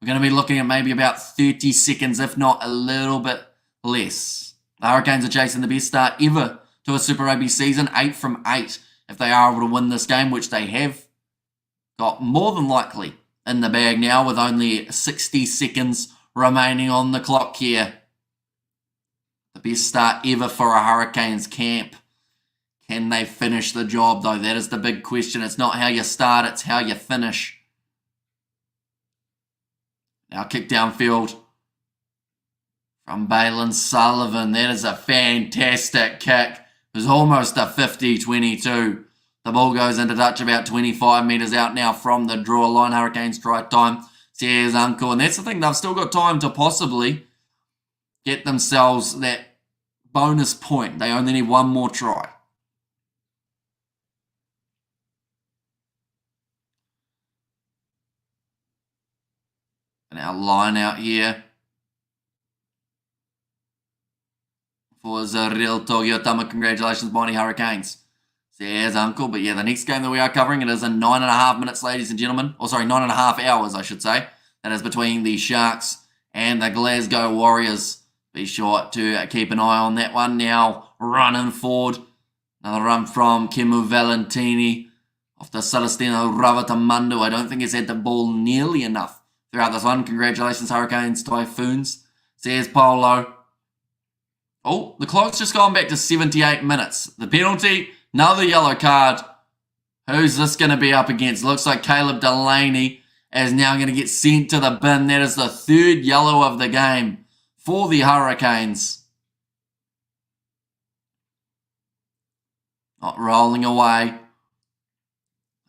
we're going to be looking at maybe about 30 seconds, if not a little bit less. The Hurricanes are chasing the best start ever to a Super Rugby season, 8 from 8. If they are able to win this game, which they have got more than likely in the bag now with only 60 seconds remaining on the clock here. The best start ever for a Hurricanes camp. Can they finish the job, though? That is the big question. It's not how you start, it's how you finish. Now kick downfield from Balin Sullivan. That is a fantastic kick. It was almost a 50-22. The ball goes into touch about 25 metres out now from the draw line. Hurricanes try time. Here's Uncle. And that's the thing. They've still got time to possibly get themselves that bonus point. They only need one more try. And our line out here for Zeril Togiotama. Congratulations, Bonnie Hurricanes. There's Uncle. But yeah, the next game that we are covering, it is in 9.5 minutes, ladies and gentlemen. Or sorry, 9.5 hours, I should say. That is between the Sharks and the Glasgow Warriors. Be sure to keep an eye on that one. Now running forward. Another run from Kemu Valentini off the Celestino Ravatamundo. I don't think he's had the ball nearly enough throughout this one. Congratulations, Hurricanes Typhoons. Says Paulo. Oh, the clock's just gone back to 78 minutes. The penalty, another yellow card. Who's this going to be up against? Looks like Caleb Delaney is now going to get sent to the bin. That is the third yellow of the game for the Hurricanes. Not rolling away.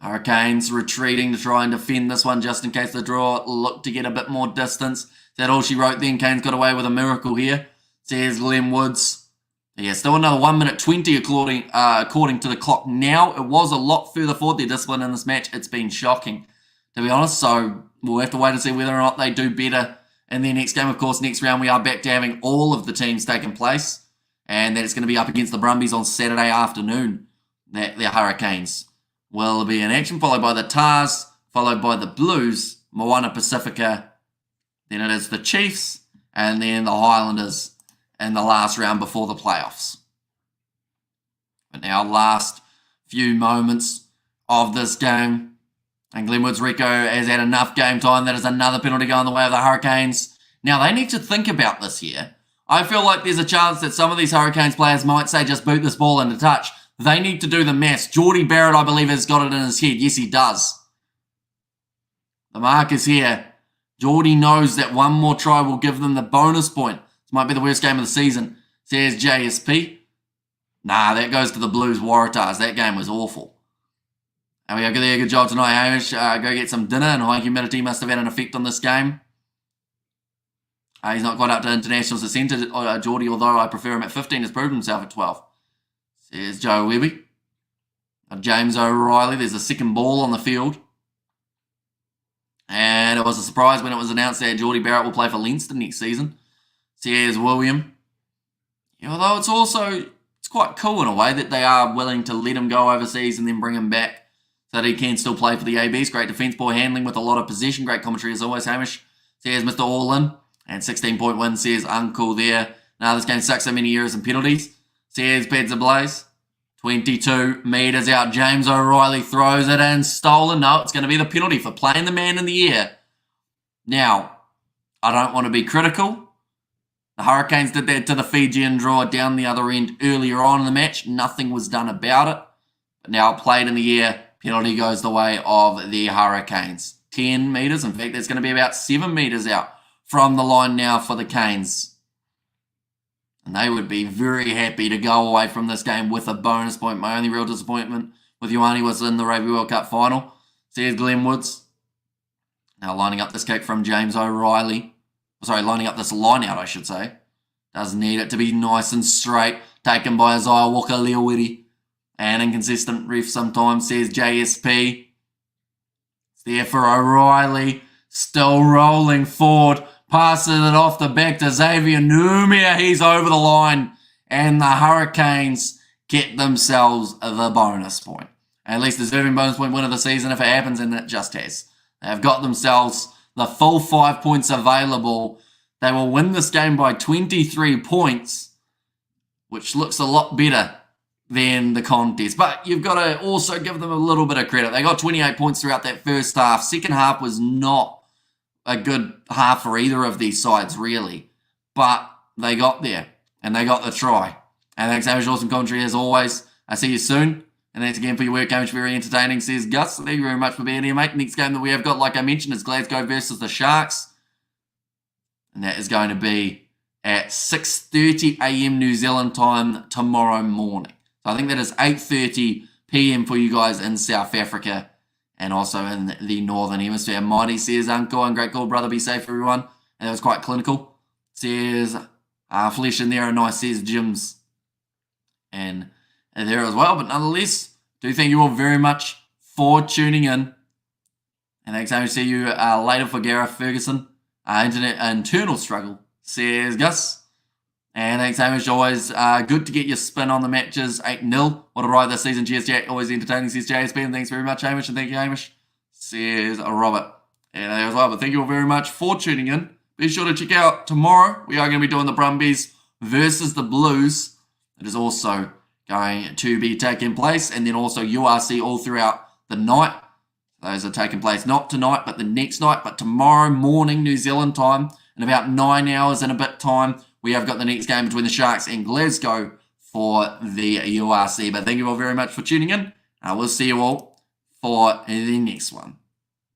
Hurricanes retreating to try and defend this one just in case the draw looked to get a bit more distance. Is that all she wrote then? Canes got away with a miracle here, says Glenn Woods. Yeah, still another 1 minute 20 according to the clock now. It was a lot further forward, their discipline in this match. It's been shocking, to be honest. So we'll have to wait and see whether or not they do better in their next game. Of course, next round we are back to having all of the teams taking place. And that it's going to be up against the Brumbies on Saturday afternoon. That the Hurricanes will be in action, followed by the Tars, followed by the Blues, Moana Pacifica, then it is the Chiefs, and then the Highlanders in the last round before the playoffs. But now, last few moments of this game, and Glenwood's Rico has had enough game time. That is another penalty going the way of the Hurricanes. Now, they need to think about this here. I feel like there's a chance that some of these Hurricanes players might say, just boot this ball into touch. They need to do the maths. Geordie Barrett, I believe, has got it in his head. Yes, he does. The mark is here. Geordie knows that one more try will give them the bonus point. This might be the worst game of the season. Says JSP. Nah, that goes to the Blues Waratahs. That game was awful. And we go there. Good job tonight, Hamish. Go get some dinner, and high humidity must have had an effect on this game. He's not quite up to internationals at centre, Geordie, although I prefer him at 15. Has proven himself at 12. Says Joe Webby. James O'Reilly. There's a second ball on the field. And it was a surprise when it was announced that Geordie Barrett will play for Leinster next season. Says William. Although it's quite cool in a way that they are willing to let him go overseas and then bring him back so that he can still play for the ABs. Great defence, ball handling with a lot of possession. Great commentary as always, Hamish. Says Mr. All-In. And 16-point win, says Uncle there. Now this game sucks so many errors and penalties. Says Beds Ablaze. 22 metres out. James O'Reilly throws it in. Stolen. No, it's going to be the penalty for playing the man in the air. Now, I don't want to be critical. The Hurricanes did that to the Fijian Drua down the other end earlier on in the match. Nothing was done about it. But now played in the air. Penalty goes the way of the Hurricanes. 10 metres. In fact, there's going to be about 7 metres out from the line now for the Canes. And they would be very happy to go away from this game with a bonus point. My only real disappointment with Ioane was in the Rugby World Cup final. Says Glenn Woods. Now lining up this kick from James O'Reilly. Sorry, lining up this line out, I should say. Does need it to be nice and straight. Taken by Isaiah Walker-Leawiti. And inconsistent ref sometimes, says JSP. It's there for O'Reilly. Still rolling forward. Passes it off the back to Xavier Numia. He's over the line. And the Hurricanes get themselves the bonus point. At least deserving bonus point win of the season if it happens, and it just has. They've got themselves the full 5 points available. They will win this game by 23 points, which looks a lot better than the contest. But you've got to also give them a little bit of credit. They got 28 points throughout that first half. Second half was not a good half for either of these sides, really. But they got there, and they got the try. And thanks, Hamish. Awesome commentary as always. I see you soon. And thanks again for your work, Hamish. Very entertaining, says Gus. Thank you very much for being here, mate. Next game that we have got, like I mentioned, is Glasgow versus the Sharks. And that is going to be at 6:30 a.m. New Zealand time tomorrow morning. So I think that is 8:30 p.m. for you guys in South Africa and also in the Northern Hemisphere. Mighty says, Uncle, and great call, brother. Be safe, everyone. And that was quite clinical. Says, Flesh in there, and nice, says Jim's. And there as well. But nonetheless, do thank you all very much for tuning in. And thanks, Amy. See you later for Gareth Ferguson. Internal struggle, says Gus. And thanks, Hamish. Always good to get your spin on the matches. 8-0. What a ride this season. Cheers, Jack. Always entertaining, says JSP. And thanks very much, Hamish. And thank you, Hamish, says Robert. And there as well. But thank you all very much for tuning in. Be sure to check out tomorrow. We are going to be doing the Brumbies versus the Blues. It is also going to be taking place. And then also URC all throughout the night. Those are taking place not tonight, but the next night. But tomorrow morning, New Zealand time, in about 9 hours and a bit time, we have got the next game between the Sharks and Glasgow for the URC. But thank you all very much for tuning in. We'll see you all for the next one.